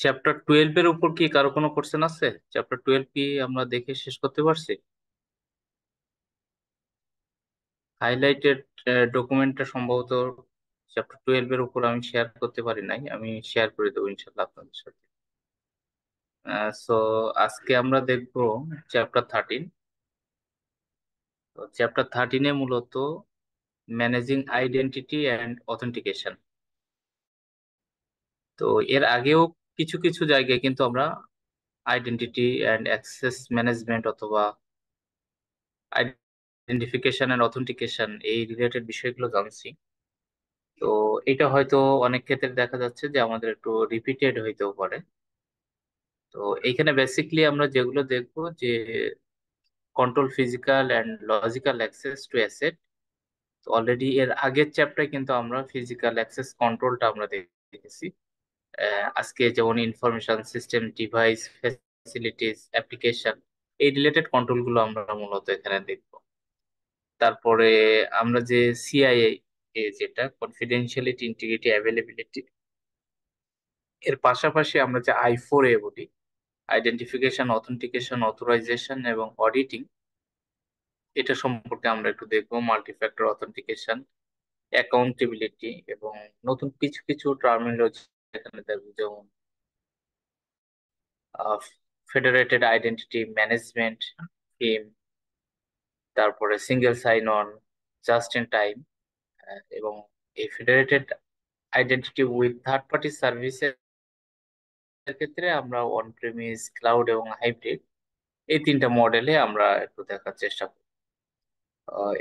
Chapter 12 এর উপর কি কারো কোনো কোশ্চেন আছে? চ্যাপ্টার 12 কি আমরা দেখে শেষ করতে পারছি? হাইলাইটেড ডকুমেন্টটা সম্ভবত চ্যাপ্টার 12 এর উপর আমি শেয়ার করতে পারি নাই, আমি শেয়ার করে দেবো ইনশাল্লাহ আপনাদের সাথে। সো আজকে আমরা দেখবো চ্যাপ্টার 13। তো চ্যাপ্টার 13-এ মূলত ম্যানেজিং আইডেন্টিটি অ্যান্ড অথেন্টিকেশন। তো এর আগেও কিছু কিছু জায়গায় কিন্তু আমরা আইডেন্টিটি অ্যান্ড অ্যাক্সেস ম্যানেজমেন্ট অথবা আইডেন্টিফিকেশন অ্যান্ড অথেন্টিকেশন এই রিলেটেড বিষয়গুলো জানছি। তো এটা হয়তো অনেক ক্ষেত্রে দেখা যাচ্ছে যে আমাদের একটু রিপিটেড হইতেও পারে। তো এইখানে বেসিকলি আমরা যেগুলো দেখবো যে control physical and logical access to asset. তো অলরেডি এর আগের চ্যাপ্টারে কিন্তু আমরা ফিজিক্যাল অ্যাক্সেস কন্ট্রোলটা আমরা দেখেছি। আজকে যেমন information system, device, facilities, application, এই রিলেটেড কন্ট্রোল গুলো আমরা মূলত এখানে দেখবো। তারপরে আমরা যে সিআইএ, যেটা কনফিডেন্সিয়ালিটি, ইন্টিগ্রিটি, অ্যাভেলেবিলিটি, এর পাশাপাশি আমরা যে I4A বলি, আইডেন্টিফিকেশন, অথেন্টিকেশন, অথরাইজেশন এবং অডিটিং, এটা সম্পর্কে আমরা একটু দেখবো। মাল্টি ফ্যাক্টর অথেন্টিকেশন, অ্যাকাউন্টেবিলিটি এবং নতুন কিছু কিছু টার্মিনোলজি এখানে দেখবো, যেমন ফেডারেটেড আইডেন্টিটি ম্যানেজমেন্ট স্কিম, তারপরে single sign on, just in time, এবং এই federated identity with third party সার্ভিসের ক্ষেত্রে আমরা অন প্রেমিস, ক্লাউড এবং হাইব্রিড, এই তিনটা মডেলে আমরা একটু দেখার চেষ্টা করি।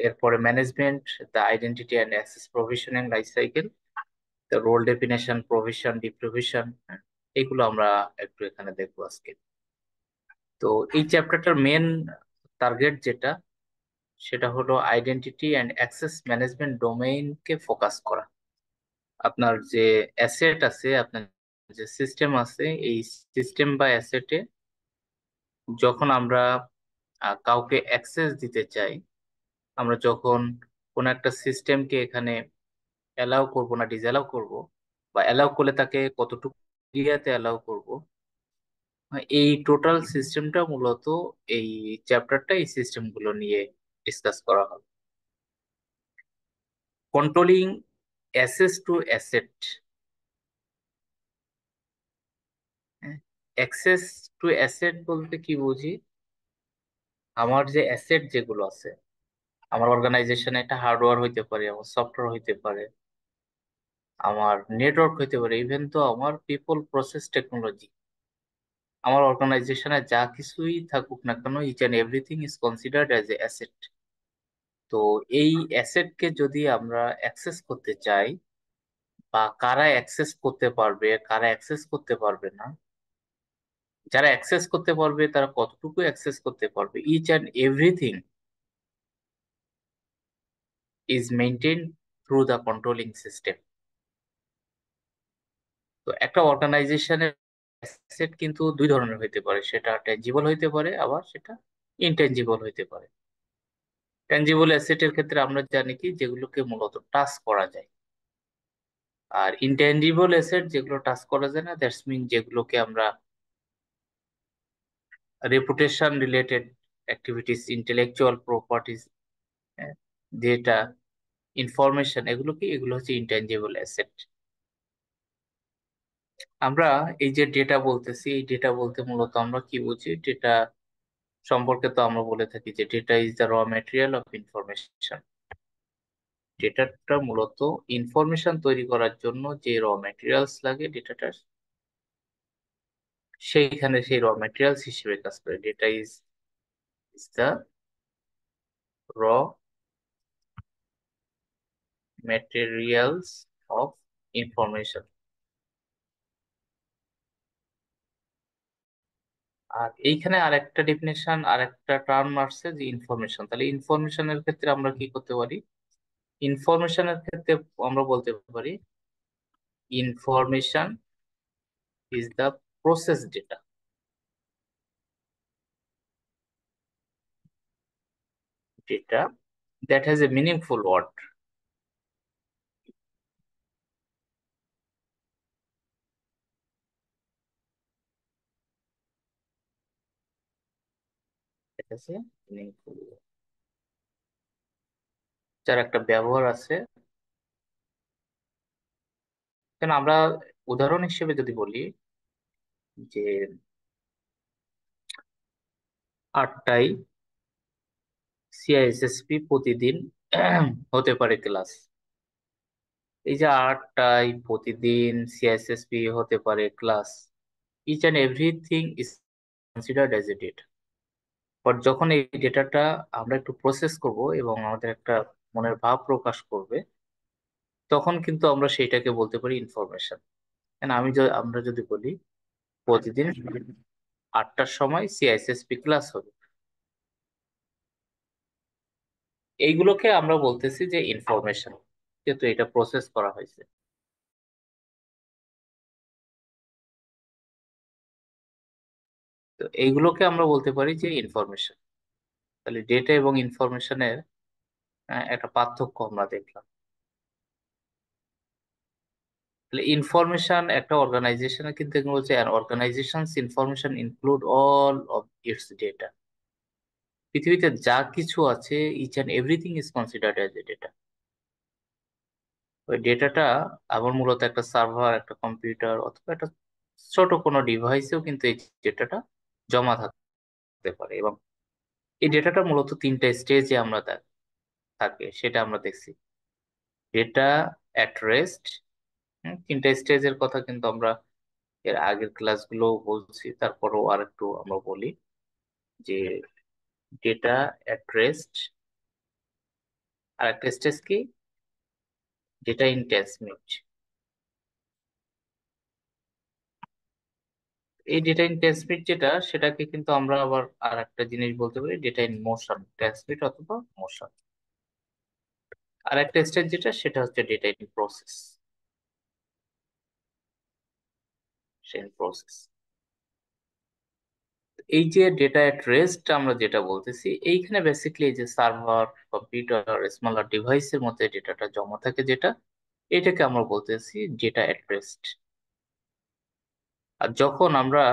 এরপরে management, the identity and access provisioning life cycle, the role definition, provision, deprovision, এগুলো আমরা একটু এখানে দেখবো আজকে। তো এই চ্যাপ্টারটার মেন টার্গেট যেটা, সেটা হলো আইডেন্টিটি অ্যান্ড অ্যাক্সেস ম্যানেজমেন্ট ডোমেইনকে ফোকাস করা। আপনার যে অ্যাসেট আছে, আপনার যে সিস্টেম আছে, এই সিস্টেম বা অ্যাসেটে যখন আমরা কাউকে অ্যাক্সেস দিতে চাই, আমরা যখন কোন একটা সিস্টেমকে এখানে অ্যালাউ করব না ডিসঅ্যালাউ করব, বা অ্যালাউ করলে তাকে কতটুকু এরিয়াতে অ্যালাউ করব, এই টোটাল সিস্টেমটা মূলত এই চ্যাপ্টারটা এই সিস্টেমগুলো নিয়ে ডিসকাস করা হবে। Controlling access to asset, access to asset বলতে কি বুঝি? আমার যে অ্যাসেট যেগুলো আছে, আমার অর্গানাইজেশনে একটা হার্ডওয়্যার হইতে পারে, আমার সফটওয়্যার হইতে পারে, আমার নেটওয়ার্ক হইতে পারে, ইভেন তো আমার পিপল, প্রসেস, টেকনোলজি, আমার অর্গানাইজেশনে যা কিছুই থাকুক না কেন, each and everything is considered as a asset. তো এই অ্যাসেটকে যদি আমরা অ্যাক্সেস করতে চাই, বা কারা অ্যাক্সেস করতে পারবে, কারা অ্যাক্সেস করতে পারবে না, যারা অ্যাক্সেস করতে পারবে তারা কতটুকু অ্যাক্সেস করতে পারবে, each and everything is maintain through the controlling system. তো একটা অর্গানাইজেশনের অ্যাসেট কিন্তু দুই ধরনের হইতে পারে, সেটা ট্যাঞ্জিবল হইতে পারে, আবার সেটা ইনট্যাঞ্জিবল হইতে পারে। ট্যাঞ্জিবল অ্যাসেটের ক্ষেত্রে আমরা জানি কি, যেগুলোকে মূলত টাচ করা যায়। আর ইনট্যাঞ্জিবল অ্যাসেট যেগুলো টাচ করা যায় না, দ্যাটস মিন যেগুলোকে আমরা reputation related activities, intellectual properties, data, information, এগুলো হচ্ছে ইনট্যাঞ্জিবল অ্যাসেট। আমরা এই যে ডেটা বলতেছি, এই ডেটা বলতে মূলত আমরা কি বুঝি? ডেটা সম্পর্কে তো আমরা বলে থাকি যে data is the raw material of information. ডেটাটা মূলত ইনফরমেশন তৈরি করার জন্য যে র ম্যাটেরিয়ালস লাগে ডেটাটার, সেইখানে সেই র ম্যাটেরিয়ালস হিসেবে কাজ করে। Data is the raw materials of information. আর এইখানে আরেকটা ডেফিনেশন, আরেকটা টার্ম আসছে যে ইনফরমেশন। তাহলে ইনফরমেশনের ক্ষেত্রে আমরা কি করতে পারি? ইনফরমেশনের ক্ষেত্রে আমরা বলতে পারি information is the process data, data that has a meaningful word. ঠিক আছে, meaningful, যার একটা ব্যবহার আছে। কেন আমরা উদাহরণ হিসেবে যদি বলি যে 8টায় সিআইএসএসপি প্রতিদিন হতে পারে ক্লাস। এই যে 8টায় প্রতিদিন সিআইএসএসপি হতে পারে class, each and everything is considered as a data. But যখন এই ডেটাটা আমরা একটু প্রসেস করব এবং আমাদের একটা মনের ভাব প্রকাশ করবে, তখন কিন্তু আমরা সেইটাকে বলতে পারি ইনফরমেশন। আমরা যদি বলি প্রতিদিন 8টার সময় সিআইএসএসপি ক্লাস হবে, এইগুলোকে আমরা বলতেছি যে ইনফরমেশন, কিন্তু এটা প্রসেস করা হয়েছে। তো এইগুলোকে আমরা বলতে পারি যে ইনফরমেশন। তাহলে ডেটা এবং ইনফরমেশনের একটা পার্থক্য আমরা দেখলাম। তাহলে ইনফরমেশন একটা অর্গানাইজেশনে কিন্তু এগুলো হচ্ছে organisation's information include all of its data. পৃথিবীতে যা কিছু আছে each and everything is considered as a data. ওই ডেটাটা আবার মূলত একটা সার্ভার, একটা কম্পিউটার অথবা একটা ছোট কোনো ডিভাইসেও কিন্তু এই ডেটাটা জমা থাকতে পারে। এবং এই ডেটাটা মূলত 3টা স্টেজে থাকে, সেটা আমরা দেখছি। ডেটা অ্যাট রেস্ট, 3টা স্টেজের কথা কিন্তু আমরা এর আগের ক্লাসগুলো বলছি, তারপরও আর একটু আমরা বলি যে ডেটা অ্যাট রেস্ট, আর একটা স্টেজ কি, ডেটা ইন ট্রান্সমিট। এই ডেটা ইন ট্রান্সমিট যেটা, সেটাকে কিন্তু আমরা আবার আর একটা জিনিস বলতে পারি, ডেটা ইন মোশন, ট্রান্সমিট অথবা মোশন। আর একটা স্টেজ যেটা, সেটা হচ্ছে ডেটা ইন প্রসেস, প্রসেস। এই যে ডেটা এট রেস্ট আমরা যেটা বলতেছি, এইখানে বেসিক্যালি এই যে সার্ভার, কম্পিউটার, স্মলার ডিভাইসের মধ্যে ডেটাটা জমা থাকে যেটা, এটাকে আমরা বলতেছি ডেটা এট রেস্ট। আর যখন আমরা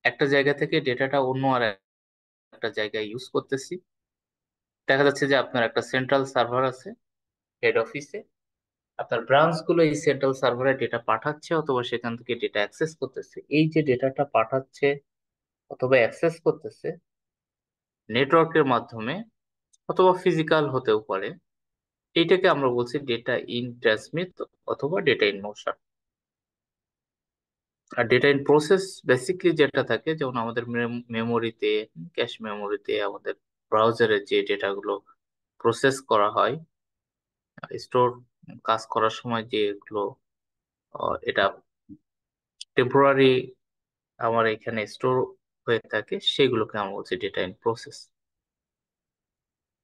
একটা জায়গা থেকে ডেটাটা অন্য আর একটা জায়গায় ইউজ করতেছি, দেখা যাচ্ছে যে আপনার একটা সেন্ট্রাল সার্ভার আছে হেড অফিসে, আপনার ব্রাঞ্চ গুলো এই সেন্ট্রাল সার্ভারে ডেটা পাঠাচ্ছে অথবা সেখান থেকে ডেটা অ্যাক্সেস করতেছে। এই যে ডেটাটা পাঠাচ্ছে অথবা অ্যাক্সেস করতেছে নেটওয়ার্কের মাধ্যমে অথবা ফিজিক্যাল হতেও পারে, এইটাকে আমরা বলছি ডেটা ইন ট্রান্সমিট অথবা ডেটা ইন মোশন। আর ডেটা ইন প্রসেস বেসিকলি যেটা থাকে, যেমন আমাদের মেমোরিতে, ক্যাশ মেমোরিতে, আমাদের ব্রাউজারে যে ডেটাগুলো প্রসেস করা হয়, স্টোর কাজ করার সময় যেগুলো এটা টেম্পোরারি আমার এখানে স্টোর হয়ে থাকে, সেগুলোকে আমরা বলছি ডেটা ইন প্রসেস।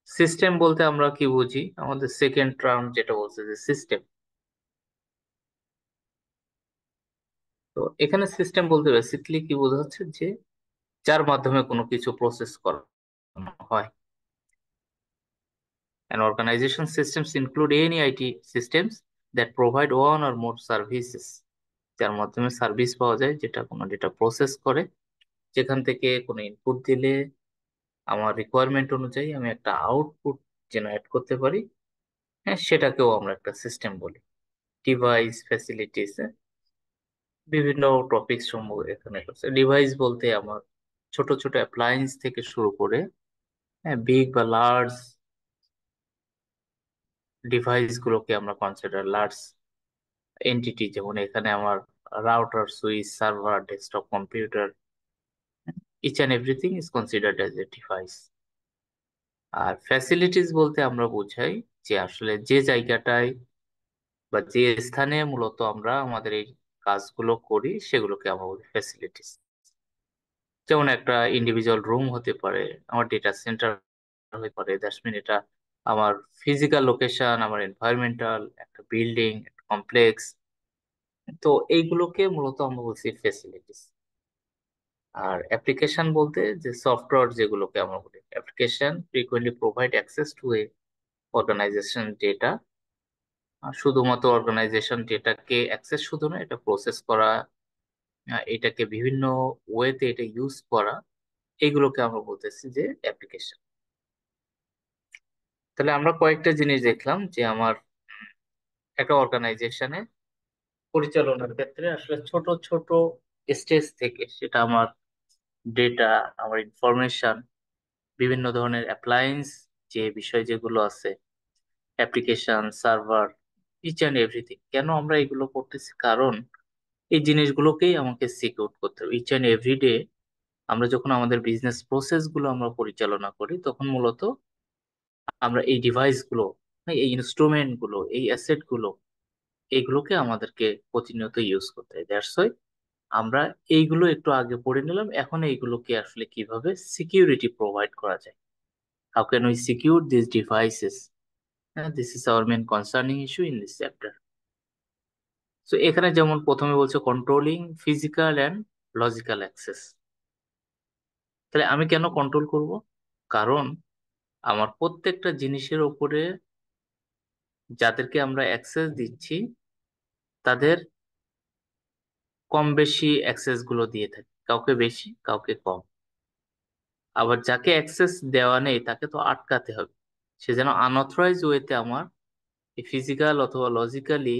সিস্টেম বলতে আমরা কি বুঝি, আমাদের সেকেন্ড টার্ম যেটা বলছে যে সিস্টেম। তো এখানে সিস্টেম বলতে বেসিকলি কি বোঝাচ্ছে, যে যার মাধ্যমে কোনো কিছু প্রসেস করা হয়। An organization systems include any IT systems that provide one or more services, যার মাধ্যমে সার্ভিস পাওয়া যায়, যেটা কোনো ডেটা প্রসেস করে, যেখান থেকে কোনো ইনপুট দিলে আমার রিকোয়ারমেন্ট অনুযায়ী আমি একটা আউটপুট জেনারেট করতে পারি। হ্যাঁ, সেটাকেও আমরা একটা সিস্টেম বলি। ডিভাইস, ফ্যাসিলিটিস, বিভিন্ন টপিক সমূহ এখানে আছে। ডিভাইস বলতে আমার ছোট ছোট অ্যাপ্লায়েন্স থেকে শুরু করে, হ্যাঁ, বিগ বা লার্জ ডিভাইস গুলোকে আমরা কনসিডার লার্জ এন্টিটি। যেমন এখানে আমার router, switch, server, desktop computer, each and everything is considered as a device. আর ফ্যাসিলিটিস বলতে আমরা বোঝাই যে আসলে যে জায়গাটায় বা যে স্থানে মূলত আমরা আমাদের এই কাজগুলো করি, সেগুলোকে আমরা বলি ফ্যাসিলিটিস। যেমন একটা ইন্ডিভিজুয়াল রুম হতে পারে, আমার ডেটা সেন্টার হতে পারে, দ্যাটস মিন এটা আমার ফিজিক্যাল লোকেশন, আমার এনভায়রনমেন্টাল একটা বিল্ডিং, একটা কমপ্লেক্স। তো এইগুলোকে মূলত আমরা বলছি ফ্যাসিলিটিস। আর অ্যাপ্লিকেশন বলতে যে সফটওয়্যার যেগুলোকে আমরা বলি, application frequently provide access to a organisation data. শুধুমাত্র অর্গানাইজেশন ডেটাকে অ্যাক্সেস শুধু না, এটা প্রসেস করা, এটাকে বিভিন্ন ওয়েতে এটা ইউজ করা, এইগুলোকে আমরা বলতেছি যে অ্যাপ্লিকেশন। তাহলে আমরা কয়েকটা জিনিস দেখলাম যে আমার একটা অর্গানাইজেশনে পরিচালনার ক্ষেত্রে আসলে ছোট ছোট স্টেজ থেকে সেটা আমার ডেটা, আমার ইনফরমেশন, বিভিন্ন ধরনের অ্যাপ্লায়েন্স, যে বিষয় যেগুলো আছে, application, server, each and everything. কেন আমরা এগুলো করতেছি? কারণ এই জিনিসগুলোকেই আমাকে সিকিউর করতে হবে ইচ অ্যান্ড এভরি ডে। আমরা যখন আমাদের বিজনেস প্রসেস গুলো আমরা পরিচালনা করি, তখন মূলত আমরা এই ডিভাইস গুলো, এই ইনস্ট্রুমেন্ট গুলো, এই অ্যাসেট গুলো, এইগুলোকে আমাদেরকে প্রতিনিয়ত ইউজ করতে হয়। দ্যাটস ওয়াই আমরা এইগুলো একটু আগে পড়ে নিলাম। এখন এইগুলোকে আসলে কিভাবে সিকিউরিটি প্রোভাইড করা যায়, how can we secure this devices, this is our main concerning issue in this chapter. So এখানে যেমন প্রথমে বলছে controlling physical and logical access. তাহলে আমি কেন কন্ট্রোল করব? কারণ আমার প্রত্যেকটা জিনিসের উপরে যাদেরকে আমরা অ্যাক্সেস দিচ্ছি, তাদের কম বেশি অ্যাক্সেস গুলো দিয়ে থাকি, কাউকে বেশি কাউকে কম। আবার যাকে অ্যাক্সেস দেওয়া নেই তাকে তো আটকাতে হবে, সে যেন আনঅথরাইজ ওয়েতে আমার ফিজিক্যাল অথবা লজিক্যালি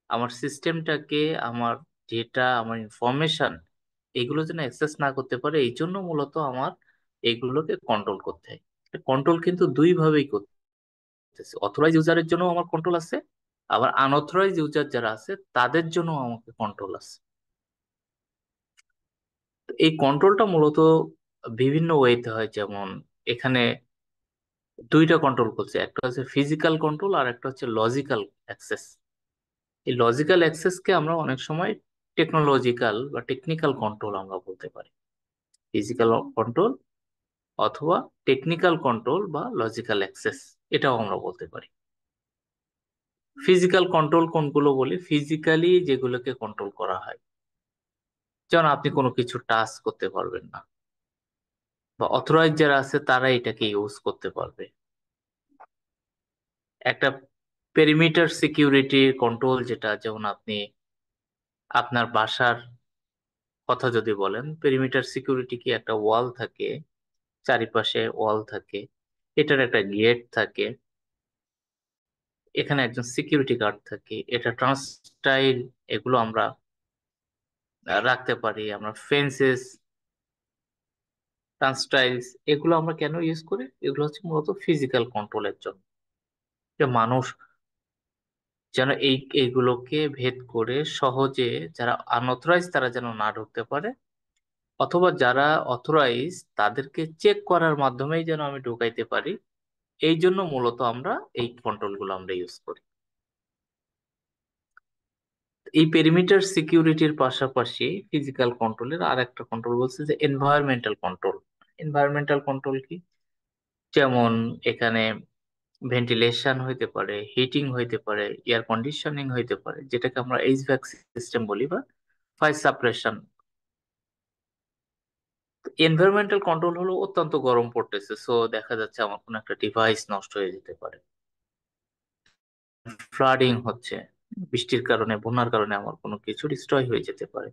আমার সিস্টেমটাকে, আমার ডেটা, আমার ইনফরমেশন, এগুলো যেন অ্যাক্সেস না করতে পারে। এই জন্য মূলত আমার এইগুলোকে কন্ট্রোল করতে হয়। কন্ট্রোল কিন্তু দুই ভাবেই করতেছে, অথরাইজ ইউজারের জন্য আমার কন্ট্রোল আছে, আবার আনঅথরাইজ ইউজার যারা আছে তাদের জন্য আমাকে কন্ট্রোল আছে। তো এই কন্ট্রোলটা মূলত বিভিন্ন ওয়েতে হয়। যেমন এখানে দুইটা কন্ট্রোল করছে, একটা হচ্ছে ফিজিক্যাল কন্ট্রোল আর একটা হচ্ছে লজিক্যাল অ্যাক্সেস। এই লজিক্যাল অ্যাক্সেসকে আমরা অনেক সময় টেকনোলজিক্যাল বা টেকনিক্যাল কন্ট্রোল আমরা বলতে পারি। ফিজিক্যাল কন্ট্রোল অথবা টেকনিক্যাল কন্ট্রোল বা লজিক্যাল অ্যাক্সেস, এটাও আমরা বলতে পারি। ফিজিক্যাল কন্ট্রোল কোনগুলো বলি? ফিজিক্যালি যেগুলোকে কন্ট্রোল করা হয়, যেমন আপনি কোনো কিছু টাচ করতে পারবেন না, বা অথরাইজ যারা আছে তারা এটাকে ইউজ করতে পারবে। একটা পেরিমিটার সিকিউরিটি কন্ট্রোল, যেটা যেমন আপনি আপনার বাসার কথা যদি বলেন, পেরিমিটার সিকিউরিটি কি? একটা ওয়াল থাকে, চারিপাশে ওয়াল থাকে, এটার একটা গেট থাকে, এখানে একজন সিকিউরিটি গার্ড থাকে, এটা ট্রান্সটাইল, এগুলো আমরা রাখতে পারি। আমরা ফেন্সেস, ট্রান্সটাইলস, এগুলো আমরা কেন ইউজ করি? এগুলো হচ্ছে মূলত ফিজিক্যাল কন্ট্রোলের জন্য, যে মানুষ যেন এইগুলোকে ভেদ করে সহজে, যারা আনঅথরাইজ তারা যেন না ঢুকতে পারে, অথবা যারা অথরাইজ তাদেরকে চেক করার মাধ্যমেই যেন আমি ঢুকাইতে পারি। এই জন্য মূলত আমরা এই কন্ট্রোল গুলো আমরা ইউজ করি। এই পেরিমিটার সিকিউরিটির পাশাপাশি ফিজিক্যাল কন্ট্রোলের আর একটা কন্ট্রোল বলছে যে এনভায়রনমেন্টাল কন্ট্রোল। এনভায়রনমেন্টাল কন্ট্রোল কি? যেমন এখানে ভেন্টিলেশন হইতে পারে, হিটিং হইতে পারে, এয়ার কন্ডিশনিং হইতে পারে, যেটাকে আমরা এইচভ্যাক সিস্টেম বলি, বা ফায়ার সাপ্রেশন। এনভায়রনমেন্টাল কন্ট্রোল হলো অত্যন্ত গরম পড়তেছে, সো দেখা যাচ্ছে আমার কোনো একটা ডিভাইস নষ্ট হয়ে যেতে পারে, ফ্লাডিং হচ্ছে, বৃষ্টির কারণে, বন্যার কারণে আমার কোনো কিছু ডিস্ট্রয় হয়ে যেতে পারে।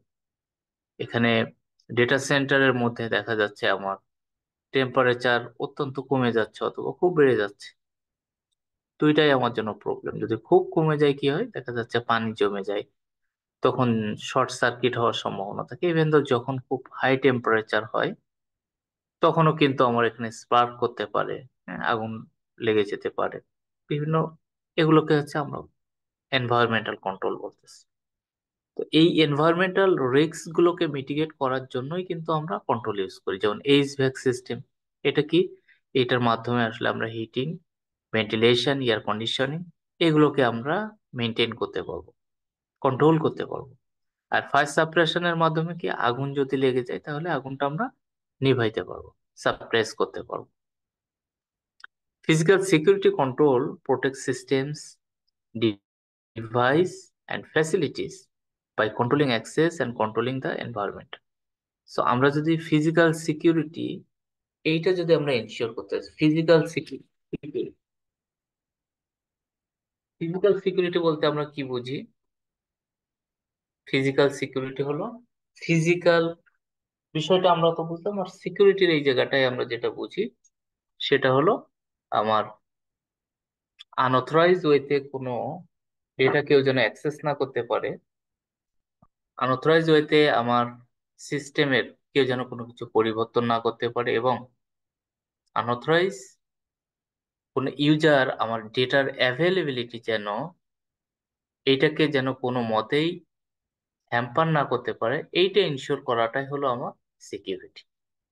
এখানে ডেটা সেন্টারের মধ্যে দেখা যাচ্ছে আমার টেম্পারেচার অত্যন্ত কমে যাচ্ছে অথবা খুব বেড়ে যাচ্ছে। দুইটাই আমার জন্য প্রবলেম। যদি খুব কমে যায় কি হয়? দেখা যাচ্ছে পানি জমে যায়, তখন শর্ট সার্কিট হওয়ার সম্ভাবনা থাকে। ইভেন তো যখন খুব হাই টেম্পারেচার হয়, তখনও কিন্তু আমার এখানে স্পার্ক করতে পারে, হ্যাঁ, আগুন লেগে যেতে পারে বিভিন্ন। এগুলোকে হচ্ছে আমরা এনভায়রনমেন্টাল কন্ট্রোল বলতেছি। তো এই এনভায়রনমেন্টাল রিস্ক গুলোকে মিটিগেট করার জন্যই কিন্তু আমরা কন্ট্রোল ইউজ করি, যেমন এইচভ্যাক সিস্টেম। এটা কি? এটার মাধ্যমে আসলে আমরা হিটিং, ভেন্টিলেশন, এয়ার কন্ডিশনিং, এগুলোকে আমরা মেনটেন করতে পারবো, কন্ট্রোল করতে পারবো। আর ফায়ার সাপ্রেশনের মাধ্যমে কি? আগুন যদি লেগে যায় তাহলে আগুনটা আমরা নিভাইতে পারবো, সাপ্রেস করতে পারবো। Physical security control protects systems, device, and facilities by controlling access and controlling the environment. So আমরা যদি ফিজিক্যাল সিকিউরিটি, এইটা যদি আমরা এনশিওর করতে চাই, ফিজিক্যাল সিকিউরিটি বলতে আমরা কি বুঝি? ফিজিক্যাল সিকিউরিটি হলো ফিজিক্যাল বিষয়টা আমরা তো বুঝলাম। আর সিকিউরিটির এই জায়গাটায় আমরা যেটা বুঝি সেটা হলো আমার আনঅথরাইজ ওয়েতে কোনো ডেটা কেউ যেন অ্যাক্সেস না করতে পারে, আনঅথরাইজ ওয়েতে আমার সিস্টেমের কেউ যেন কোনো কিছু পরিবর্তন না করতে পারে, এবং আনঅথরাইজ কোনো ইউজার আমার ডেটার অ্যাভেলেবিলিটি যেন এইটাকে যেন কোনো মতেই হ্যাম্পার না করতে পারে, এইটা ইনশিওর করাটাই হলো আমার সিকিউরিটি,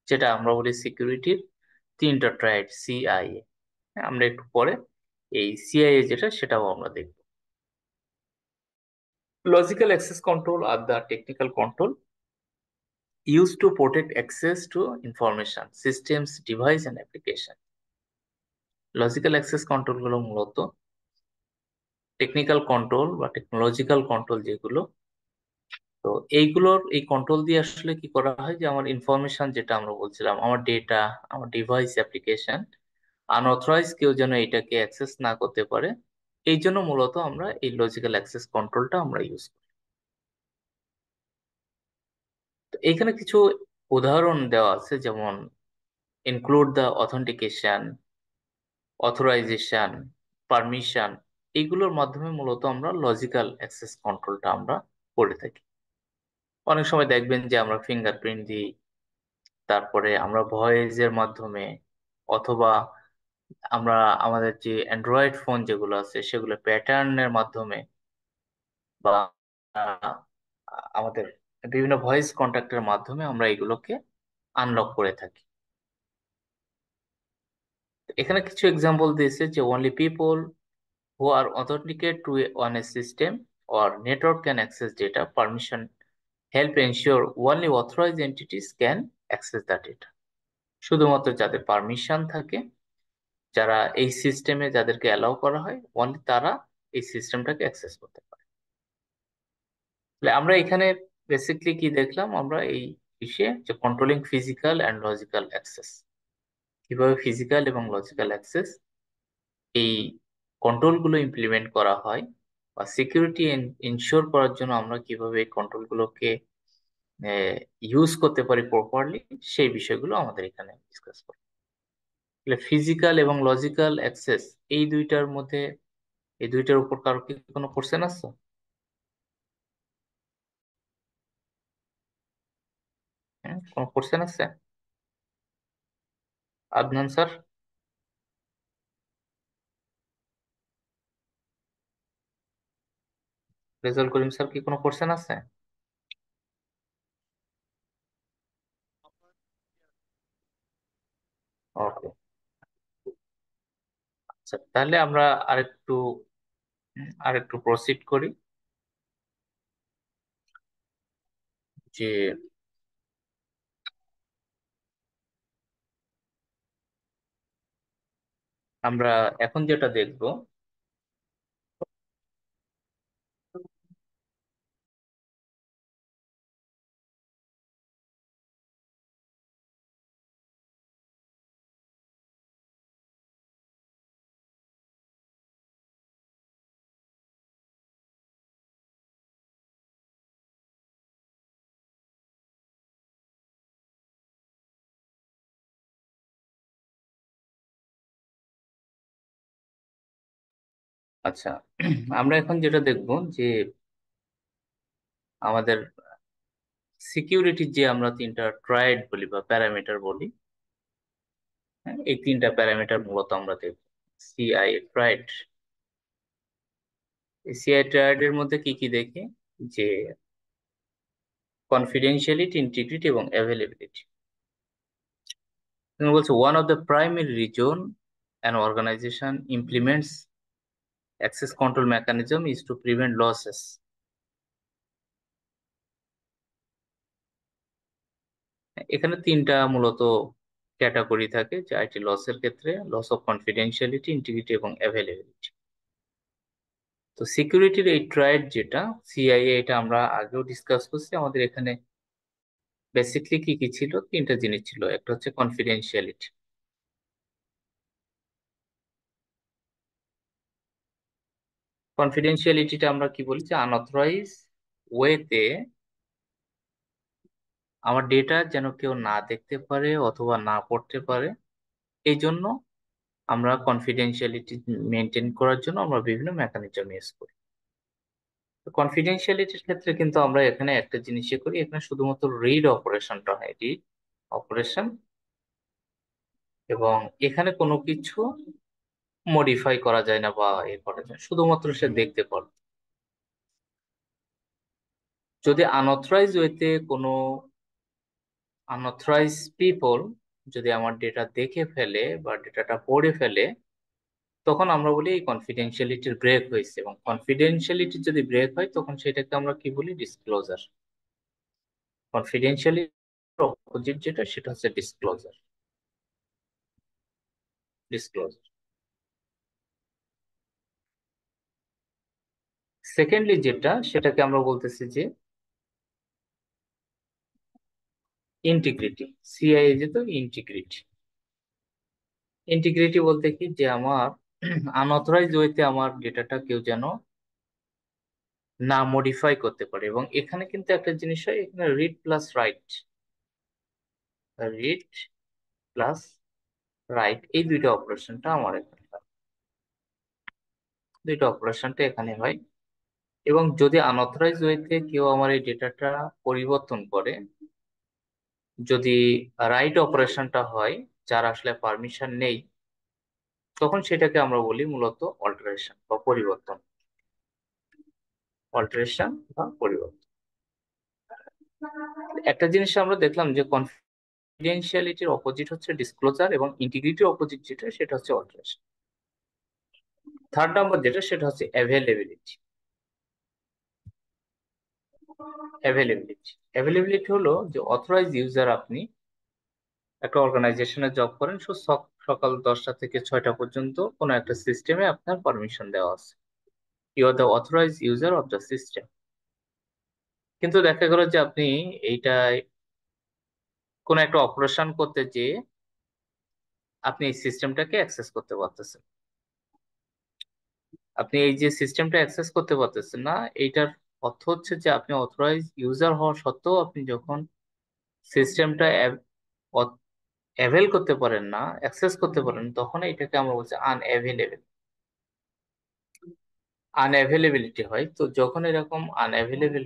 যেটা আমরা বলি সিকিউরিটির তিনটা ট্রাইড সিআইএ। আমরা একটু পরে এই সিআইএ যেটা সেটাও আমরা দেখব। Logical access control are the technical control used to protect access to information, systems, device and application. Logical access control গুলো মূলত টেকনিক্যাল কন্ট্রোল বা টেকনোলজিক্যাল কন্ট্রোল যেগুলো, তো এইগুলোর এই কন্ট্রোল দিয়ে আসলে কি করা হয়, যে আমার ইনফরমেশন যেটা আমরা বলছিলাম, আমার ডেটা, আমার ডিভাইস, অ্যাপ্লিকেশন, আনঅথরাইজ কেউ যেন এটাকে অ্যাক্সেস না করতে পারে, এই জন্য মূলত আমরা এই লজিক্যাল অ্যাক্সেস কন্ট্রোলটা আমরা ইউজ করি। তো এখানে কিছু উদাহরণ দেওয়া আছে, যেমন include the authentication, authorisation, permission, এইগুলোর মাধ্যমে মূলত আমরা লজিক্যাল অ্যাক্সেস কন্ট্রোলটা আমরা করে থাকি। অনেক সময় দেখবেন যে আমরা ফিঙ্গারপ্রিন্ট দিই, তারপরে আমরা ভয়েসের মাধ্যমে, অথবা আমরা আমাদের যে অ্যান্ড্রয়েড ফোন যেগুলো আছে সেগুলো প্যাটার্নের মাধ্যমে, বা আহ, আমাদের বিভিন্ন ভয়েস কন্ট্যাক্টের মাধ্যমে আমরা এগুলোকে আনলক করে থাকি। এখানে কিছু এক্সাম্পল দিয়েছে যে only people who are authenticated to on a system or network can access data. Permission help ensure only authorized entities can access the data. শুধুমাত্র যাদের পারমিশন থাকে, যারা এই সিস্টেমে যাদেরকে অ্যালাউ করা হয়, অনলি তারা এই সিস্টেমটাকে অ্যাক্সেস করতে পারে। তাহলে আমরা এখানে বেসিকলি কি দেখলাম, আমরা এই বিষয়ে যে controlling physical and logical access, কিভাবে ফিজিক্যাল এবং লজিক্যাল অ্যাক্সেস এই কন্ট্রোল গুলো ইমপ্লিমেন্ট করা হয়, বা সিকিউরিটি ইনশিওর করার জন্য আমরা কিভাবে এই কন্ট্রোল গুলোকে ইউজ করতে পারি প্রপারলি, সেই বিষয়গুলো আমাদের এখানে ডিসকাস করি। তাহলে ফিজিক্যাল এবং লজিক্যাল অ্যাক্সেস, এই দুইটার মধ্যে, এই দুইটার উপর কারো কি কোনো কোশ্চেন আছে? হ্যাঁ, কোনো কোশ্চেন আছে? আদনান স্যার, রেজাউল করিম স্যার, কি কোনো কোশ্চেন আছে? ওকে, আচ্ছা তাহলে আমরা আরেকটু আরেকটু প্রসিড করি, যে আমরা এখন যেটা দেখব, আচ্ছা আমরা এখন যেটা দেখব, যে আমাদের সিকিউরিটির যে আমরা তিনটা ট্রায়েড বলি বা প্যারামিটার বলি, হ্যাঁ, এই তিনটা প্যারামিটার মূলত আমরা দেখব। সিআই ট্রায়েড, এই সিআই ট্রায়েড এর মধ্যে কি কি দেখি, যে কনফিডেন্সিয়ালিটি, ইন্টিগ্রিটি এবং অ্যাভেলেবিলিটি। তুমি বলছো one of the primary reason an organization implements access control mechanism is to prevent losses. এখানে তিনটা মূলত ক্যাটাগরি থাকে, যে আইটি লসের ক্ষেত্রে লস অফ কনফিডেন্সিয়ালিটি, ইন্টিগ্রিটি এবং অ্যাভেলেবিলিটি। তো সিকিউরিটির এই ট্রায়েড যেটা সিআইএ, এটা আমরা আগেও ডিসকাস করছি। আমাদের এখানে বেসিকলি কি কি ছিল, তিনটা জিনিস ছিল। একটা হচ্ছে কনফিডেন্সিয়ালিটি। কনফিডেন্সিয়ালিটিটা আমরা কি বলি, যে আনঅথরাইজ ওয়েতে আমার ডেটা যেন কেউ না দেখতে পারে অথবা না পড়তে পারে, এই জন্য আমরা কনফিডেন্সিয়ালিটি মেনটেন করার জন্য আমরা বিভিন্ন মেকানিজম ইউজ করি। কনফিডেন্সিয়ালিটির ক্ষেত্রে কিন্তু আমরা এখানে একটা জিনিসই করি, এখানে শুধুমাত্র রিড অপারেশনটা হয়, রিড অপারেশন, এবং এখানে কোনো কিছু মডিফাই করা যায় না বা এ করা যায় না, শুধুমাত্র সে দেখতে পারে। যদি আনঅথরাইজ ওয়েতে কোনো আনঅথরাইজ পিপল যদি আমার ডেটা দেখে ফেলে বা ডেটাটা পড়ে ফেলে, তখন আমরা বলি এই কনফিডেন্সিয়ালিটির ব্রেক হয়েছে, এবং কনফিডেন্সিয়ালিটি যদি ব্রেক হয় তখন সেটাকে আমরা কি বলি, ডিসক্লোজার। কনফিডেন্সিয়ালিটির অপোজিট যেটা সেটা হচ্ছে ডিসক্লোজার। ডিসক্লোজার। সেকেন্ডলি যেটা, সেটাকে আমরা বলতেছি যে ইন্টিগ্রিটি। সিআইএ যেহেতু ইন্টিগ্রিটি, ইন্টিগ্রিটি বলতে কি যে আমার আনঅথরাইজ ওয়েতে আমার ডেটাটা কেউ যেন না মডিফাই করতে পারে। এবং এখানে কিন্তু একটা জিনিস হয়, এখানে read plus right, read plus right, এই দুইটা অপারেশনটা আমার এখানে হয়, দুইটা অপারেশনটা এখানে হয়। এবং যদি আনঅথরাইজ ওয়েতে কেউ আমার এই ডেটাটা পরিবর্তন করে, যদি রাইট অপারেশনটা হয়, যার আসলে পারমিশন নেই, তখন সেটাকে আমরা বলি মূলত অল্টারেশন বা পরিবর্তন। অল্টারেশন বা পরিবর্তন। একটা জিনিস আমরা দেখলাম যে কনফিডেন্সিয়ালিটির অপোজিট হচ্ছে ডিসক্লোজার, এবং ইন্টিগ্রিটির অপোজিট যেটা সেটা হচ্ছে অল্টারেশন। থার্ড নাম্বার যেটা সেটা হচ্ছে অ্যাভেলেবিলিটি। অ্যাভেলেবিলিটি অ্যাভেলেবিলিটি হলো যে অথরাইজ ইউজার, আপনি একটা অর্গানাইজেশনে জব করেন, সকাল 10টা থেকে 6টা পর্যন্ত কোনো একটা সিস্টেমে আপনার পারমিশন দেওয়া আছে, you are the authorise user of the system. কিন্তু দেখা গেল যে আপনি এইটায় কোনো একটা অপারেশন করতে যেয়ে আপনি এই সিস্টেমটাকে অ্যাক্সেস করতে পারতেছেন। আপনি এই যে সিস্টেমটা অ্যাক্সেস করতে পারতেছেন না, এইটার অর্থ হচ্ছে যে আপনি অথরাইজ ইউজার হওয়া সত্ত্বেও আপনি যখন সিস্টেমটা অ্যাভেল করতে পারেন না, অ্যাক্সেস করতে পারেন না, তখন এটাকে আমরা বলছি আনঅ্যাভেলেবেল। আনঅ্যাভেলেবিলিটি হয়। তো যখন এরকম আনঅ্যাভেলেবেল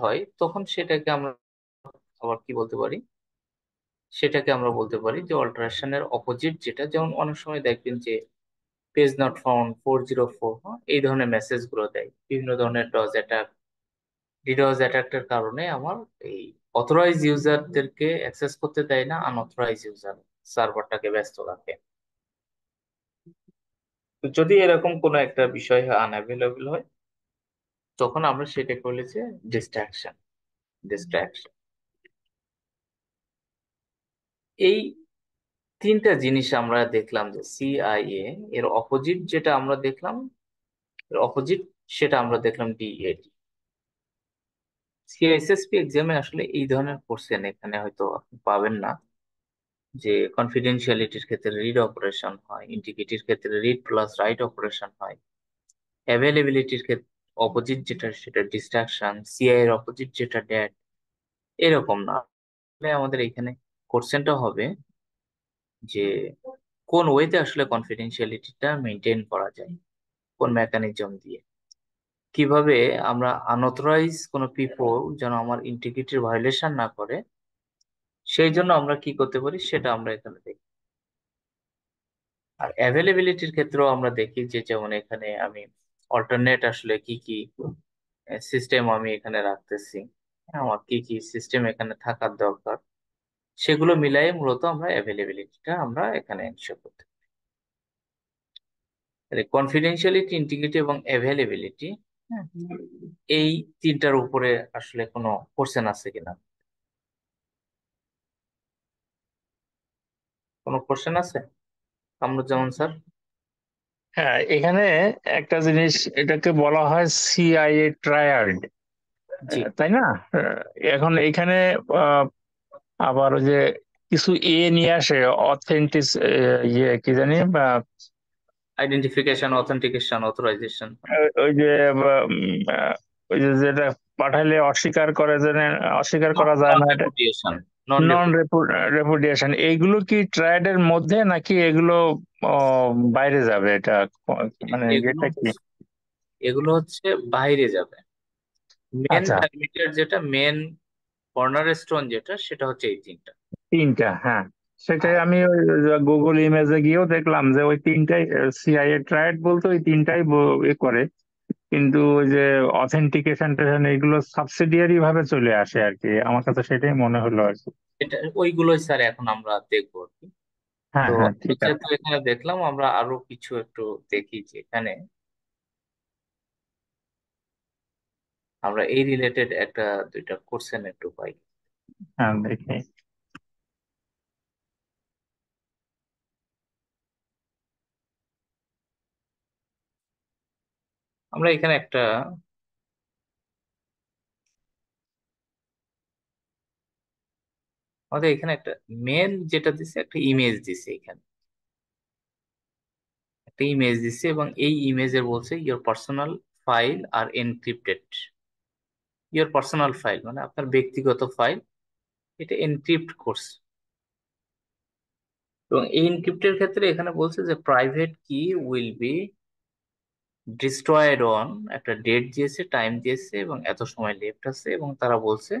হয় তখন সেটাকে আমরা আবার কি বলতে পারি, সেটাকে আমরা বলতে পারি যে অল্টারেশনের অপোজিট যেটা। যেমন অনেক সময় দেখবেন যে পেজ নট ফাউন্ড 404, এই ধরনের মেসেজ গুলো দেয়, বিভিন্ন ধরনের ডজ অ্যাটাক, ডিডোস অ্যাটাকের কারণে আমার এই অথরাইজ ইউজারদেরকে অ্যাক্সেস করতে দেয় না, আনঅথরাইজ ইউজার সার্ভারটাকে ব্যস্ত রাখে। তো যদি এরকম কোনো একটা বিষয় আনঅ্যাভেলেবল হয়, তখন আমরা সেটাকে বলি যে ডিস্ট্রাকশন। ডিস্ট্রাকশন। এই তিনটা জিনিস আমরা দেখলাম যে সিআইএ এর অপোজিট যেটা আমরা দেখলাম, এর অপোজিট সেটা আমরা দেখলাম ডিএডি। সিআইএসএসপি এক্সামে আসলে এই ধরনের কোশ্চেন এখানে হয়তো আপনি পাবেন না, যে কনফিডেন্সিয়ালিটির ক্ষেত্রে রিড অপারেশন হয়, ইন্টিগ্রিটির ক্ষেত্রে রিড প্লাস রাইট অপারেশন হয়, অ্যাভেলেবিলিটির ক্ষেত্রে অপোজিট যেটা সেটা ডিস্ট্রাকশন, সিআই এর অপোজিট যেটা ড্যাট, এরকম না। তাহলে আমাদের এখানে কোশ্চেনটা হবে যে কোন ওয়েতে আসলে কনফিডেন্সিয়ালিটিটা মেনটেন করা যায়, কোন মেকানিজম দিয়ে, কিভাবে আমরা আনঅথরাইজ কোনো পিপল যেন আমার ইন্টিগ্রিটির ভায়োলেশন না করে, সেই জন্য আমরা কি করতে পারি সেটা আমরা এখানে দেখি। আর অ্যাভেলেবিলিটির ক্ষেত্রেও আমরা দেখি যে যেমন এখানে আমি অল্টারনেট আসলে কি কি সিস্টেম আমি এখানে রাখতেছি, আমার কি কি সিস্টেম এখানে থাকার দরকার, সেগুলো মিলাই মূলত আমরা অ্যাভেলেবিলিটিটা আমরা এখানে এনশিওর করতে পারি। কনফিডেন্সিয়ালিটি, ইন্টিগ্রিটি এবং অ্যাভেলেবিলিটি, এই তিনটার উপরে আসলে কোনো কোশ্চেন আছে কিনা, কোনো কোশ্চেন আছে কামরুজ্জামান স্যার? হ্যাঁ, এখানে একটা জিনিস, এটাকে বলা হয় সিআইএ ট্রায়াড, জি। তাই না? আহ, এখন এখানে আহ, আবার ওই যে কিছু নিয়ে আসে, অথেন্টিস, কি জানি বা আইডেন্টিফিকেশন, অথেন্টিকেশন, অথরাইজেশন। ওই যে বা, ওই যে যেটা পাঠাইলে অস্বীকার করে যে অস্বীকার করা যায় নন না, এটা রেপুডিয়েশন, নন নন রেপুডিয়েশন। রেপুডিয়েশন, এইগুলো কি ট্রায়াডের মধ্যে নাকি এগুলো বাইরে যাবে এটা? মানে এগুলো এটা কি? হচ্ছে এগুলো হচ্ছে বাইরে যাবে। মেন আচ্ছা, প্যারামিটার যেটা, মেন কর্নার স্টোন যেটা, সেটা হচ্ছে এই তিনটা। তিনটা, হ্যাঁ। সেটাই আর আমি ওই গুগল ইমেজে গিয়েও দেখলাম যে ওই তিনটাই সিআইএ ট্রায়াড বলতে ওই তিনটাই এ করে। কিন্তু ওই যে অথেন্টিকেশন টেশন এগুলো সাবসিডিয়ারি ভাবে চলে আসে আর কি, আমার কাছে সেটাই মনে হলো আর কি। এটা ওইগুলোই স্যার এখন আমরা দেখবো আর কি। হ্যাঁ, তো হ্যাঁ, আমরা ঠিক যেহেতু আছে। এখানে দেখলাম, আমরা আরো কিছু একটু দেখি যে এখানে আমরা এই রিলেটেড একটা দুইটা কোশ্চেন একটু পাই। হ্যাঁ, দেখি। আমরা এখানে একটা, আমাদের এখানে একটা মেন যেটা দিছে, একটা ইমেজ দিছে এখানে, একটা ইমেজ দিছে, এবং এই ইমেজে বলছে your personal file are encrypted. Your personal file মানে আপনার ব্যক্তিগত ফাইল, এটা এনক্রিপ্ট করছে। এবং এই এনক্রিপ্টের ক্ষেত্রে এখানে বলছে যে প্রাইভেট কি উইল বি ডিস্ট্রয়েড অন, একটা ডেট দিয়েছে, টাইম দিয়েছে, এবং এত সময় লেফট আছে, এবং তারা বলছে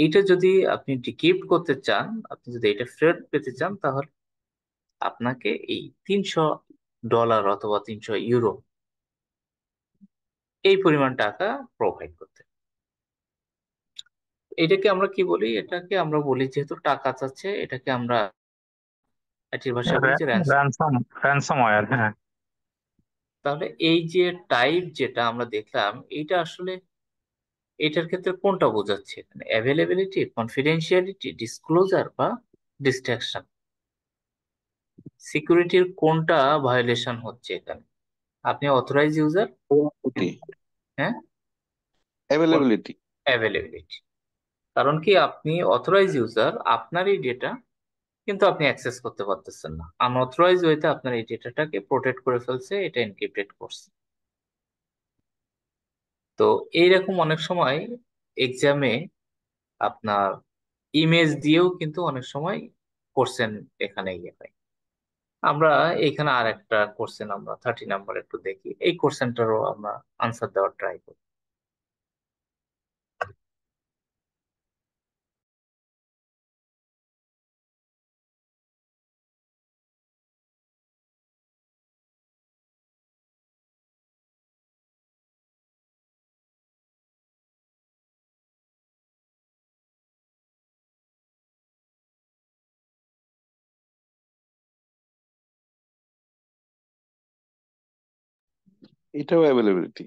এইটা যদি আপনি ডিক্রিপ্ট করতে চান, আপনি যদি এটা ফেরত পেতে চান, তাহলে আপনাকে এই $300 অথবা 300 ইউরো, এই পরিমাণ টাকা প্রোভাইড করতে হবে। এটাকে আমরা কি বলি? এটাকে আমরা বলি, যেহেতু টাকা চাচ্ছে, এটাকে আমরা আইটির ভাষায় বলি যে ransom। র্যানসম, র্যানসমওয়্যার, হ্যাঁ। তাহলে এই যে টাইপ যেটা আমরা দেখলাম, এইটা আসলে এটার ক্ষেত্রে কোনটা বোঝাচ্ছে এখানে? অ্যাভেলেবিলিটি, কনফিডেন্সিয়ালিটি, ডিসক্লোজার, বা ডিস্ট্রাকশন? সিকিউরিটির কোনটা ভায়োলেশন হচ্ছে এখানে? আপনি অথরাইজ ইউজার, হ্যাঁ, অ্যাভেলেবিলিটি। অ্যাভেলেবিলিটি। কারণ কি, আপনি অথরাইজ ইউজার, আপনার এই ডেটা কিন্তু আপনি অ্যাক্সেস করতে পারতেছেন না, আনঅথরাইজ ওয়েতে আপনার এই ডেটাটাকে প্রোটেক্ট করে ফেলছে, এটা এনক্রিপ্টেড করছে। তো এইরকম অনেক সময় এক্সামে আপনার ইমেজ দিয়েও কিন্তু অনেক সময় কোশ্চেন এখানে ইয়ে হয়। আমরা এখানে আর একটা কোশ্চেন, আমরা 30 নাম্বার একটু দেখি, এই কোশ্চেনটারও আমরা আনসার দেওয়ার ট্রাই করি। এটাও অ্যাভেলেবিলিটি।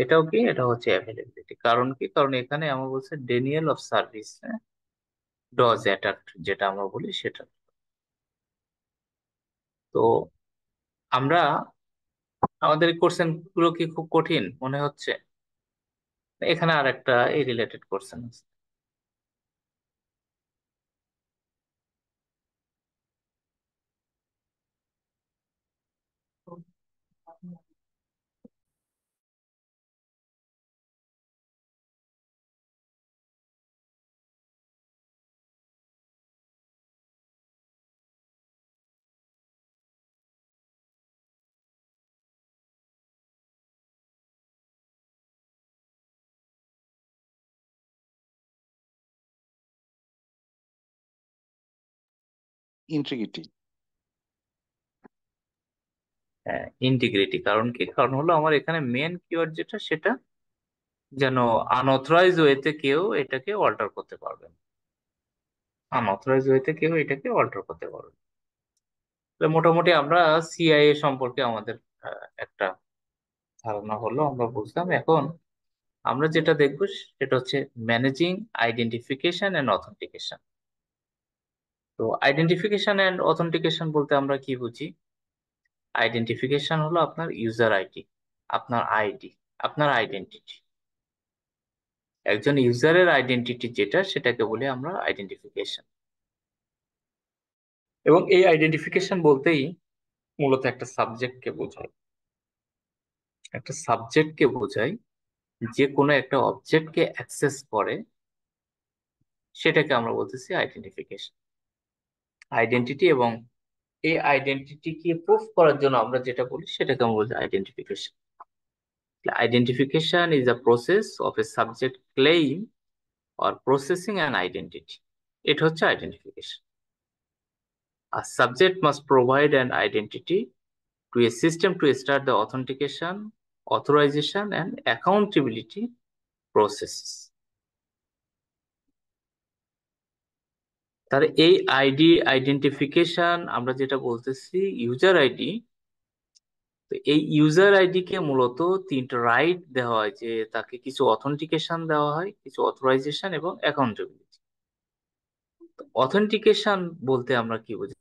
এটাও কি, এটা হচ্ছে অ্যাভেলেবিলিটি। কারণ কি, কারণ এখানে আমরা বলছে denial of service DoS attack, যেটা আমরা বলি সেটা। তো আমরা, আমাদের কোশ্চেন গুলো কি খুব কঠিন মনে হচ্ছে? এখানে আর একটা এই রিলেটেড কোশ্চেন আছে। ইন্টিগ্রিটি। হ্যাঁ, ইন্টিগ্রিটি। কারণ কি, কারণ হলো আমার এখানে মেন কিওয়ার্ড যেটা, সেটা যেন আনঅথরাইজ ওয়েতে কেউ এটাকে অল্টার করতে পারবে না, আনঅথরাইজ ওয়েতে কেউ এটাকে অল্টার করতে পারবে না। তাহলে মোটামুটি আমরা সিআইএ সম্পর্কে আমাদের একটা ধারণা হলো, আমরা বুঝলাম। এখন আমরা যেটা দেখবো সেটা হচ্ছে ম্যানেজিং আইডেন্টিফিকেশন এন্ড অথেন্টিকেশন। তো আইডেন্টিফিকেশন এন্ড অথেন্টিকেশন বলতে আমরা কি বুঝি? আইডেন্টিফিকেশন হলো আপনার ইউজার আইডি, আপনার আইডি, আপনার আইডেন্টিটি। একজন ইউজারের আইডেন্টিটি যেটা, সেটাকে বলি আমরা আইডেন্টিফিকেশন। এবং এই আইডেন্টিফিকেশন বলতেই মূলত একটা সাবজেক্টকে বোঝায়। একটা সাবজেক্টকে বোঝায় যে কোনো একটা অবজেক্টকে অ্যাক্সেস করে, সেটাকে আমরা বলতেছি আইডেন্টিফিকেশন, আইডেন্টিটি। এবং এই আইডেন্টিটিকে প্রুফ করার জন্য আমরা যেটা বলি সেটাকে আমরা বলছি identification. Identification is a process of a subject claim or processing an identity. It হচ্ছে identification. A subject must provide an identity to a system to start the authentication, authorization and accountability processes. তার এই ID identification আমরা যেটা বলতেছি user ID. তো এই user ID K মূলত তিনটা রাইট দেওয়া হয়, যে তাকে কিছু অথেন্টিকেশন দেওয়া হয়, কিছু অথরাইজেশন এবং অ্যাকাউন্টেবিলিটি। অথেন্টিকেশন বলতে আমরা কি বুঝি?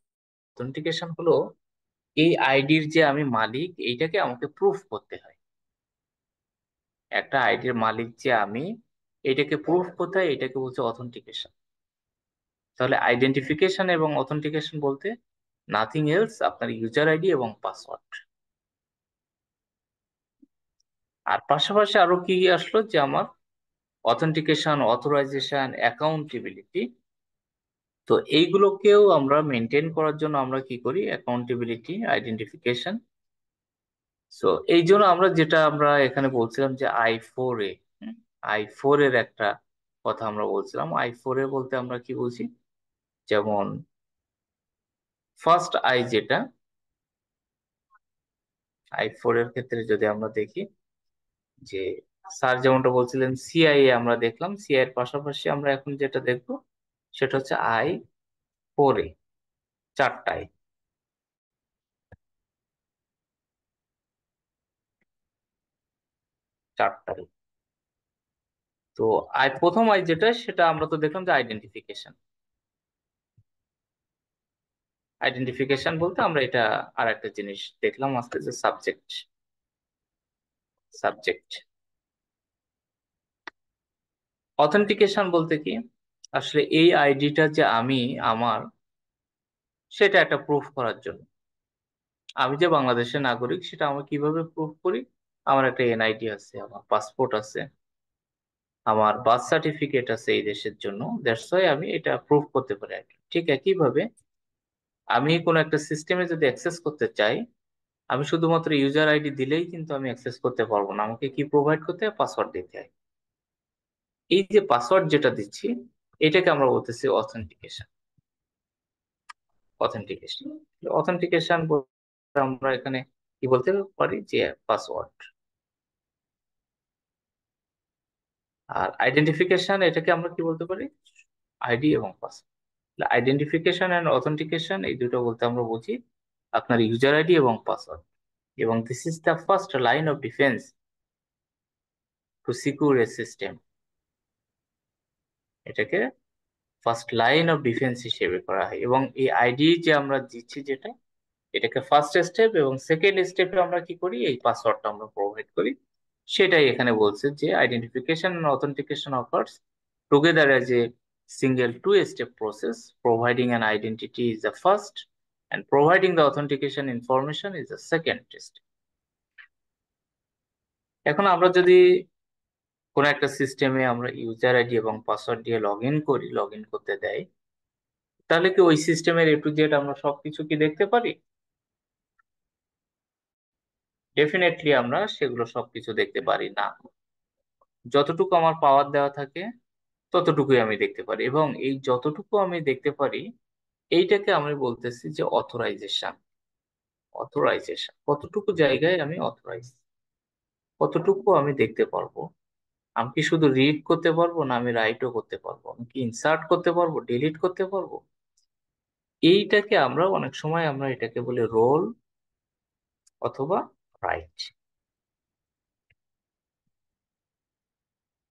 অথেন্টিকেশন হলো এই আইডির যে আমি মালিক, এইটাকে আমাকে প্রুফ করতে হয়। একটা আইডির মালিক যে আমি, এটাকে প্রুফ করতে হয়, এটাকে বলছে অথেন্টিকেশন। তাহলে আইডেন্টিফিকেশন এবং অথেন্টিকেশন বলতে নাথিং এলস, আপনার ইউজার আইডি এবং পাসওয়ার্ড। আর পাশাপাশি আরো কি আসলো, যে আমার অথেন্টিকেশন, অথরাইজেশন, অ্যাকাউন্টেবিলিটি। তো এইগুলোকেও আমরা মেনটেন করার জন্য আমরা কি করি? Accountability, identification. সো এই জন্য আমরা এখানে বলছিলাম যে I4A, I4 এর একটা কথা আমরা বলছিলাম। I4A বলতে আমরা কি বলছি? যেমন ফার্স্ট আই, যেটা I4 এর ক্ষেত্রে যদি আমরা দেখি, যে স্যার যেমনটা বলছিলেন সিআইএ আমরা দেখলাম, সিআই এর পাশাপাশি আমরা এখন যেটা দেখবো সেটা হচ্ছে I4A, চারটায়। চারটায় তো প্রথম আই যেটা, সেটা আমরা তো দেখলাম যে আইডেন্টিফিকেশন। আইডেন্টিফিকেশন বলতে আমরা এটা আর একটা জিনিস দেখলাম আজকে, যে সাবজেক্ট। সাবজেক্ট অথেন্টিকেশন বলতে কি? আসলে এই আইডিটা যে আমি আমার, সেটা একটা প্রুফ করার জন্য। আমি যে বাংলাদেশের নাগরিক সেটা আমি কিভাবে প্রুফ করি? আমার একটা এনআইডি আছে, আমার পাসপোর্ট আছে, আমার বার্থ সার্টিফিকেট আছে এই দেশের জন্য। দ্যাটস ওয়াই আমি এটা প্রুফ করতে পারি আর কি। ঠিক একইভাবে আমি কোনো একটা সিস্টেমে যদি অ্যাক্সেস করতে চাই, আমি শুধুমাত্র ইউজার আইডি দিলেই কিন্তু আমি অ্যাক্সেস করতে পারবো না, আমাকে কি প্রোভাইড করতে হয়? পাসওয়ার্ড দিতে হয়। এই যে পাসওয়ার্ড যেটা দিচ্ছি, এটাকে আমরা বলতেছি অথেন্টিকেশন। অথেন্টিকেশন অথেন্টিকেশন আমরা এখানে কি বলতে পারি? যে পাসওয়ার্ড। আর আইডেন্টিফিকেশন, এটাকে আমরা কি বলতে পারি? আইডি এবং পাসওয়ার্ড। আইডেন্টিফিকেশন এন্ড অথেন্টিকেশন এই দুটো বলতে আমরা বুঝি আপনার ইউজার আইডি এবং পাসওয়ার্ড। এবং this is the first line of defence to secure a system. এটাকে ফার্স্ট লাইন অফ ডিফেন্স হিসেবে করা হয়। এবং এই আইডি যে আমরা দিচ্ছি যেটা, এটাকে ফার্স্ট স্টেপ, এবং সেকেন্ড স্টেপে আমরা কি করি? এই পাসওয়ার্ডটা আমরা প্রোভাইড করি। সেটাই এখানে বলছে যে identification and authentication offers together as a single two-step process. Providing an identity is the first, and providing the authentication information is the second step. এখন আমরা যদি কোন একটা সিস্টেমে আমরা ইউজার আইডি এবং পাসওয়ার্ড দিয়ে লগ ইন করি, লগ ইন করতে দেয়, তাহলে কি ওই সিস্টেমের A to Z আমরা সবকিছু কি দেখতে পারি? ডেফিনেটলি আমরা সেগুলো সবকিছু দেখতে পারি না। যতটুকু আমার পাওয়ার দেওয়া থাকে ততটুকুই আমি দেখতে পারি, এবং এই যতটুকু আমি দেখতে পারি এইটাকে আমি বলতেছি যে অথরাইজেশন। অথরাইজেশন কতটুকু জায়গায় আমি অথরাইজ, কতটুকু আমি দেখতে পারবো। আমি কি শুধু রিড করতে পারবো, না আমি রাইটও করতে পারবো? আমি কি ইনসার্ট করতে পারবো, ডিলিট করতে পারবো? এইটাকে আমরা অনেক সময় আমরা এটাকে বলি রোল অথবা রাইট।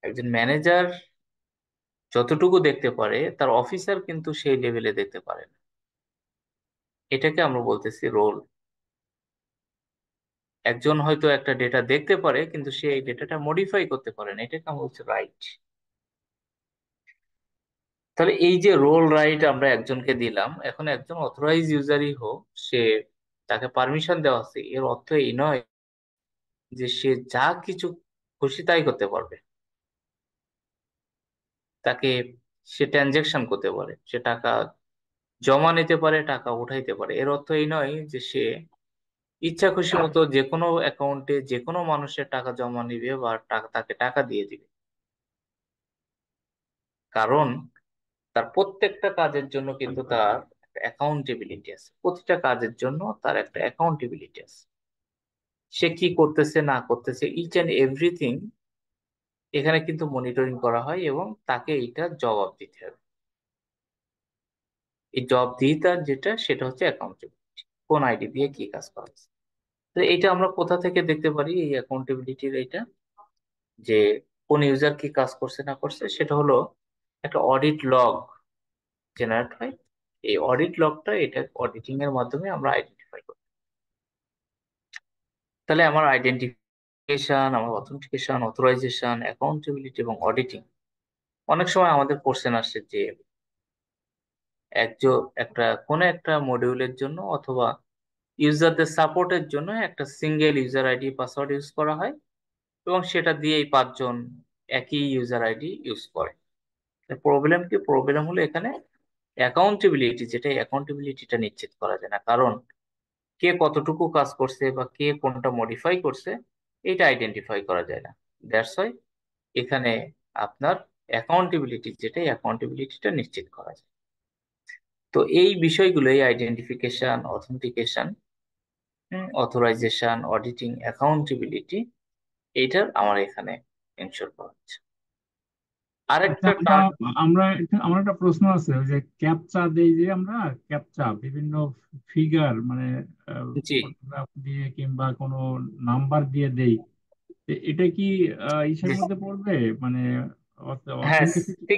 একজন ম্যানেজার যতটুকু দেখতে পারে, তার অফিসার কিন্তু সেই লেভেলে দেখতে পারে না। এটাকে আমরা বলতেছি রোল। একজন হয়তো একটা ডেটা দেখতে পারে, কিন্তু সে এই ডেটাটা মডিফাই করতে পারে না, এটাকে আমরা বলছি রাইট। তাহলে এই যে রোল রাইট আমরা একজনকে দিলাম, এখন একজন অথরাইজ ইউজারই হোক, সে, তাকে পারমিশন দেওয়া আছে, এর অর্থ এই নয় যে সে যা কিছু খুশি তাই করতে পারবে। তাকে সে ট্রানজেকশন করতে পারে, সে টাকা জমা নিতে পারে, টাকা উঠাইতে পারে। এর অর্থ এই নয় যে সে ইচ্ছা খুশি মতো যে কোনো অ্যাকাউন্টে যে কোনো মানুষের টাকা জমা নিবে বা তাকে টাকা দিয়ে দিবে। কারণ তার প্রত্যেকটা কাজের জন্য কিন্তু তার অ্যাকাউন্টেবিলিটি আছে, প্রতিটা কাজের জন্য তার একটা অ্যাকাউন্টেবিলিটি আছে। সে কি করতেছে না করতেছে, ইচ এন্ড এভরিথিং এখানে কিন্তু মনিটরিং করা হয় এবং তাকে এটা জবাব দিতে হবে। এই জবাবদিহিতার যেটা সেটা হচ্ছে অ্যাকাউন্টেবিলিটি, কোন আইডি দিয়ে কি কাজ করা হচ্ছে। তো এটা আমরা কোথা থেকে দেখতে পারি এই অ্যাকাউন্টেবিলিটির এটা, যে কোন ইউজার কি কাজ করছে না করছে, সেটা হলো একটা অডিট লগ জেনারেট হয়। এই অডিট লগটা এটা অডিটিং এর মাধ্যমে আমরা আইডেন্টিফাই করি। তাহলে আমার আইডেন্টিফিকেশন, আমার অথেন্টিকেশন, অথরাইজেশন, অ্যাকাউন্টেবিলিটি এবং অডিটিং। অনেক সময় আমাদের কোশ্চেন আসে যে কোনো একটা মডিউলের জন্য অথবা ইউজারদের সাপোর্টের জন্য একটা single user ID password use করা হয় এবং সেটা দিয়ে এই 5 জন একই ইউজার আইডি ইউজ করে। প্রবলেম কি? প্রবলেম হলো এখানে অ্যাকাউন্টেবিলিটি, যেটা অ্যাকাউন্টেবিলিটিটা নিশ্চিত করা যায় না। কারণ কে কতটুকু কাজ করছে বা কে কোনটা মডিফাই করছে এটা আইডেন্টিফাই করা যায় না। দ্যাটস ওয়াই এখানে আপনার অ্যাকাউন্টেবিলিটি, যেটা অ্যাকাউন্টেবিলিটিটা নিশ্চিত করা যায়। তো এই বিষয়গুলো, এই identification, authentication, authorisation, auditing, accountability, এইটার আমার এখানে এনশোর করা হচ্ছে। আচ্ছা, আরেকটা আমরা টার্ম। আমরা আমার একটা প্রশ্ন আছে, ওই যে ক্যাপচা দেই যে আমরা, ক্যাপচা বিভিন্ন ফিগার মানে জি, ফটোগ্রাফ দিয়ে কিংবা কোনো নাম্বার দিয়ে দেই, এটা কি ইসের জি, মধ্যে পড়বে, মানে হ্যাঁ, অথেন্টিসিটি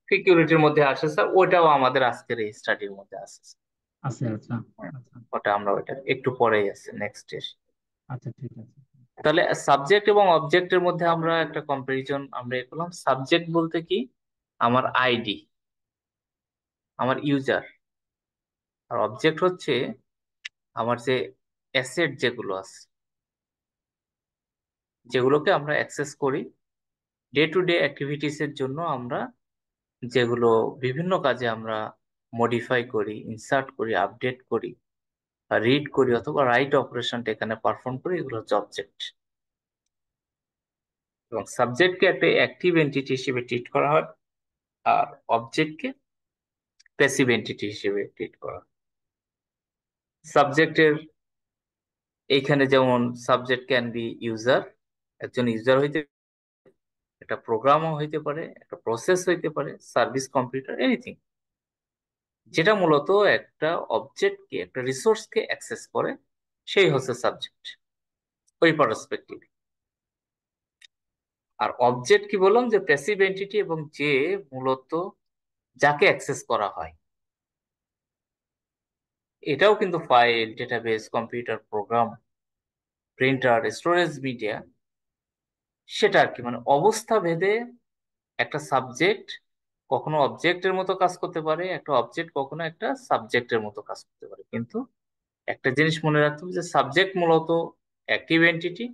সিকিউরিটির মধ্যে আসে স্যার, ওটাও আমাদের আজকের এই স্টাডির মধ্যে আছে স্যার। আছে? আচ্ছা হ্যাঁ, আচ্ছা ওটা একটু পরেই আছে, নেক্সট ডে। আচ্ছা, ঠিক আছে। তাহলে সাবজেক্ট এবং অবজেক্টের মধ্যে আমরা একটা কম্পারিজন আমরা এ করলাম। সাবজেক্ট বলতে কি? আমার আইডি, আমার ইউজার। আর অবজেক্ট হচ্ছে আমার যে অ্যাসেট যেগুলো আছে, যেগুলোকে আমরা অ্যাক্সেস করি ডে টু ডে অ্যাক্টিভিটিস এর জন্য। আমরা যেগুলো বিভিন্ন কাজে আমরা মডিফাই করি, ইনসার্ট করি, আপডেট করি, রিড করি অথবা রাইট অপারেশনটা এখানে পারফর্ম করি, এগুলো হচ্ছে অবজেক্ট। এবং সাবজেক্টকে একটা অ্যাক্টিভ এন্টিটি হিসেবে ট্রিট করা হয়, আর অবজেক্টকে প্যাসিভ এন্টিটি হিসেবে ট্রিট করা হয়। সাবজেক্টের এইখানে যেমন সাবজেক্ট ক্যান বি ইউজার, একজন ইউজার হইতে, একটা প্রোগ্রামও হইতে পারে, একটা প্রসেস হইতে পারে, সার্ভিস, কম্পিউটার, এনিথিং, যেটা মূলত একটা অবজেক্টকে, একটা রিসোর্সকে অ্যাক্সেস করে, সেই হচ্ছে সাবজেক্ট ওই পার্সপেক্টিভ। আর অবজেক্ট কি বললাম, যে প্যাসিভ এন্টিটি, এবং যে মূলত যাকে অ্যাক্সেস করা হয়। এটাও কিন্তু file, database, computer program, printer, storage media, সেটা আর কি, মানে অবস্থা ভেদে একটা সাবজেক্ট কখনো অবজেক্টের মতো কাজ করতে পারে, একটা অবজেক্ট কখনো একটা সাবজেক্টের মতো কাজ করতে পারে। কিন্তু একটা জিনিস মনে রাখতে হবে যে সাবজেক্ট মূলত অ্যাক্টিভ এন্টিটি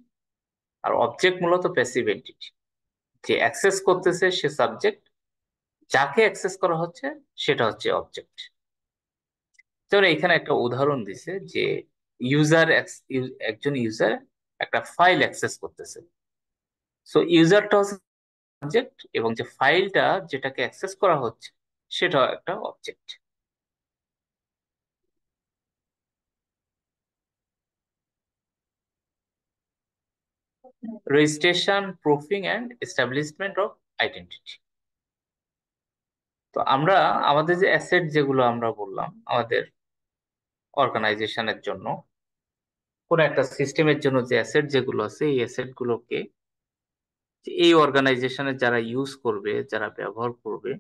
আর অবজেক্ট মূলত প্যাসিভ এন্টিটি। যে অ্যাক্সেস করতেছে সে সাবজেক্ট, যাকে অ্যাক্সেস করা হচ্ছে সেটা হচ্ছে অবজেক্ট। যেমন এখানে একটা উদাহরণ দিছে যে ইউজার, একজন ইউজার একটা ফাইল অ্যাক্সেস করতেছে। সো ইউজারটা হচ্ছে সাবজেক্ট এবং যে ফাইলটা যেটাকে অ্যাক্সেস করা হচ্ছে সেটাও একটা object. Registration, proofing and establishment of identity. তো আমরা আমাদের যে অ্যাসেট যেগুলো আমরা বললাম, আমাদের অর্গানাইজেশনের জন্য, কোন একটা সিস্টেমের জন্য যে অ্যাসেট যেগুলো আছে, এই অ্যাসেট গুলোকে এই অর্গানাইজেশনের যারা ইউজ করবে, যারা ব্যবহার করবে,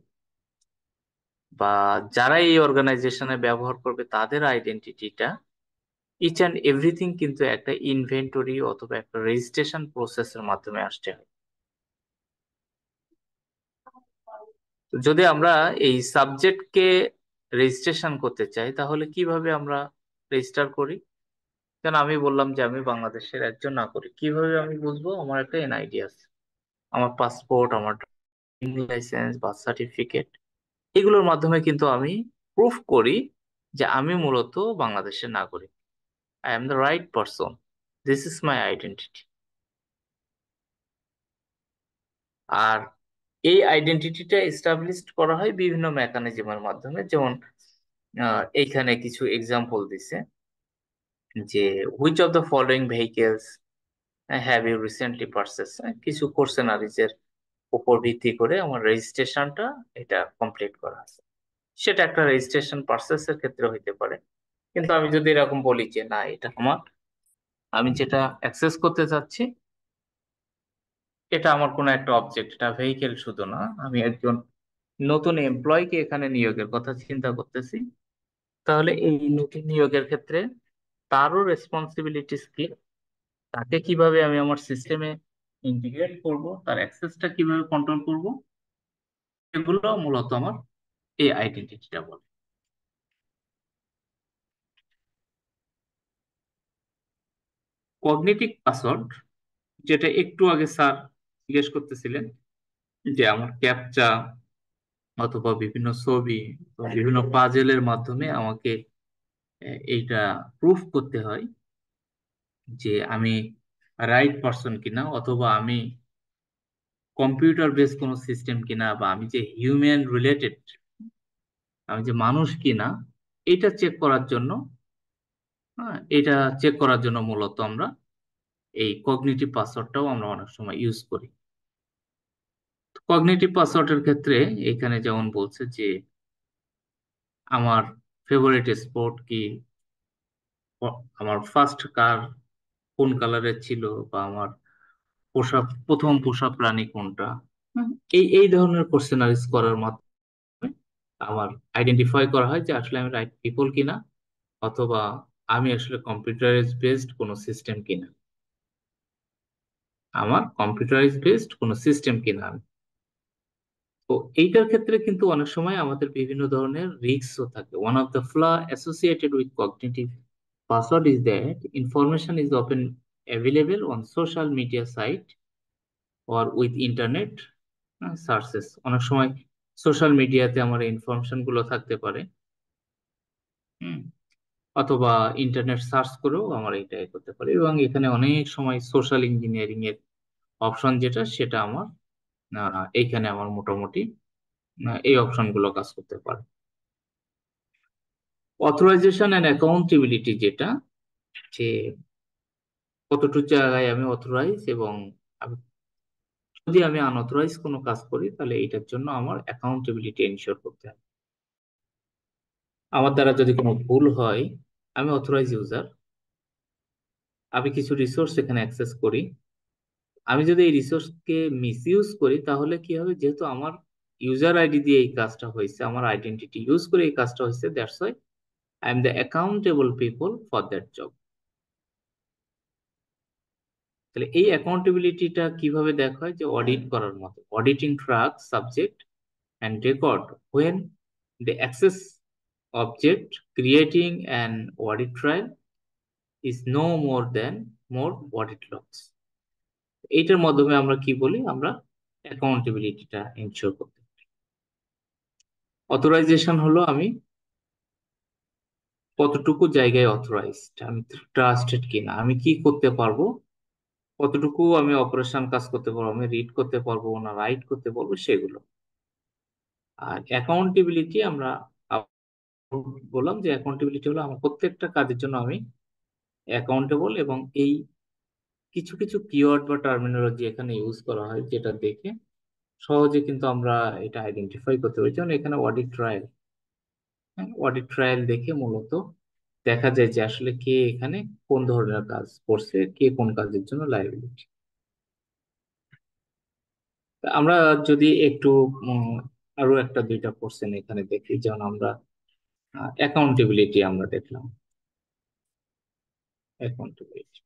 বা যারা এই অর্গানাইজেশনে ব্যবহার করবে, তাদের আইডেন্টিটিটা, ইচ অ্যান্ড এভরিথিং কিন্তু একটা ইনভেন্টরি অথবা একটা রেজিস্ট্রেশন প্রসেসের মাধ্যমে আসতে হয়। তো যদি আমরা এই সাবজেক্টকে রেজিস্ট্রেশন করতে চাই, তাহলে কিভাবে আমরা রেজিস্টার করি? কেন আমি বললাম যে আমি বাংলাদেশের একজন নাগরিক, কিভাবে আমি বুঝবো? আমার একটা এনআইডি আছে, আমার পাসপোর্ট, আমার ড্রাইভিং লাইসেন্স, বার্থ সার্টিফিকেট, এগুলোর মাধ্যমে কিন্তু আমি প্রুফ করি যে আমি মূলত বাংলাদেশের নাগরিক। I am the right person, this is my identity. আর এই আইডেন্টিটিটা এস্টাবলিশ করা হয় বিভিন্ন মেকানিজমের মাধ্যমে, যেমন এইখানে কিছু এক্সাম্পল দিছে যে which of the following vehicles have you recently purchase, কিছু কোশ্চেনারিজ এর উপর ভিত্তি করে আমার রেজিস্ট্রেশনটা এটা কমপ্লিট করা আছে। সেটা একটা রেজিস্ট্রেশন প্রসেসের ক্ষেত্রে হইতে পারে। কিন্তু আমি যদি এরকম বলি যে না, এটা আমার, আমি যেটা অ্যাক্সেস করতে চাচ্ছি এটা আমার কোনো একটা অবজেক্ট, এটা ভেহিকেল শুধু না, আমি একজন নতুন এমপ্লয়কে এখানে নিয়োগের কথা চিন্তা করতেছি, তাহলে এই নতুন নিয়োগের ক্ষেত্রে তারও রেসপন্সিবিলিটিস কি, তাকে কিভাবে আমি আমার সিস্টেমে ইন্টিগ্রেট করব, তার অ্যাক্সেসটা কিভাবে কন্ট্রোল করব, এগুলো মূলত আমার এই আইডেন্টিটিটা বলে। কগনিটিভ পাসওয়ার্ড, যেটা একটু আগে স্যার জিজ্ঞেস করতেছিলেন যে আমার ক্যাপচা অথবা বিভিন্ন ছবি বা বিভিন্ন পাজেলের মাধ্যমে আমাকে এইটা প্রুফ করতে হয় যে আমি রাইট পারসন কিনা, অথবা আমি কম্পিউটার বেস কোনো সিস্টেম কিনা, বা আমি যে হিউম্যান রিলেটেড, আমি যে মানুষ কিনা, এটা চেক করার জন্য, হ্যাঁ, এটা চেক করার জন্য মূলত আমরা এই কগনিটিভ পাসওয়ার্ডটাও আমরা অনেক সময় ইউজ করি। কগনিটিভ পাসওয়ার্ডের ক্ষেত্রে এখানে যেমন বলছে যে আমার ফেভারিট স্পোর্ট কি, আমার ফার্স্ট কার কোন কালারের ছিল, বা আমার প্রথম পোষা প্রাণী কোনটা, এই এই ধরনের কোশ্চেনারিজ করার মাধ্যমে আমার আইডেন্টিফাই করা হয় যে আসলে আমি রাইট পিপল কিনা, অথবা আমি আসলে কম্পিউটারাইজ বেসড কোনো সিস্টেম কিনা, আমার কম্পিউটারাইজ বেসড কোনো সিস্টেম কিনা আমি। তো এইটার ক্ষেত্রে কিন্তু অনেক সময় আমাদের বিভিন্ন ধরনের রিস্কও থাকে। One of the flaw associated with cognitive password is that information is often available on social media site or with internet searches. অনেক সময় সোশ্যাল মিডিয়াতে আমার ইনফরমেশন গুলো থাকতে পারে, হুম, অথবা ইন্টারনেট সার্চ করেও আমার এটা করতে পারে। এবং এখানে অনেক সময় সোশ্যাল ইঞ্জিনিয়ারিং এর অপশন যেটা, সেটা আমার এইখানে আমার মোটামুটি এই অপশন গুলো কাজ করতে পারে। অথরাইজেশন এন্ড অ্যাকাউন্টেবিলিটি, যেটা যে কতটুকু জায়গায় আমি অথরাইজ, এবং যদি আমি আনঅথরাইজ কোনো কাজ করি তাহলে এটার জন্য আমার অ্যাকাউন্টেবিলিটি এনশিওর করতে হবে। আমার দ্বারা যদি কোনো ভুল হয়, আমি অথরাইজ ইউজার, আমি কিছু রিসোর্স এখানে অ্যাক্সেস করি, আমি যদি এই রিসোর্সকে মিসইউজ করি তাহলে কি হবে? যেহেতু আমার ইউজার আইডি দিয়ে এই কাজটা হয়েছে, আমার আইডেন্টিটি ইউজ করে এই কাজটা হয়েছে, that's why I am the accountable people for that job. তাহলে এই অ্যাকাউন্টেবিলিটিটা কিভাবে দেখা হয়? যে অডিট করার মতো, auditing track subject and record when the access object creating an audit trail is no more than more audit logs. এইটার মাধ্যমে আমরা কি বলি? আমরা অ্যাকাউন্টেবিলিটিটা এনশিওর করতে পারি। অথরাইজেশন হলো আমি কতটুকু জায়গায় অথরাইজড, আমি ট্রাস্টেড কিনা, আমি কি করতে পারবো, কতটুকু আমি অপারেশন কাজ করতে পারবো, আমি রিড করতে পারবো না রাইট করতে পারবো, সেগুলো। আর অ্যাকাউন্টেবিলিটি আমরা বললাম যে অ্যাকাউন্টেবিলিটি হলো আমার প্রত্যেকটা কাজের জন্য আমি অ্যাকাউন্টেবল, এবং এই কিছু কিছু কিওয়ার্ড বা টার্মিনোলজি এখানে ইউজ করা হয় যেটা দেখে সহজে কিন্তু আমরা এটা আইডেন্টিফাই করতে পারি। যেমন এখানে অডিট ট্রায়াল, অডিট ট্রায়াল দেখে মূলত দেখা যায় যে আসলে কে এখানে কোন ধরনের কাজ করছে, কে কোন কাজের জন্য লায়াবিলিটি। আমরা যদি একটু উম, আরো একটা দুইটা কোশ্চেন এখানে দেখি, যেমন আমরা অ্যাকাউন্টেবিলিটি আমরা দেখলাম, অ্যাকাউন্টেবিলিটি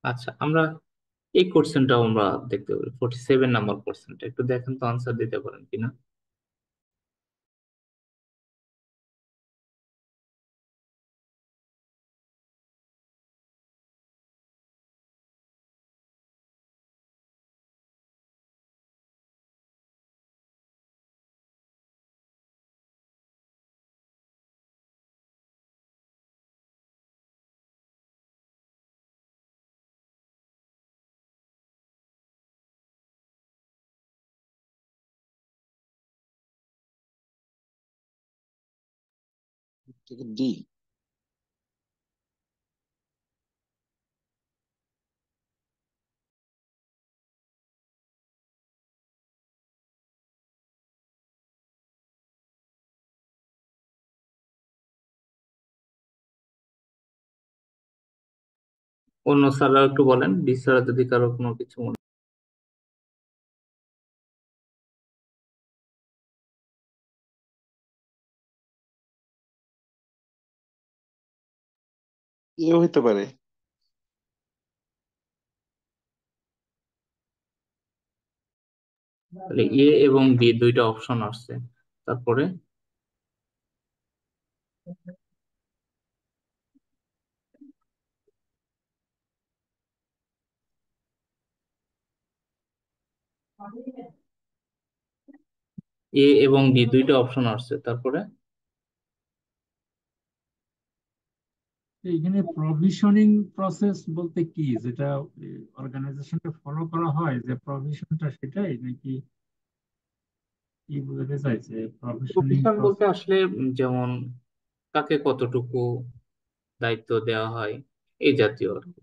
আচ্ছা, আমরা এই কোশ্চেনটাও আমরা দেখতে পারি, 47 নাম্বার কোশ্চেনটা একটু দেখেন তো, আনসার দিতে পারেন কিনা। ডি। অন্য স্যাররা একটু বলেন, বি স্যার যদি কারো কোনো কিছু মনে। এও হইতে পারে। তাহলে এ এবং বি দুইটা অপশন আসছে, তারপরে এ এবং বি দুইটা অপশন আসছে, তারপরে এইখানে প্রভিশনিং প্রসেস বলতে কি, যেটা অর্গানাইজেশনকে ফলো করা হয়, যে প্রভিশনটা সেটাই নাকি কি বোঝাতে চাইছে প্রভিশনিং প্রফেশন বলতে প্রসেস? আসলে যেমন কাকে কতটুকু দায়িত্ব দেওয়া হয়, এই জাতীয় আর কি।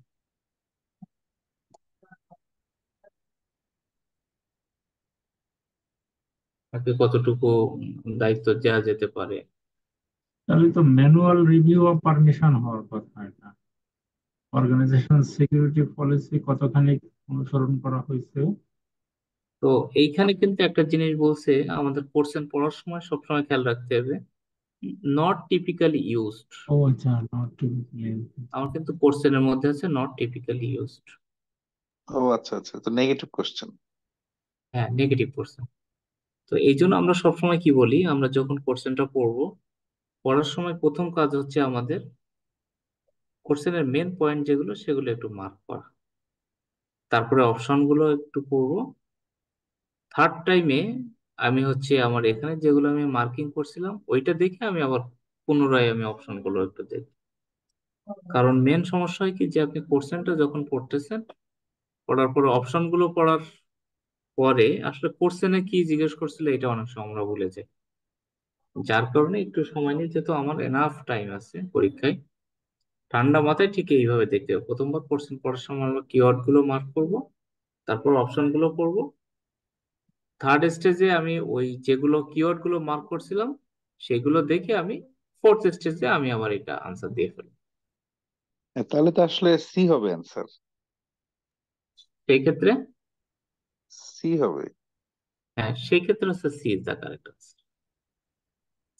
কাকে কতটুকু দায়িত্ব দেওয়া যেতে পারে। তাহলে তো ম্যানুয়াল রিভিউ অফ পারমিশন হওয়ার কথা। এটা অর্গানাইজেশন সিকিউরিটি পলিসি কতখানি অনুসরণ করা হয়েছে। তো এইখানে কিন্তু একটা জিনিস বলছে, আমাদের কোর্সেন পড়ার সময় সবসময় খেয়াল রাখতে হবে, নট টিপিক্যালি ইউজড। ও আচ্ছা, নট টু বি ক্লিয়ার। আমার কিন্তু কোর্সেনের মধ্যে আছে নট টিপিক্যালি ইউজড। ও আচ্ছা আচ্ছা, তো নেগেটিভ কোশ্চেন। হ্যাঁ, নেগেটিভ কোর্সেন। তো এই জন্য আমরা সবসময় কি বলি, আমরা যখন কোর্সেনটা পড়বো, পড়ার সময় প্রথম কাজ হচ্ছে আমাদের কোর্সেনের মেন পয়েন্ট যেগুলো সেগুলো একটু মার্ক করা, তারপরে অপশন গুলো একটু পড়বো। থার্ড টাইমে আমি হচ্ছে আমার এখানে যেগুলো আমি মার্কিং করছিলাম ওইটা দেখে আমি আবার পুনরায় আমি অপশন গুলো একটু দেখি। কারণ মেন সমস্যা হয় কি, যে আপনি কোশ্চেনটা যখন পড়তেছেন, পড়ার পর অপশন গুলো পড়ার পরে আসলে কোশ্চেনে কি জিজ্ঞেস করছিল এটা অনেক সময় আমরা ভুলে যাই। যার কারণে একটু সময় নিয়ে, যেহেতু আমার এনাফ টাইম আছে পরীক্ষায়, ঠান্ডা মাথায় ঠিক এইভাবে দেখতে হবে। প্রথমবার কোশ্চেন পড়ার সময় আমরা কিওয়ার্ড গুলো মার্ক করব, তারপর অপশন গুলো পড়বো। থার্ড স্টেজে আমি ওই যেগুলো কিওয়ার্ড গুলো মার্ক করছিলাম সেগুলো দেখে আমি ফোর্থ স্টেজে আমি আবার এটা আনসার দিয়ে ফেলি। তাহলে তো আসলে সি হবে অ্যান্সার। সেই ক্ষেত্রে, সি হবে। হ্যাঁ, সেই ক্ষেত্রে হচ্ছে C is the correct answer.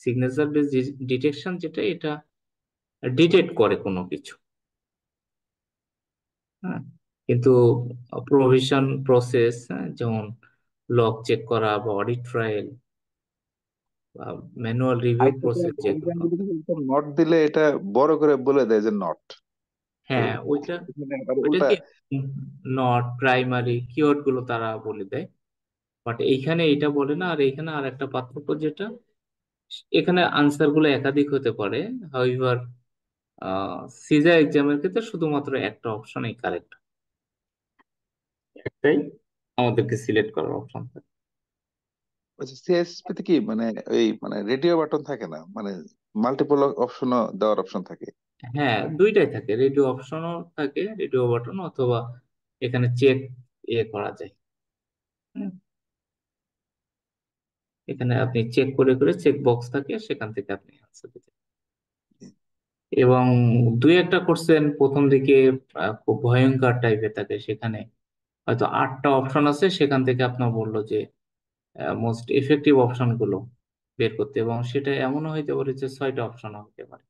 Signature base detection যেটা, এটা ডিটেক্ট করে কোনো কিছু। হ্যাঁ, কিন্তু প্রভিশন প্রসেস, যেমন লগ চেক করা বা অডিট ট্রায়াল বা ম্যানুয়াল রিভিউ আরেকটা প্রসেস যেগুলো, নট দিলে এটা বড় করে বলে দেয় যে নট। তো হ্যাঁ ওইটা, এখানে আবার ওইটা উল্টা। কি নট প্রাইমারি কিওয়ার্ড গুলো তারা বলে দেয়, বাট এইখানে এটা বলে না। আর এইখানে আর একটা পার্থক্য যেটা, এখানে আনসার গুলো একাধিক হতে পারে। হাউএভার সিজা এক্সামের ক্ষেত্রে শুধুমাত্র একটা অপশনই কারেক্ট, একটাই আমাদেরকে সিলেক্ট করার অপশন থাকে। আচ্ছা, সিএসপি তে কি মানে ওই মানে রেডিও বাটন থাকে না, মানে মাল্টিপল অপশনও দেওয়ার অপশন থাকে? হ্যাঁ, দুইটাই থাকে, রেডিও অপশনও থাকে, রেডিও বাটন, অথবা এখানে চেক করা যায়। হুম, এখানে আপনি চেক করে করে চেক বক্স থাকে, সেখান থেকে আপনি আনসার দিতে। এবং দুই একটা কোশ্চেন প্রথম দিকে খুব ভয়ঙ্কর টাইপের থাকে, সেখানে হয়তো 8টা অপশন আছে, সেখান থেকে আপনার বললো যে মোস্ট ইফেক্টিভ অপশন গুলো বের করতে, এবং সেটা এমনও হইতে পারে যে 6টা অপশন হতে পারে।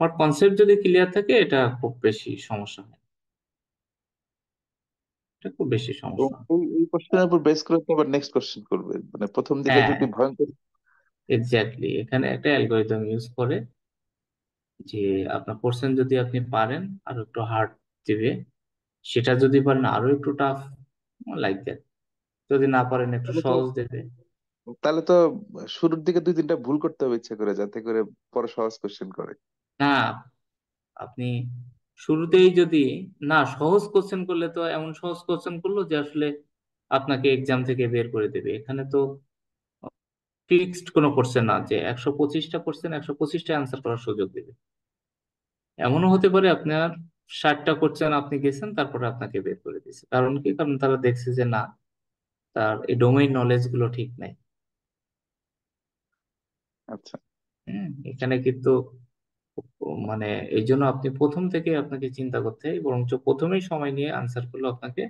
বাট কনসেপ্ট যদি ক্লিয়ার থাকে, এটা খুব বেশি সমস্যা হয় না। এটা খুব বেশি এবং সমস্যা। এই কোশ্চেনের উপর বেস করে তো আবার নেক্সট কোশ্চেন করবে, মানে প্রথম দিকে হ্যাঁ, যদি ভয়ঙ্কর। এক্স্যাক্টলি, এখানে একটা অ্যালগোরিদম ইউজ করে যে আপনার কোশ্চেন যদি আপনি পারেন আরো একটু হার্ড দিবে, সেটা যদি পারেন আরো একটু টাফ, লাইক দ্যাট। যদি না পারেন একটু তাহলে তো সহজ দেবে। তাহলে তো শুরুর দিকে দুই তিনটা ভুল করতে হবে ইচ্ছা করে, যাতে করে পরে সহজ কোশ্চেন করে। না, আপনি শুরুতেই যদি, না, সহজ কোশ্চেন করলে তো এমন সহজ কোশ্চেন করলো যে আসলে আপনাকে এক্সাম থেকে বের করে দেবে। এখানে তো ফিক্সড কোনো কোশ্চেন না যে 125টা কোশ্চেন 125টা অ্যান্সার করার সুযোগ দেবে। এমনও হতে পারে আপনার 60টা কোশ্চেন আপনি গেছেন, তারপরে আপনাকে বের করে দিয়েছে। কারণ কি? কারণ তারা দেখছে যে না, তার এই ডোমেইন নলেজ গুলো ঠিক নাই। আচ্ছা। এখানে কিন্তু মানে এই জন্য আপনি প্রথম থেকে আপনাকে চিন্তা করতে হয়, বরঞ্চ প্রথমেই সময় নিয়ে আনসার গুলো আপনাকে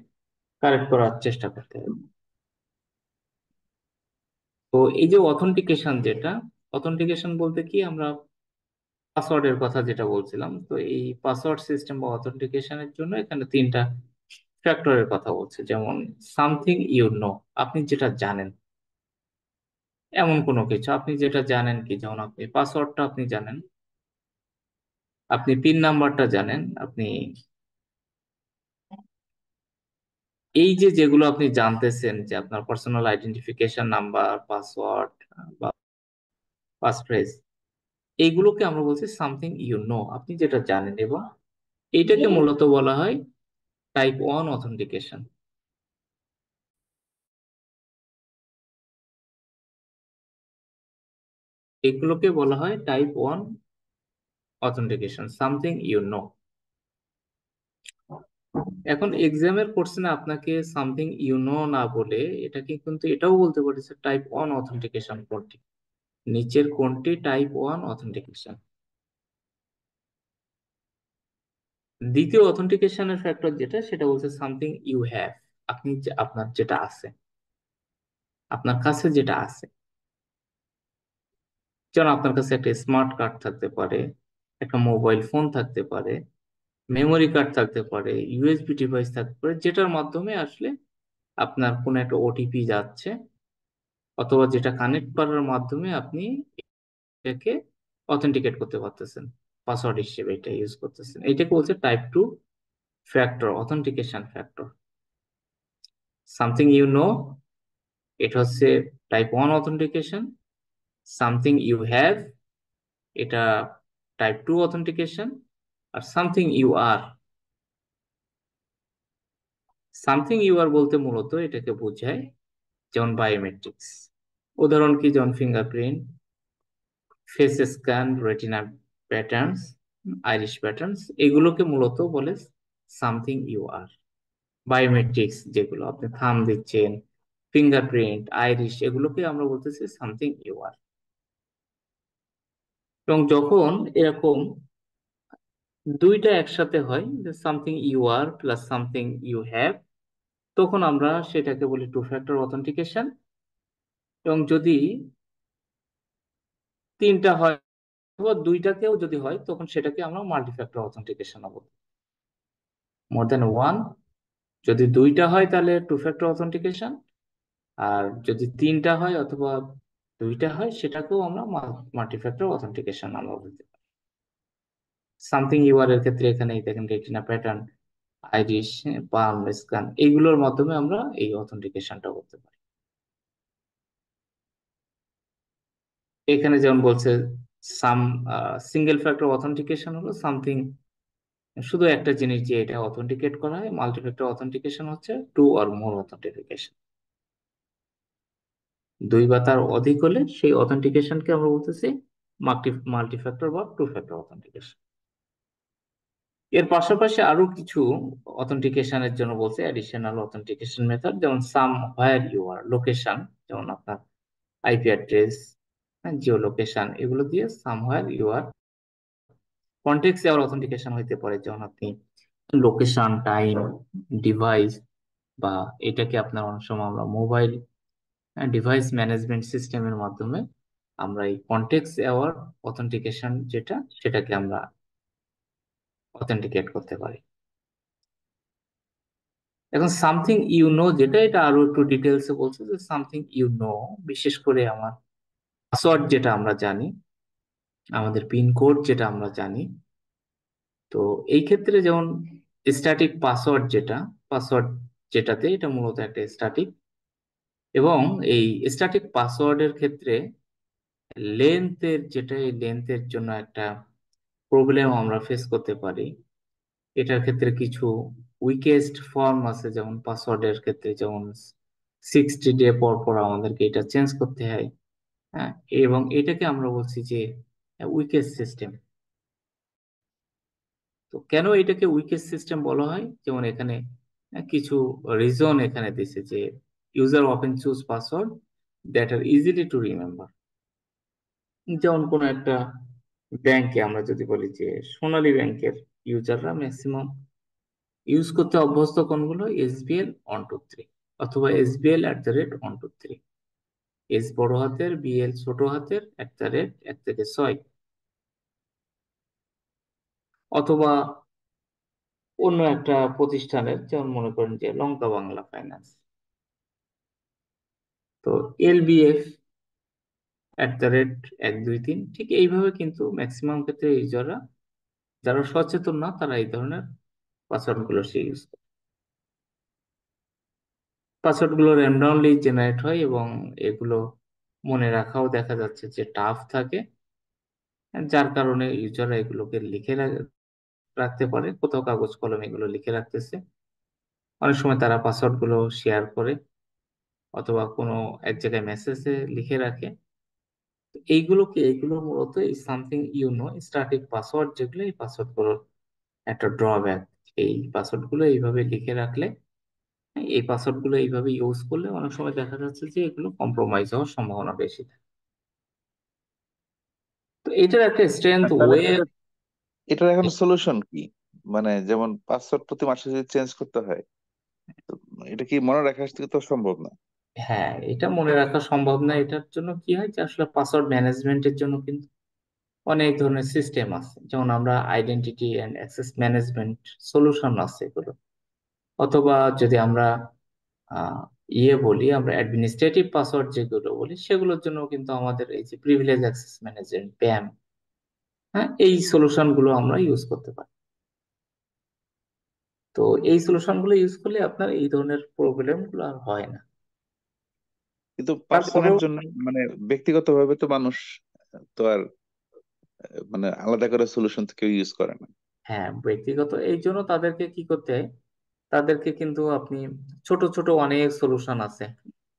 কারেক্ট করার চেষ্টা করতে হবে। তো এই যে অথেন্টিকেশন, যেটা অথেন্টিকেশন বলতে কি, আমরা পাসওয়ার্ডের কথা যেটা বলছিলাম, তো এই পাসওয়ার্ড সিস্টেম বা অথেন্টিকেশনের জন্য এখানে তিনটা ফ্যাক্টরের কথা বলছে। যেমন সামথিং ইউ নো, আপনি যেটা জানেন, এমন কোনো কিছু আপনি যেটা জানেন, কি যেমন আপনি পাসওয়ার্ডটা আপনি জানেন, আপনি পিন নাম্বারটা জানেন, আপনি এই যে যেগুলো আপনি জানতেছেন, যে আপনার পার্সোনাল আইডেন্টিফিকেশন নাম্বার, পাসওয়ার্ড বা পাসফ্রেজ, এইগুলোকে আমরা বলছি সামথিং ইউ নো, আপনি যেটা জানেন। এবং এইটাকে মূলত বলা হয় টাইপ 1 অথেন্টিকেশন। এগুলোকে বলা হয় type 1 authentication, something you know. এখন এক্সামের কোশ্চেনে আপনাকে সামথিং ইউ নো না বলে এটাকে কিন্তু এটাও বলতে পারে টাইপ 1 অথেন্টিকেশন কোনটি, নিচের কোনটি টাইপ 1 অথেন্টিকেশন। দ্বিতীয় অথেন্টিকেশনের ফ্যাক্টর যেটা, সেটা বলছে সামথিং ইউ হ্যাভ, আপনি আপনার যেটা আছে, আপনার কাছে যেটা আছে। যেমন আপনার কাছে একটা স্মার্ট কার্ড থাকতে পারে, একটা মোবাইল ফোন থাকতে পারে, মেমোরি কার্ড থাকতে পারে, ইউএসবি ডিভাইস থাকতে পারে, যেটার মাধ্যমে আসলে আপনার কোনো একটা ওটিপি যাচ্ছে, অথবা যেটা কানেক্ট করার মাধ্যমে আপনি এটাকে অথেন্টিকেট করতে পারতেছেন, পাসওয়ার্ড হিসেবে এটা ইউজ করতেছেন। এটাকে বলছে type 2 factor, authentication factor. Something you know, এটা হচ্ছে type 1 authentication. Something you have, এটা টাইপ 2 অথেন্টিকেশন। আর something you are, something you are বলতে মূলত এটাকে বোঝায় যেমন বায়োমেট্রিক্স। উদাহরণ কি? যেমন fingerprint, face scan, retina patterns, iris patterns, এগুলোকে মূলত বলে সামথিং ইউ আর। বায়োমেট্রিক্স যেগুলো আপনি থাম্ব দিচ্ছেন, ফিঙ্গারপ্রিন্ট, আইরিশ, এগুলোকে আমরা বলতেছি সামথিং ইউ আর। এবং যখন এরকম দুইটা একসাথে হয়, something you are plus something you have, তখন আমরা সেটাকে বলি টু ফ্যাক্টর অথেন্টিকেশন। এবং যদি তিনটা হয় অথবা দুইটাকেও যদি হয়, তখন সেটাকে আমরা মাল্টি ফ্যাক্টর অথেন্টিকেশন বলি। মোর দেন ওয়ান, যদি দুইটা হয় তাহলে টু ফ্যাক্টর অথেন্টিকেশন, আর যদি তিনটা হয় অথবা দুইটা হয়, সেটাকেও আমরা মাল্টি ফ্যাক্টর অথেন্টিকেশন আমরা বলতে পারি। সামথিং ইউআর এর ক্ষেত্রে এখানে এই দেখেন retina pattern, Irish, palm scan, এইগুলোর মাধ্যমে আমরা এই অথেন্টিকেশনটা করতে পারি। এখানে যেমন বলছে সাম সিঙ্গেল ফ্যাক্টর অথেন্টিকেশন হলো সামথিং, শুধু একটা জিনিস যে এটা অথেন্টিকেট করা হয়। মাল্টি ফ্যাক্টর অথেন্টিকেশন হচ্ছে টু অর মোর অথেন্টিফিকেশন, দুই বা তার অধিক হলে সেই অথেন্টিকেশনকে আমরা বলতেছি মাল্টি ফ্যাক্টর বা টু ফ্যাক্টর অথেন্টিকেশন। এর পাশাপাশি আরো কিছু অথেন্টিকেশনের জন্য বলছে অ্যাডিশনাল অথেন্টিকেশন মেথড, যেমন সাম হোয়ার ইউ আর, লোকেশন, যেমন আপনার আইপি অ্যাড্রেস, জিও লোকেশন, এগুলো দিয়ে somewhere you are. Context aware authentication হইতে পারে, যেমন আপনি লোকেশন, টাইম, ডিভাইস, বা এটাকে আপনার অনেক সময় আমরা মোবাইল ডিভাইস ম্যানেজমেন্ট সিস্টেমের মাধ্যমে আমরা এই কন্টেক্সট অ্যাওয়ার অথেন্টিকেশন যেটা, সেটাকে আমরা অথেন্টিকেট করতে পারি। এখন সামথিং ইউ নো যেটা, এটা আরো একটু ডিটেলসে বলছে যে সামথিং ইউ নো, বিশেষ করে আমার পাসওয়ার্ড যেটা আমরা জানি, আমাদের পিন কোড যেটা আমরা জানি। তো এই ক্ষেত্রে যেমন স্ট্যাটিক পাসওয়ার্ড যেটাতে এটা মূলত একটা স্ট্যাটিক, এবং এই স্ট্যাটিক পাসওয়ার্ডের ক্ষেত্রে এই লেন্থের জন্য একটা প্রবলেম আমরা ফেস করতে পারি। এটার ক্ষেত্রে কিছু উইকেস্ট ফর্ম আছে, যেমন পাসওয়ার্ডের ক্ষেত্রে যেমন 60 ডে পর পর আমাদেরকে এটা চেঞ্জ করতে হয়। হ্যাঁ, এবং এটাকে আমরা বলছি যে উইকেস্ট সিস্টেম। তো কেন এটাকে উইকেস্ট সিস্টেম বলা হয়, যেমন এখানে কিছু রিজন এখানে দিছে যে user often choose password that are easily to remember. যেমন কোন একটা ব্যাংকে আমরা যদি বলি যে সোনালী ব্যাংকের ইউজাররা ম্যাক্সিমাম ইউজ করতে অভ্যস্ত কোনগুলো, SBL 123 অথবা SBL@123, এস বড় হাতের, BL ছোট হাতের, @1 থেকে 6, অথবা অন্য একটা প্রতিষ্ঠানের, যেমন মনে করেন যে লঙ্কা বাংলা ফাইন্যান্স, তো LBF @123। ঠিক এইভাবে কিন্তু ম্যাক্সিমাম ক্ষেত্রে ইউজাররা যারা সচেতন না তারা এই ধরনের পাসওয়ার্ড গুলো সে ইউজ করে। পাসওয়ার্ড গুলো র্যান্ডমলি জেনারেট হয় এবং এগুলো মনে রাখাও দেখা যাচ্ছে যে টাফ থাকে, যার কারণে ইউজাররা এগুলোকে রাখতে পারে, কোথাও কাগজ কলমে এগুলো লিখে রাখতেছে। অনেক সময় তারা পাসওয়ার্ড গুলো শেয়ার করে অথবা কোনো এক জায়গায় মেসেজে লিখে রাখে। তো এইগুলো মূলত এই something you know static password যেগুলো, এই পাসওয়ার্ড গুলোর একটা ড্রব্যাক। এই পাসওয়ার্ড গুলো এইভাবে লিখে রাখলে, এই পাসওয়ার্ড গুলো এইভাবে ইউজ করলে অনেক সময় দেখা যাচ্ছে যে এগুলো কম্প্রোমাইজ হওয়ার সম্ভাবনা বেশি থাকে। তো এটার একটা স্ট্রেংথ তাহলে ওয়ে। এটার এখন সলিউশন কি? মানে যেমন পাসওয়ার্ড প্রতি মাসে যদি চেঞ্জ করতে হয়, তো এটা কি মনে রাখা তো সম্ভব না? হ্যাঁ, এটা মনে রাখা সম্ভব না। এটার জন্য কি হয় যে আসলে পাসওয়ার্ড ম্যানেজমেন্টের জন্য কিন্তু অনেক ধরনের সিস্টেম আছে, যেমন আমরা identity and access management solution আছে এগুলো, অথবা যদি আমরা আহ, বলি, আমরা অ্যাডমিনিস্ট্রেটিভ পাসওয়ার্ড যেগুলো বলি সেগুলোর জন্য কিন্তু আমাদের এই যে প্রিভিলেজ অ্যাক্সেস ম্যানেজমেন্ট, প্যাম, হ্যাঁ, এই সলিউশন গুলো আমরা ইউজ করতে পারি। তো এই সলিউশন গুলো ইউজ করলে আপনার এই ধরনের প্রবলেম গুলো আর হয় না। কিন্তু পার্সোনাল তারপরেও জন্য মানে ব্যক্তিগত ভাবে তো মানুষ তো আর মানে আলাদা করে সলিউশন তো কেউ ইউজ করে না। হ্যাঁ, ব্যক্তিগত এই জন্য তাদেরকে কি করতে হয়, তাদেরকে কিন্তু আপনি ছোট ছোট অনেক সলিউশন আছে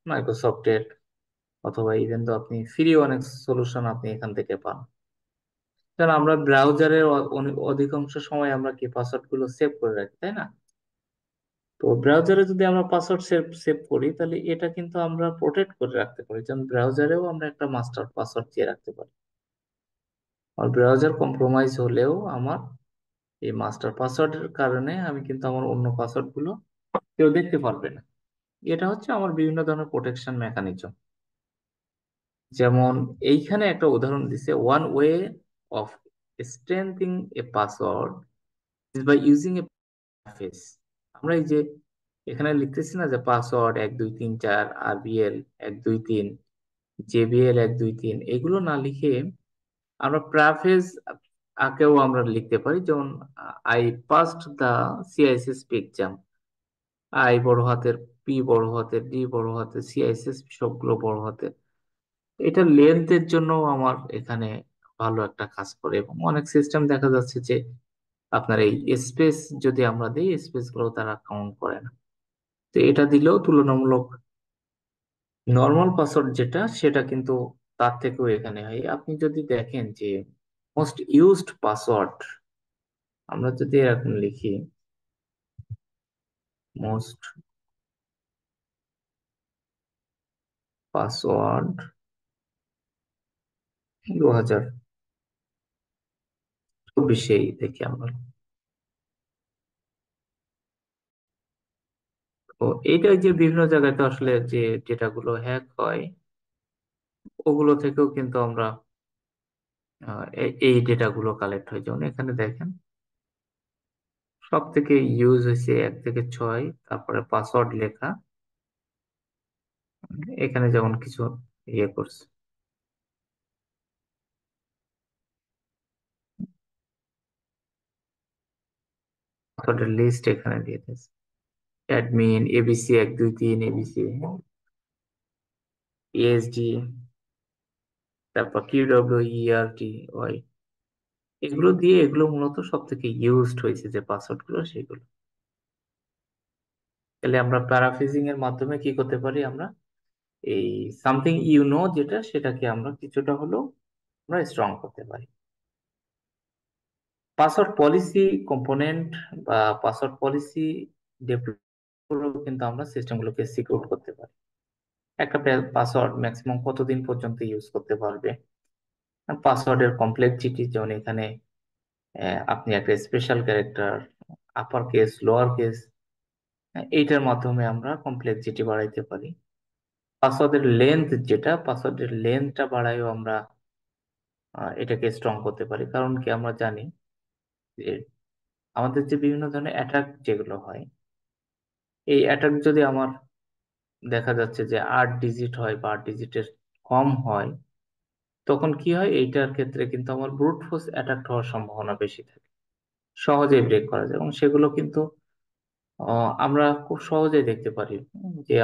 মাইক্রোসফটের, অথবা ইভেন তো আপনি ফ্রি অনেক সলিউশন আপনি এখান থেকে পান। কারণ আমরা ব্রাউজারের অধিকাংশ সময় আমরা কি পাসওয়ার্ড গুলো সেভ করে রাখি, তাই না? তো ব্রাউজারে যদি আমরা পাসওয়ার্ড সেভ সেভ করি, তাহলে এটা কিন্তু আমরা প্রোটেক্ট করে রাখতে পারি, যেমন ব্রাউজারেও আমরা একটা মাস্টার পাসওয়ার্ড দিয়ে রাখতে পারি। আর ব্রাউজার কম্প্রোমাইজ হলেও আমার এই মাস্টার পাসওয়ার্ডের কারণে আমি কিন্তু আমার অন্য পাসওয়ার্ড গুলো কেউ দেখতে পারবে না। এটা হচ্ছে আমার বিভিন্ন ধরনের প্রোটেকশন মেকানিজম। যেমন এইখানে একটা উদাহরণ দিছে, one way of strengthening a password is by using a face. আমরা এই যে এখানে লিখতেছি না যে পাসওয়ার্ড 1 2 3 4, RBL 1 2 3, JBL 1 2 3, এগুলো না লিখে আমরা প্রাফেজ আকেও আমরা লিখতে পারি। যেমন I passed the CISSP exam, I বড় হাতের, পি বড় হাতের, ডি বড় হাতের, CISSP সবগুলো বড় হাতের। এটা লেন্থের জন্য আমার এখানে ভালো একটা কাজ করে, এবং অনেক সিস্টেম দেখা যাচ্ছে যে আপনার এই স্পেস যদি আমরা দিই, স্পেস গুলো তারা কাউন্ট করে না। তো এটা দিলেও তুলনামূলক নর্মাল পাসওয়ার্ড যেটা, সেটা কিন্তু তার থেকেও এখানে হয়। আপনি যদি দেখেন যে মোস্ট ইউজড পাসওয়ার্ড, আমরা যদি এরকম লিখি মোস্ট পাসওয়ার্ড 2024 দেখি আমরা, তো এইটা যে বিভিন্ন জায়গায় তো আসলে যে ডেটাগুলো হ্যাক হয়, ওগুলো থেকেও কিন্তু আমরা এই ডেটাগুলো কালেক্ট হয়। যেমন এখানে দেখেন সব থেকে ইউজ হয়েছে 1 থেকে 6, তারপরে পাসওয়ার্ড লেখা, এখানে যেমন কিছু ইয়ে করছে, পাসওয়ার্ডের লিস্ট এখানে দিয়ে দিয়েছে, অ্যাডমিন এবিসি 1 2 3 এবিসি, ইএসডি, তারপর QWERTY, এগুলো দিয়ে, এগুলো মূলত সব থেকে ইউজড হয়েছে যে পাসওয়ার্ড গুলো সেগুলো। তাহলে আমরা প্যারাফ্রেজিং এর মাধ্যমে কি করতে পারি, আমরা এই সামথিং যেটা, সেটাকে আমরা কিছুটা হলেও আমরা স্ট্রং করতে পারি। পাসওয়ার্ড পলিসি কম্পোনেন্ট বা পাসওয়ার্ড পলিসি ডেভেলপ করেও কিন্তু আমরা সিস্টেমগুলোকে সিকিউর করতে পারি। একটা পাসওয়ার্ড ম্যাক্সিমাম কতদিন পর্যন্ত ইউজ করতে পারবে, পাসওয়ার্ডের কমপ্লেক্সিটি, যেমন এখানে আপনি একটা special character, upper case, lower case, এইটার মাধ্যমে আমরা কমপ্লেক্সিটি বাড়াইতে পারি। পাসওয়ার্ডের লেন্থটা বাড়াইও আমরা এটাকে স্ট্রং করতে পারি। কারণ কি, আমরা জানি যে আমাদের যে বিভিন্ন ধরনের অ্যাটাক যেগুলো হয়, এই অ্যাটাক যদি আমার দেখা যাচ্ছে যে 8 ডিজিট হয় বা 8 ডিজিটের কম হয়, তখন কি হয়, এইটার ক্ষেত্রে কিন্তু আমার ব্রুট ফোর্স অ্যাটাক হওয়ার সম্ভাবনা বেশি থাকে, সহজেই ব্রেক করা যায়। এবং সেগুলো কিন্তু আমরা খুব সহজেই দেখতে পারি যে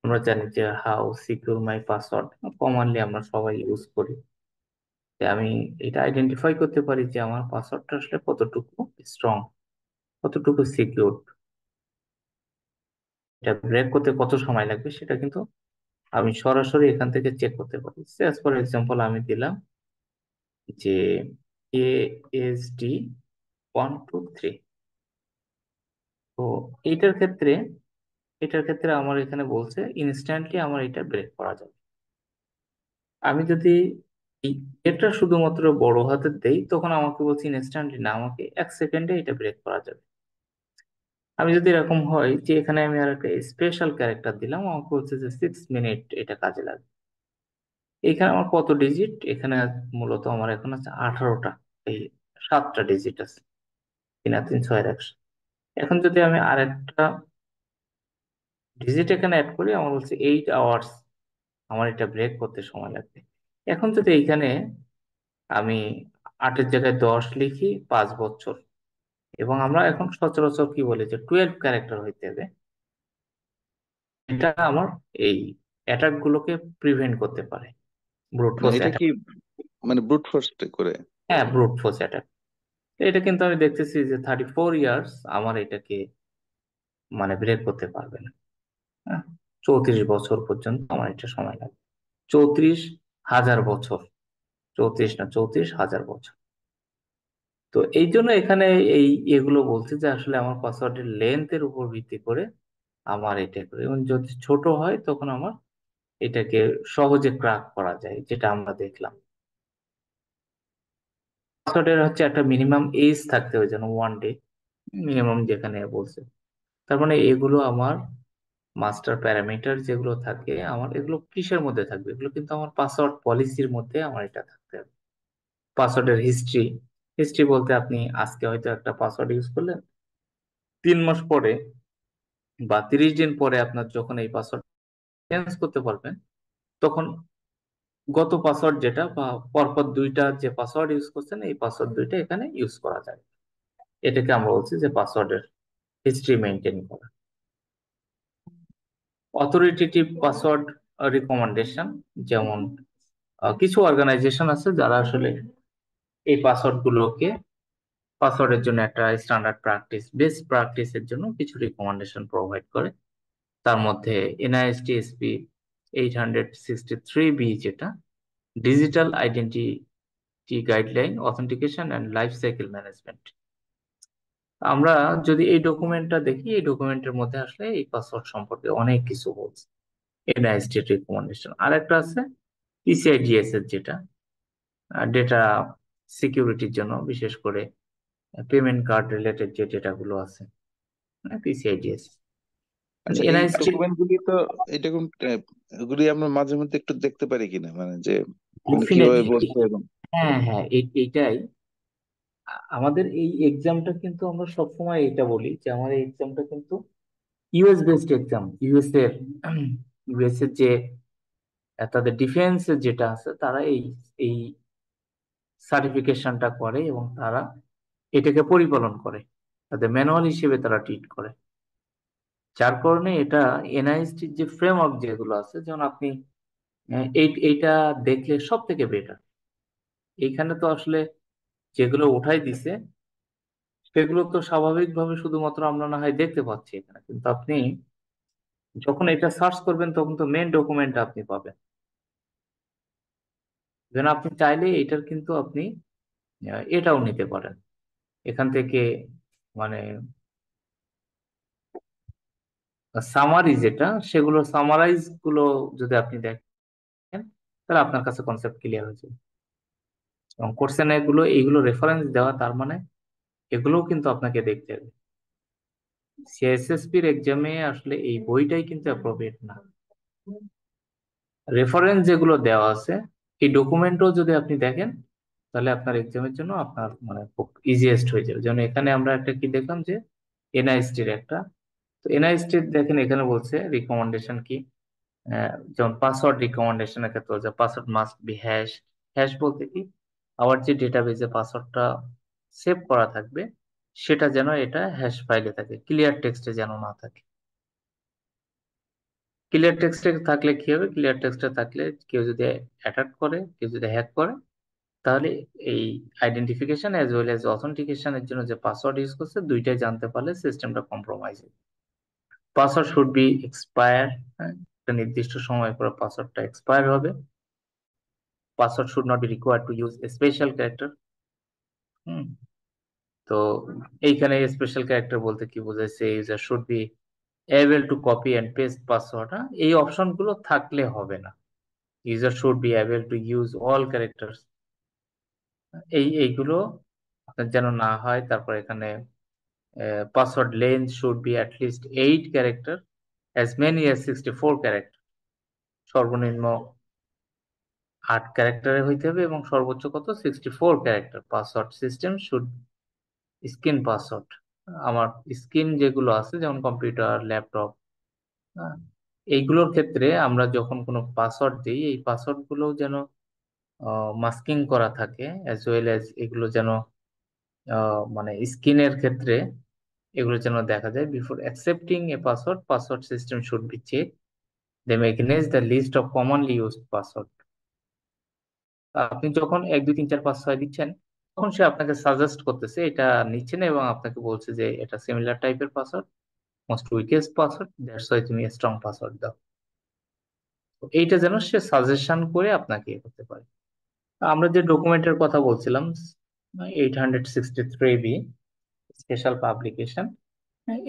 আমরা জানি যে how secure my password commonly আমরা সবাই ইউজ করি, যে আমি এটা আইডেন্টিফাই করতে পারি যে আমার পাসওয়ার্ডটা আসলে কতটুকু স্ট্রং, কতটুকু সিকিউর, এটা ব্রেক করতে কত সময় লাগবে সেটা কিন্তু আমি সরাসরি এখান থেকে চেক করতে পারি। ফর এক্সাম্পল আমি দিলাম যে ASD123, তো এইটার ক্ষেত্রে আমার এখানে বলছে ইনস্ট্যান্টলি আমার এটা ব্রেক করা যাবে। আমি যদি এই এটা শুধুমাত্র বড় হাতের দেই, তখন আমাকে বলছে ইনস্ট্যান্টলি না, আমাকে 1 সেকেন্ডে এটা ব্রেক করা যাবে। আমি যদি এরকম হয় যে এখানে আমি আর একটা স্পেশাল ক্যারেক্টার দিলাম, আমাকে বলছে যে 6 মিনিট এটা কাজে লাগবে। এখানে আমার কত ডিজিট, এখানে মূলত আমার এখন আছে 18টা, এই 7টা ডিজিট আছে, 3 আর 3 6 এর 100। এখন যদি আমি আরেকটা ডিজিট এখানে অ্যাড করি, আমার বলছে 8 আওয়ার্স আমার এটা ব্রেক করতে সময় লাগবে। এখন যদি এইখানে আমি 8-এর জায়গায় 10 লিখি, 5 বছর, এবং আমরা এখন সচরাচর কি বলি যে 12 ক্যারেক্টার হইতে হবে, এটা আমার এই অ্যাটাক গুলোকে প্রিভেন্ট করতে পারে, ব্রুট মানে ফোর্স এটা অ্যাটাক। কি, মানে ব্রুট ফোর্স করে? হ্যাঁ, ব্রুট ফোর্স অ্যাটাক। এটা কিন্তু আমি দেখতেছি যে 34 ইয়ার্স আমার এটাকে মানে ব্রেক করতে পারবে না। হ্যাঁ, 34 বছর পর্যন্ত আমার এটা সময় লাগবে, 34,000 বছর, 34 না, 34,000 বছর। তো এই জন্য এখানে এই এগুলো বলছে যে আসলে আমার পাসওয়ার্ডের লেন্থের উপর ভিত্তি করে আমার এটা করে, এবং যদি ছোট হয় তখন আমার এটাকে সহজে ক্র্যাক করা যায়, যেটা আমরা দেখলাম। পাসওয়ার্ডের হচ্ছে একটা মিনিমাম এজ থাকতে হবে, যেন 1 ডে মিনিমাম যেখানে বলছে। তার মানে এগুলো আমার মাস্টার প্যারামিটার যেগুলো থাকে, আমার এগুলো কিসের মধ্যে থাকবে, এগুলো কিন্তু আমার পাসওয়ার্ড পলিসির মধ্যে আমার এটা থাকতে হবে। পাসওয়ার্ডের হিস্ট্রি, বলতে আপনি আজকে হয়তো একটা পাসওয়ার্ড ইউজ করলেন, 3 মাস পরে বা 30 দিন পরে আপনার যখন এই পাসওয়ার্ড চেঞ্জ করতে পারবেন, তখন গত পাসওয়ার্ড যেটা বা পরপর 2টা যে পাসওয়ার্ড ইউজ করছেন, এই পাসওয়ার্ড 2টা এখানে ইউজ করা যায়। এটাকে আমরা বলছি যে পাসওয়ার্ডের হিস্ট্রি মেনটেন করা। অথরিটেটিভ পাসওয়ার্ড রিকমেন্ডেশন, যেমন কিছু অর্গানাইজেশন আছে যারা আসলে এই পাসওয়ার্ডের জন্য একটা স্ট্যান্ডার্ড প্র্যাকটিস, বেস্ট প্র্যাকটিসের জন্য কিছু রিকমেন্ডেশন প্রোভাইড করে। তার মধ্যে NIST-SP 863B, যেটা digital identity guideline, authentication and life cycle management. আমরা যদি এই ডকুমেন্টটা দেখি, এই ডকুমেন্টের মধ্যে আসলে এই পাসওয়ার্ড সম্পর্কে অনেক কিছু বলছে, NIST রিকমেন্ডেশন। আর একটা আছে PCI DSS, যেটা ডেটা সিকিউরিটির জন্য, বিশেষ করে পেমেন্ট কার্ড রিলেটেড যে ডেটাগুলো আছে, PCI DSS। মানে আচ্ছা, এই NIST ডকুমেন্ট গুলি তো, এই ডকুমেন্ট গুলি আমরা মাঝে মধ্যে একটু দেখতে পারি কিনা, মানে যে মানে কিভাবে ডেফিনেটলি, বলছে এবং হ্যাঁ হ্যাঁ, এইটাই আমাদের এই এক্সামটা কিন্তু আমরা সবসময় এটা বলি যে আমাদের এক্সামটা কিন্তু ইউএস বেসড এক্সাম। ইউএস এর যে তাদের ডিফেন্স যেটা আছে তারা এই এই সার্টিফিকেশনটা করে এবং তারা এটাকে পরিপালন করে, তাদের ম্যানুয়াল হিসেবে তারা ট্রিট করে। যার কারণে এটা এনআইএসটির যে ফ্রেমওয়ার্ক যেগুলো আছে, যেমন আপনি এইটা দেখলে সব থেকে বেটার। এইখানে তো আসলে যেগুলো উঠাই দিছে সেগুলো তো স্বাভাবিকভাবে শুধুমাত্র আমরা না হয় দেখতে পাচ্ছি এখানে, কিন্তু আপনি যখন এটা সার্চ করবেন তখন তো মেন ডকুমেন্ট আপনি পাবেন। যেন আপনি চাইলে এটার কিন্তু আপনি এটাও নিতে পারেন এখান থেকে, মানে সামারি যেটা, সেগুলো সামারাইজ গুলো যদি আপনি দেখেন তাহলে আপনার কাছে কনসেপ্ট ক্লিয়ার হয়ে যাবে। এবং কোর্সেন এগুলো এইগুলো রেফারেন্স দেওয়া, তার মানে এগুলোও কিন্তু আপনাকে দেখতে হবে। সিএসএসপির এক্সামে আসলে এই বইটাই কিন্তু অ্যাপ্রোপ্রিয়েট না। রেফারেন্স যেগুলো দেওয়া আছে এই ডকুমেন্টও যদি আপনি দেখেন তাহলে আপনার এক্সামের জন্য আপনার মানে খুব ইজিয়েস্ট হয়ে যাবে। যেমন এখানে আমরা একটা কি দেখলাম যে এনআইএসটির একটা, তো এনআইএসটির দেখেন এখানে বলছে রিকমেন্ডেশন কি, যেমন পাসওয়ার্ড রিকমেন্ডেশনের ক্ষেত্রে বলছে password must be hash. Hash বলতে কি, আবার যে ডেটাবেজে পাসওয়ার্ডটা সেভ করা থাকবে সেটা যেন এটা হ্যাশ ফাইলে থাকে, ক্লিয়ার টেক্সটে যেন না থাকে। ক্লিয়ার টেক্সটে থাকলে কি হবে, ক্লিয়ার টেক্সটে থাকলে কেউ যদি অ্যাটাক করে, কেউ যদি হ্যাক করে, তাহলে এই আইডেন্টিফিকেশন অ্যাজ ওয়েল এজ অথেন্টিকেশনের জন্য যে পাসওয়ার্ড ইউজ করছে দুইটাই জানতে পারলে সিস্টেমটা কম্প্রোমাইজ হবে। পাসওয়ার্ড শুড বি এক্সপায়ার, একটা নির্দিষ্ট সময় পরে পাসওয়ার্ডটা এক্সপায়ার হবে। Password should not be required to use a special character. তো এইখানে স্পেশাল ক্যারেক্টার বলতে কি বোঝাচ্ছে, user should be able to copy and paste password. এই অপশন গুলো থাকলে হবে না। User should be able to use all characters, এইগুলো আপনার যেন না হয়। তারপর এখানে password length should be at least 8 character as many as 64 character. সর্বনিম্ন 8 ক্যারেক্টারে হইতে হবে এবং সর্বোচ্চ কত, 64 character. Password system should screen password, আমার স্ক্রিন যেগুলো আছে যেমন কম্পিউটার, ল্যাপটপ, এইগুলোর ক্ষেত্রে আমরা যখন কোনো পাসওয়ার্ড দিই এই পাসওয়ার্ড গুলো যেন মাস্কিং করা থাকে, অ্যাজ ওয়েল অ্যাজ এগুলো যেন মানে স্ক্রিনের ক্ষেত্রে এগুলো যেন দেখা যায়। Before accepting a password, password system should be check them against the list of commonly used password. আপনি যখন 1 2 3 4 5 6 দিচ্ছেন তখন সে আপনাকে সাজেস্ট করতেছে এটা নিচ্ছে না এবং আপনাকে বলছে যে এটা সিমিলার টাইপের password, most weakest password, that's why তুমি স্ট্রং পাসওয়ার্ড দাও। তো এইটা যেন সে সাজেশন করে আপনাকে ইয়ে করতে পারে। আমরা যে ডকুমেন্টের কথা বলছিলাম 863B স্পেশাল পাবলিকেশন,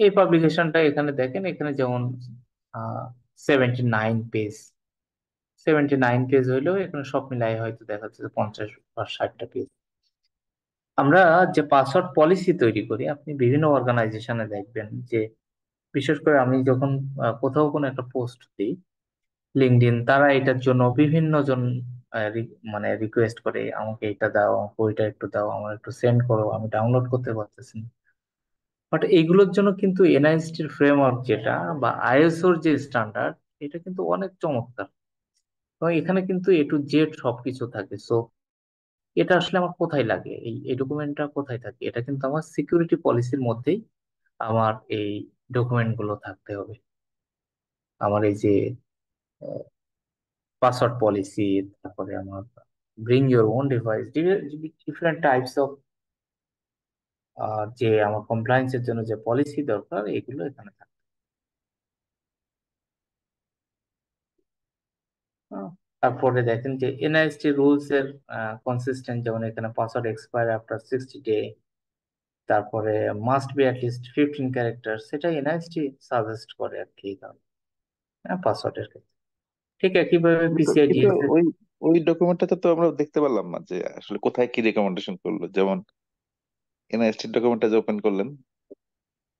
এই পাবলিকেশনটা এখানে দেখেন, এখানে যেমন 79 পেজ, 79 পেজ হইলেও এখানে সব মিলাই হয়তো দেখা যাচ্ছে যে 50 বা 60টা পেজ। আমরা যে পাসওয়ার্ড পলিসি তৈরি করি, আপনি বিভিন্ন অর্গানাইজেশনে দেখবেন যে বিশেষ করে আমি যখন কোথাও কোনো একটা পোস্ট দিই, লিঙ্কডইন, তারা এটার জন্য বিভিন্ন জন মানে রিকোয়েস্ট করে আমাকে এটা দাও, আমাকে ওইটা একটু দাও, আমার একটু সেন্ড করো, আমি ডাউনলোড করতে পারতেছি না। বাট এইগুলোর জন্য কিন্তু এনআইএসটির ফ্রেমওয়ার্ক যেটা বা আইএসওর যে স্ট্যান্ডার্ড, এটা কিন্তু অনেক চমৎকার এবং এখানে কিন্তু এ টু জেড সবকিছু থাকে। সো এটা আসলে আমার কোথায় লাগে, এই ডকুমেন্টটা কোথায় থাকে, এটা কিন্তু আমার সিকিউরিটি পলিসির মধ্যেই আমার এই ডকুমেন্ট গুলো থাকতে হবে। আমার এই যে পাসওয়ার্ড পলিসি, তারপরে আমার bring your own device, different types of যে আমার কমপ্লায়েন্সের জন্য যে পলিসি দরকার এগুলো এখানে থাকে। তারপরে দেখেন যে এনআইএসটি রুলস এর কনসিস্টেন্ট, যেমন এখানে পাসওয়ার্ড এক্সপায়ার আফটার 60 ডে, তারপরে must be at list 15 character, সেটা এনআইএসটি সাজেস্ট করে আর কি, পাসওয়ার্ডের ক্ষেত্রে। ঠিক একইভাবে কিন্তু পিসিআই কিন্তু ডিএসএস। ওই ওই ডকুমেন্টটাতে তো আমরা দেখতে পারলাম না যে আসলে কোথায় কি রেকমেন্ডেশন করলো, যেমন এনআইএসটি ডকুমেন্টটা যে ওপেন করলেন।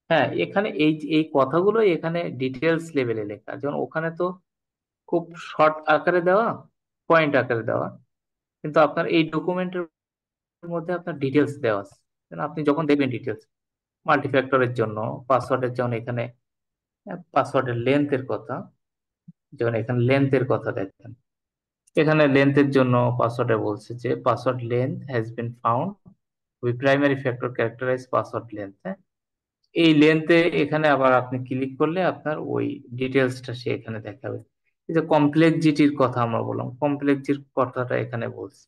হ্যাঁ, এখানে এই কথাগুলো এখানে ডিটেলস লেভেলে লেখা, যেমন ওখানে তো খুব শর্ট আকারে দেওয়া, পয়েন্ট আকারে দেওয়া, কিন্তু আপনার এই ডকুমেন্টের মধ্যে আপনার ডিটেলস দেওয়া আছে। আপনি যখন দেখবেন ডিটেলস মাল্টিফ্যাক্টরের জন্য, পাসওয়ার্ডের জন্য এখানে পাসওয়ার্ডের লেন্থের কথা, যেমন এখানে লেন্থের কথা দেখেন, এখানে লেন্থের জন্য পাসওয়ার্ডে বলছে যে password length has been found we primary factor characterise password length. এই লেন্থে এখানে আবার আপনি ক্লিক করলে আপনার ওই ডিটেলসটা সে এখানে দেখাবে। এই যে কমপ্লেক্সিটির কথা আমরা বললাম, কমপ্লেক্সিটির কথাটা এখানে বলছি।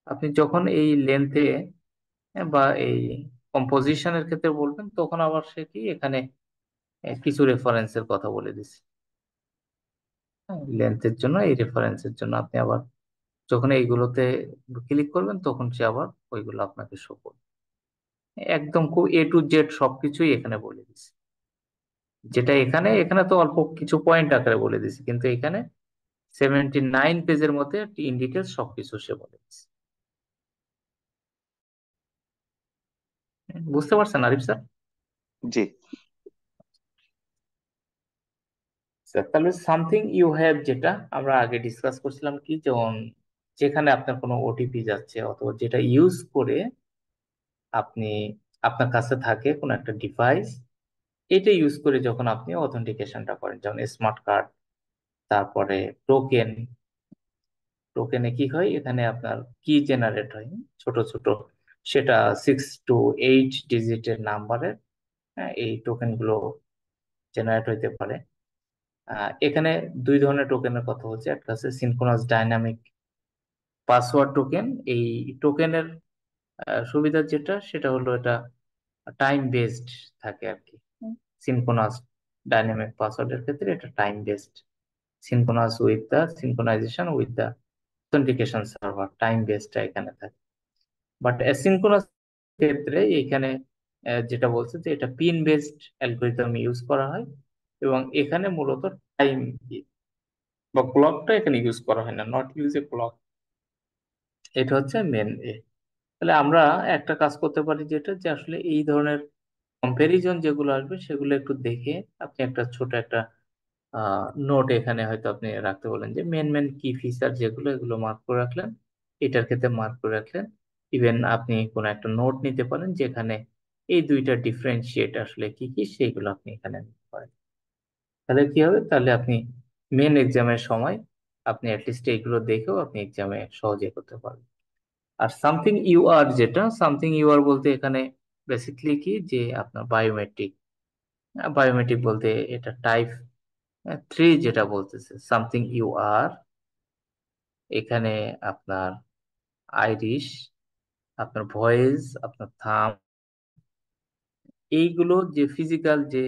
আপনি যখন এই লেন্থে বা এই কম্পোজিশনের ক্ষেত্রে বলবেন, তখন আবার সে কি এখানে কিছু রেফারেন্সের কথা বলে দিচ্ছে। লেন্থের জন্য এই রেফারেন্সের জন্য আপনি আবার যখন এইগুলোতে ক্লিক করবেন, তখন সে আবার ওইগুলো আপনাকে শো করবে। একদম খুব A to Z সবকিছুই এখানে বলে দিচ্ছে। যেটা এখানে এখানে তো অল্প কিছু পয়েন্ট আকারে বলে দিচ্ছে, কিন্তু এখানে 79 পেজের মধ্যে ইন ডিটেলস সবকিছু সে বলে দিচ্ছে। বুঝতে পারছেন আরিফ স্যার? জি। স্যার তাহলে সামথিং ইউ হ্যাভ, যেটা আমরা আগে ডিসকাস করছিলাম, কি যেমন যেখানে আপনার কোনো ওটিপি যাচ্ছে অথবা যেটা ইউজ করে আপনি, আপনার কাছে থাকে কোনো একটা ডিভাইস, এটা ইউজ করে যখন আপনি অথেন্টিকেশনটা করেন, যেমন স্মার্ট কার্ড, তারপরে টোকেন। টোকেনে কি হয়, এখানে আপনার কি জেনারেট হয় ছোট ছোট, সেটা 6 to 8 ডিজিটের নাম্বারের এই টোকেন গুলো জেনারেট হইতে পারে। এখানে দুই ধরনের টোকেনের কথা হচ্ছে, একটা হচ্ছে সিনক্রোনাস ডাইনামিক পাসওয়ার্ড টোকেন। এই টোকেনের সুবিধা যেটা, সেটা হলো এটা টাইম বেসড থাকে আর কি। সিনক্রোনাস ডাইনামিক পাসওয়ার্ডের ক্ষেত্রে এটা time based, synchronous with the synchronization with the authentication server, time বেসডটা এখানে থাকে। বাট অ্যাসিনক্রোনাস ক্ষেত্রে এখানে যেটা বলছে যে এটা পিন বেসড অ্যালগোরিদম ইউজ করা হয়, এবং এখানে মূলত টাইম বা ক্লকটা এখানে ইউজ করা হয় না, নট ইউজ এ ক্লক। এটা হচ্ছে মেন তাহলে আমরা একটা কাজ করতে পারি, যেটা যে আসলে এই ধরনের কম্পারিজন যেগুলো আসবে সেগুলো একটু দেখে আপনি একটা ছোট একটা নোট এখানে হয়তো আপনি রাখতে বলেন, যে মেন মেন কি ফিচার যেগুলো, এগুলো মার্ক করে রাখলেন, এটার ক্ষেত্রে মার্ক করে রাখলেন। ইভেন আপনি কোনো একটা নোট নিতে পারেন যেখানে এই দুইটা ডিফারেন্সিয়েট আসলে কি কি সেইগুলো আপনি এখানে নিতে পারেন। তাহলে কি হবে, তাহলে আপনি মেন এক্সামের সময় আপনি অ্যাটলিস্ট এইগুলো দেখেও আপনি এক্সামে সহজে করতে পারবেন। আর সামথিং ইউ আর, যেটা সামথিং ইউ আর বলতে এখানে বেসিক্যালি কি, যে আপনার বায়োমেট্রিক। বায়োমেট্রিক বলতে এটা টাইপ 3 যেটা বলতেছে সামথিং ইউ আর, এখানে আপনার আইরিশ, আপনার ভয়েস, আপনার থাম, এইগুলো যে ফিজিক্যাল যে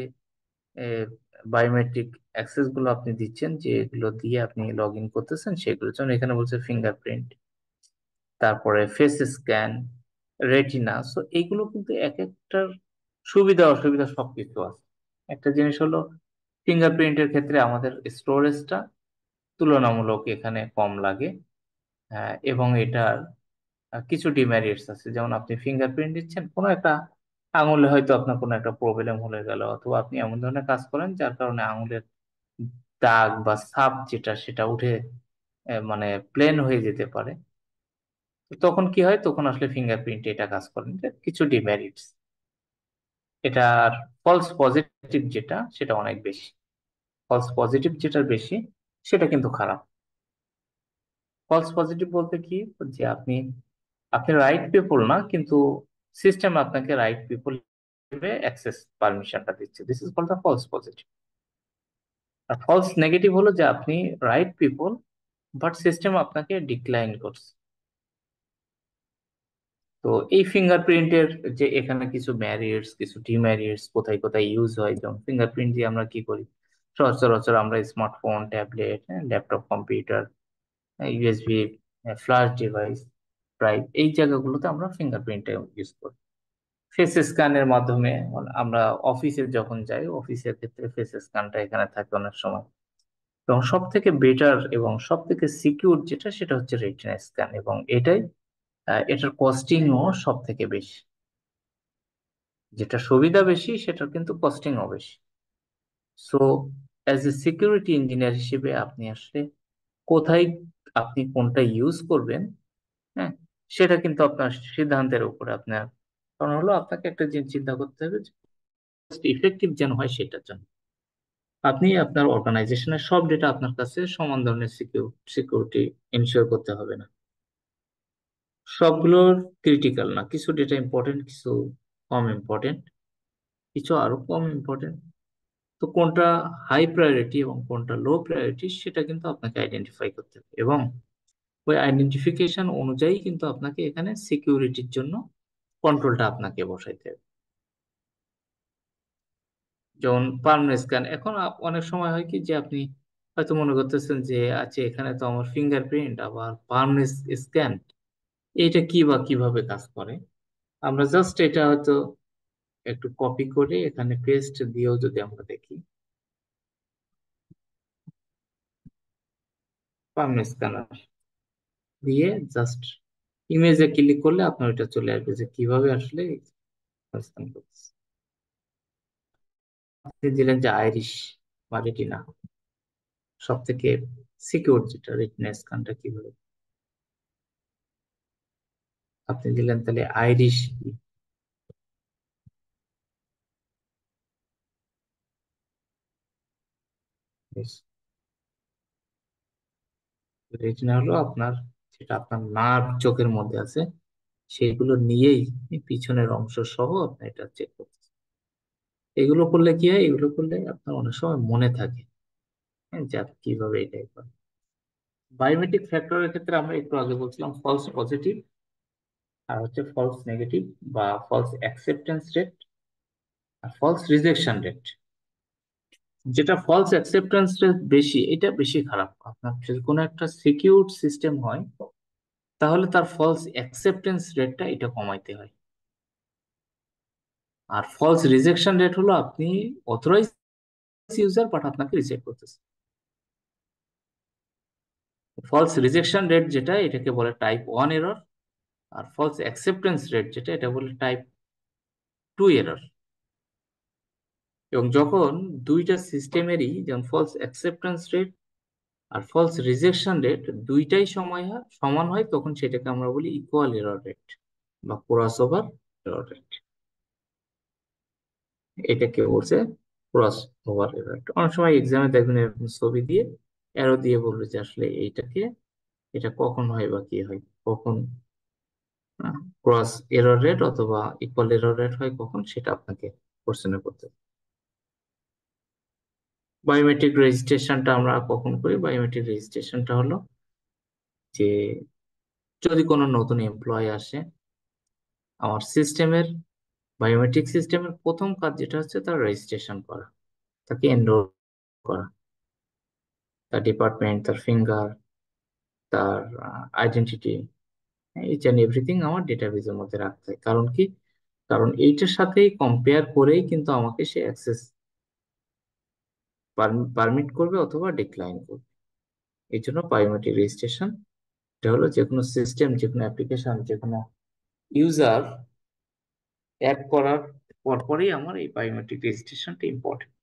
বায়োমেট্রিক অ্যাক্সেস গুলো আপনি দিচ্ছেন, যেগুলো দিয়ে আপনি লগ ইন করতেছেন, সেগুলো যেমন এখানে বলছে ফিঙ্গারপ্রিন্ট, তারপরে ফেস স্ক্যান, রেটিনা। সো এইগুলো কিন্তু এক একটার সুবিধা অসুবিধা সবকিছু আছে। একটা জিনিস হলো ফিঙ্গারপ্রিন্টের ক্ষেত্রে আমাদের স্টোরেজটা তুলনামূলক এখানে কম লাগে, এবং এটার কিছু ডিমেরিটস আছে। যেমন আপনি ফিঙ্গারপ্রিন্ট দিচ্ছেন, কোনো একটা আঙুলে হয়তো আপনার কোনো একটা প্রবলেম হয়ে গেল, অথবা আপনি এমন ধরনের কাজ করেন যার কারণে আঙুলের দাগ বা ছাপ যেটা সেটা উঠে মানে প্লেন হয়ে যেতে পারে। তো তখন কি হয়, তখন আসলে ফিঙ্গারপ্রিন্ট এটা কাজ করেন, যে কিছু ডিমেরিটস। এটার ফলস পজিটিভ যেটা, সেটা অনেক বেশি। ফলস পজিটিভ যেটার বেশি, সেটা কিন্তু খারাপ। ফলস পজিটিভ বলতে কি, যে আপনি আপনি রাইট পিপল না, কিন্তু সিস্টেম আপনাকে রাইট পিপল হিসেবে অ্যাক্সেস পারমিশনটা দিচ্ছে, this is called the false positive. আর ফলস নেগেটিভ হলো যে আপনি রাইট পিপল, বাট সিস্টেম আপনাকে ডিক্লাইন করছে। তো এই ফিঙ্গারপ্রিন্টের যে এখানে কিছু ম্যারিয়ার্স, কিছু ডিম্যারিয়ার্স, কোথায় কোথায় ইউজ হয়, যেমন ফিঙ্গারপ্রিন্ট দিয়ে আমরা কি করি, সচরাচর আমরা smartphone, tablet, laptop, computer, USB flash device, drive, এই জায়গাগুলোতে আমরা ফিঙ্গারপ্রিন্ট ইউজ করি। ফেস স্ক্যানের মাধ্যমে আমরা অফিসে যখন যাই, অফিসের ক্ষেত্রে ফেস স্ক্যানটা এখানে থাকে অনেক সময়। এবং সব থেকে বেটার এবং সব থেকে সিকিউর যেটা, সেটা হচ্ছে রেটিনা স্ক্যান, এবং এটার কস্টিংও সব থেকে বেশি। যেটা সুবিধা বেশি, সেটার কিন্তু কস্টিংও বেশি। So as a security engineer হিসেবে আপনি আসলে কোথায় আপনি কোনটা ইউজ করবেন, হ্যাঁ, সেটা কিন্তু আপনার সিদ্ধান্তের উপরে, আপনার কারণ হলো আপনাকে একটা জিনিস চিন্তা করতে হবে যে ইফেক্টিভ যেন হয় সেটার জন্য আপনি আপনার অর্গানাইজেশনের সব ডেটা আপনার কাছে সমান ধরনের সিকিউরিটি এনশিওর করতে হবে না। সবগুলোর ক্রিটিক্যাল না, কিছু ডেটা ইম্পর্টেন্ট, কিছু কম ইম্পর্টেন্ট, কিছু আরো কম ইম্পর্টেন্ট। তো কোনটা হাই প্রায়োরিটি এবং কোনটা লো প্রায়োরিটি সেটা কিন্তু আপনাকে আইডেন্টিফাই করতে হবে, এবং ওই আইডেন্টিফিকেশন অনুযায়ী কিন্তু আপনাকে এখানে সিকিউরিটির জন্য কন্ট্রোলটা আপনাকে বসাইতে হবে। যেমন পার্মানেন্ট স্ক্যান, এখন অনেক সময় হয় কি যে আপনি হয়তো মনে করতেছেন যে আচ্ছা এখানে তো আমার ফিঙ্গারপ্রিন্ট আবার পার্মানেন্ট স্ক্যান, এইটা কি বা কিভাবে কাজ করে। আমরা জাস্ট এটা হয়তো একটু কপি করে এখানে পেস্ট দিয়েও যদি আমরা দেখি, পার্মানেন্ট স্ক্যানার দিয়ে জাস্ট ইমেজে ক্লিক করলে আপনার এটা চলে আসবে যে কিভাবে আসলে স্ক্যান করতেছে। আপনি দিলেন যে আইরিশ বা রেটিনা, সব থেকে সিকিউর যেটা রেটিনা স্ক্যানটা কিভাবে, আপনি দিলেন তাহলে আইরিশ রেটিনা হলো আপনার যেটা আপনার নার্ভ চোখের মধ্যে আছে সেগুলো নিয়েই পিছনের অংশ সহ আপনি এটা চেক করতেছেন। এগুলো করলে কি হয়, এগুলো করলে আপনার অনেক সময় মনে থাকে, হ্যাঁ, যে আপনি কিভাবে এটাই করেন। বায়োমেট্রিক ফ্যাক্টরের ক্ষেত্রে আমরা একটু আগে বলছিলাম ফলস পজিটিভ আর হচ্ছে ফলস নেগেটিভ বা ফলস অ্যাকসেপ্টেন্স রেট আর ফলস রিজেকশন রেট। যেটা ফলস অ্যাকসেপ্টেন্স রেট বেশি, এটা বেশি খারাপ। আপনার যদি কোনো একটা সিকিউর সিস্টেম হয় তাহলে তার ফলস অ্যাকসেপ্টেন্স রেটটা এটা কমাইতে হয়। আর ফলস রিজেকশন রেট হলো আপনি অথরাইজ ইউজার বাট আপনাকে রিজেক্ট করতেছে। ফলস রিজেকশন রেট যেটা, এটাকে বলে টাইপ 1 এরর, আর ফলস অ্যাকসেপ্টেন্স রেট যেটা, এটা বলে টাইপ 2 এরর। এবং যখন দুইটা সিস্টেমেরই যেমন ফলস অ্যাকসেপ্টেন্স রেট আর ফলস রিজেকশন রেট দুইটাই সমান হয় তখন সেটাকে আমরা বলি ইকুয়াল এরর রেট বা ক্রস ওভার এরর রেট। এটাকে বলছে ক্রস ওভার এরর রেট। অনেক সময় এক্সামে দেখবেন এরকম ছবি দিয়ে অ্যারো দিয়ে বলবে যে আসলে এটা কখন হয় বা কি হয়, কখন ক্রস এরর রেট অথবা ইকুয়াল এরর রেট হয় কখন, সেটা আপনাকে কোশ্চেনে করতে হবে। বায়োমেট্রিক রেজিস্ট্রেশনটা আমরা কখন করি? বায়োমেট্রিক রেজিস্ট্রেশনটা হলো যে যদি কোনো নতুন এমপ্লয় আসে আমার সিস্টেমের, বায়োমেট্রিক সিস্টেমের প্রথম কাজ যেটা হচ্ছে তার রেজিস্ট্রেশন করা, তাকে এনরোল করা, তার ডিপার্টমেন্ট, তার ফিঙ্গার, তার আইডেন্টিটি, ইচ অ্যান্ড এভরিথিং আমার ডেটাবেজের মধ্যে রাখতে হয়। কারণ কি? কারণ এইটার সাথেই কম্পেয়ার করেই কিন্তু আমাকে সে অ্যাক্সেস পারমিট করবে অথবা ডিক্লাইন করবে। এই জন্য বায়োমেট্রিক রেজিস্ট্রেশন এটা হলো যে কোনো সিস্টেম, যে কোনো অ্যাপ্লিকেশন, যে কোনো ইউজার অ্যাড করার পরপরই আমার এই বায়োমেট্রিক রেজিস্ট্রেশনটা ইম্পর্টেন্ট।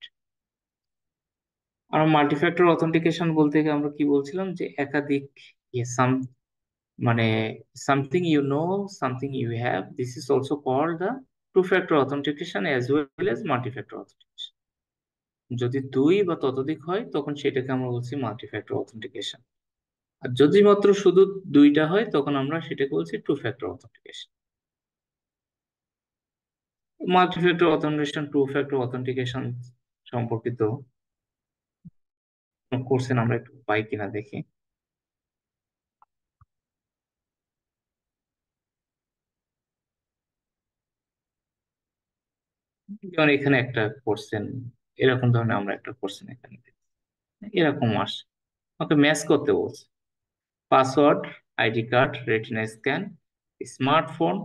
আর মাল্টিফ্যাক্টর অথেন্টিকেশন বলতে গিয়ে আমরা কি বলছিলাম যে একাধিক মানে something you know, something you have, this is also called the two factor authentication as well as multifactor authentication. যদি দুই বা ততোধিক হয় তখন সেটাকে আমরা বলছি মাল্টিফ্যাক্টর অথেন্টিকেশন। আর যদি মাত্র শুধু দুইটা হয় তখন আমরা সেটাকে বলছি two factor authentication. Multifactor authentication, two factor authentication সম্পর্কিত কোশ্চেন আমরা একটু পাই কিনা দেখি। যেমন এখানে একটা কোশ্চেন, এরকম ধরনের আমরা একটা কোশ্চেন এখানে দেখি। এরকম আসে, আমাকে ম্যাচ করতে বলছে password, ID card, retina scan, smartphone,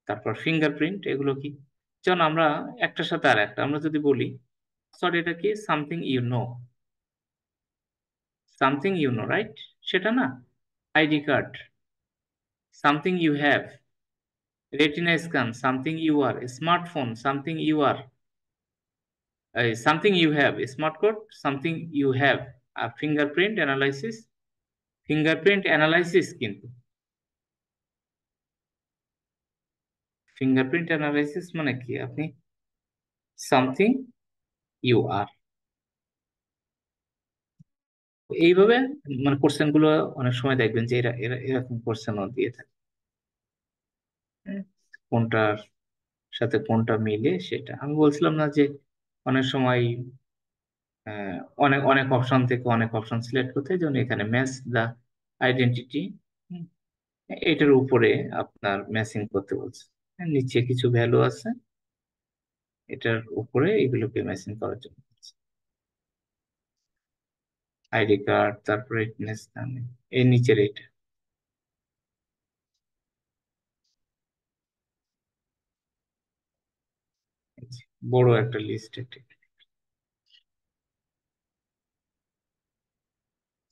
তারপর ফিঙ্গারপ্রিন্ট, এগুলো কি? যেমন আমরা একটার সাথে আর একটা আমরা যদি বলি পাসওয়ার্ড, এটা কি? Something you know, right? সেটা না। ID card, something you have, retina scan, something you are, smartphone, something you are, something you have, smart code, something you have. আর ফিঙ্গারপ্রিন্ট অ্যানালাইসিস কিন্তু ফিঙ্গারপ্রিন্ট অ্যানালাইসিস মানে কি, আপনি something you আর, এইভাবে মানে question গুলো অনেক সময় দেখবেন যে এরা এরা এরকম কোশ্চেনও দিয়ে থাকে। হ্যাঁ, কোনটার সাথে কোনটা মিলে সেটা আমি বলছিলাম না যে অনেক সময় আহ, অনেক অনেক অপশন থেকে অনেক অপশন সিলেক্ট করতে হয়, যেমন এখানে ম্যাচ দা আইডেন্টিটি, এটার উপরে আপনার ম্যাচিং করতে বলছে। নিচে কিছু ভ্যালু আছে, এটার উপরে এগুলোকে ম্যাচিং করার জন্য বলছে। আইডি কার্ড, তারপরে এই নিচের এটা বড় একটা লিস্ট।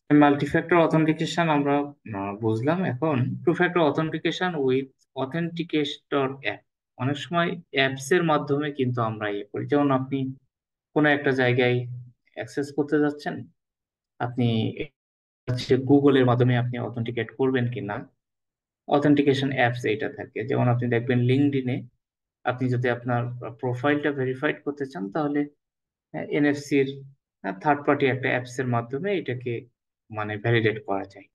মাল্টিফ্যাক্টর অথেন্টিকেশন আমরা বুঝলাম। এখন two factor authentication with authenticator app. অনেক সময় অ্যাপস এর মাধ্যমে কিন্তু আমরা ইয়ে করি, যেমন আপনি কোনো একটা জায়গায় অ্যাক্সেস করতে যাচ্ছেন, আপনি গুগলের মাধ্যমে আপনি অথেন্টিকেট করবেন কিনা, অথেন্টিকেশন অ্যাপস এটা থাকে। যেমন আপনি দেখবেন লিঙ্কডইনে আপনি যদি আপনার প্রোফাইলটা ভেরিফাইড করতে চান, তাহলে এনএফসির থার্ড পার্টি একটা অ্যাপস এর মাধ্যমে এটাকে মানে ভ্যালিডেট করা যায়।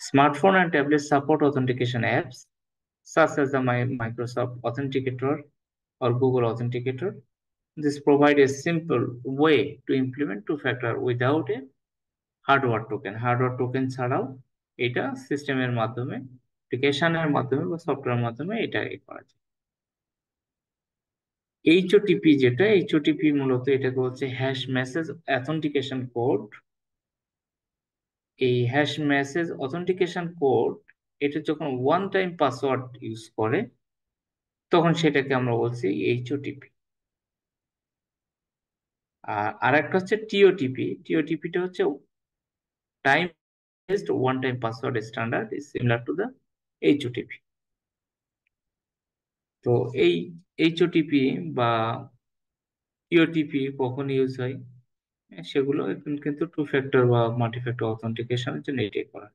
Smartphone and tablet support authentication apps such as the Microsoft Authenticator or Google Authenticator. This provide a simple way to implement two-factor without a hardware token. Hardware token ছাড়াও এটা সিস্টেমের মাধ্যমে, অ্যাপ্লিকেশনের মাধ্যমে বা সফটওয়্যারের মাধ্যমে এটা করা যায়। এইচওটিপি যেটা, এইচওটিপি মূলত এটাকে বলছে হ্যাশ মেসেজ অথেন্টিকেশন কোড। এই হ্যাশ মেসেজ অথেন্টিকেশন কোড এটা যখন ওয়ান টাইম পাসওয়ার্ড ইউজ করে তখন সেটাকে আমরা বলছি এইচওটিপি। আর আরেকটা হচ্ছে টিওটিপি। টিওটিপিটা হচ্ছে time based one time password standard, is similar to the HOTP. তো এই এইচওটিপি বা টিওটিপি কখন ইউজ হয়, সেগুলো এখন কিন্তু টু ফ্যাক্টর বা মাল্টি ফ্যাক্টর অথেন্টিকেশনের জন্য এটাই করা।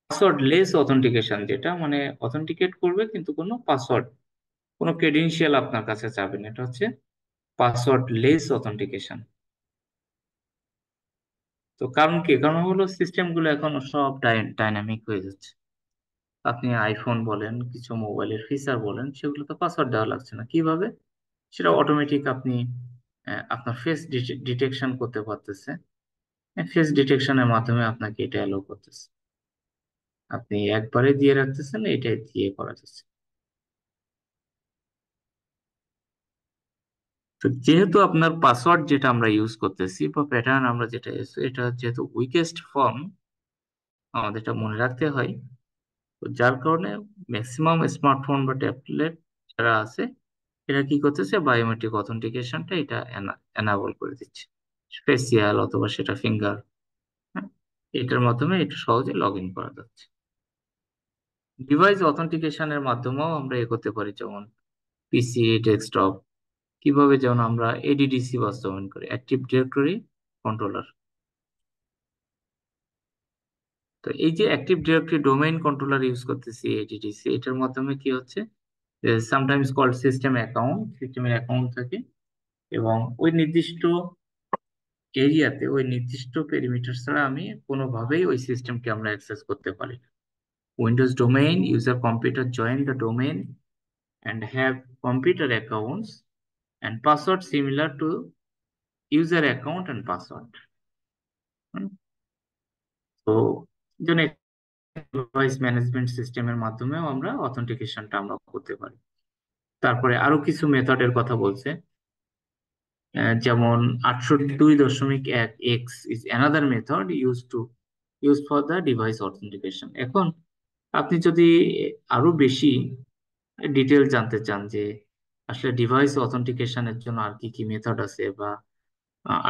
পাসওয়ার্ড লেস অথেন্টিকেশন, যেটা মানে অথেন্টিকেট করবে কিন্তু কোনো পাসওয়ার্ড, কোনো ক্রেডেনশিয়াল আপনার কাছে যাবে না, এটা হচ্ছে পাসওয়ার্ড লেস অথেন্টিকেশন। তো কারণ কি, কারণ হলো সিস্টেম গুলো এখন সব ডাইনামিক হয়ে যাচ্ছে। আপনি আইফোন বলেন, কিছু মোবাইলের ফিচার বলেন, সেগুলো তো পাসওয়ার্ড দেওয়া লাগছে না। কিভাবে সেটা অটোমেটিক আপনি আপনার ফেস ডিটেকশন করতে পারতেছে। ফেস ডিটেকশনের মাধ্যমে আপনাকে এটা অ্যালো করতেছে, আপনি একবারে দিয়ে রাখতেছেন, এটাই দিয়ে করা যাচ্ছে। তো যেহেতু আপনার পাসওয়ার্ড যেটা আমরা ইউজ করতেছি বা প্যাটার্ন আমরা যেটা এটা যেহেতু উইকেস্ট ফর্ম, আমাদের এটা মনে রাখতে হয়। তো যার কারণে ম্যাক্সিমাম স্মার্টফোন বা ট্যাবলেট যারা আছে এরা কি করতেছে, বায়োমেট্রিক অথেন্টিকেশনটা এটা এনাবল করে দিচ্ছে, ফেসিয়াল অথবা সেটা ফিঙ্গার, এটার মাধ্যমে এটা সহজে লগ ইন করা যাচ্ছে। ডিভাইস অথেন্টিকেশনের মাধ্যমেও আমরা এ করতে পারি, যেমন পিসি, ডেস্কটপ, কিভাবে, যেমন আমরা এডিডিসি বাস্তবায়ন করি, অ্যাক্টিভ ডিরেক্টরি কন্ট্রোলার। তো এই যে active directory domain controller use করতেছি এডিডিসি, এটার মাধ্যমে কি হচ্ছে, সামটাইমস কল্ড সিস্টেম অ্যাকাউন্ট, সিস্টেমের অ্যাকাউন্ট থাকে এবং ওই নির্দিষ্ট এরিয়াতে ওই নির্দিষ্ট পেরিমিটার ছাড়া আমি কোনোভাবেই ওই সিস্টেমকে আমরা অ্যাক্সেস করতে পারি না। Windows domain user computer join the domain and have computer accounts and password similar to user account and password. হুম, তো জন্য ডিভাইস ম্যানেজমেন্ট সিস্টেমের মাধ্যমেও আমরা অথেন্টিকেশনটা আমরা করতে পারি। তারপরে আরো কিছু মেথডের কথা বলছে, যেমন 802.1x is another method used for the device authentication. এখন আপনি যদি আরো বেশি ডিটেল জানতে চান যে আসলে ডিভাইস অথেন্টিকেশনের জন্য আর কি কি মেথড আছে, বা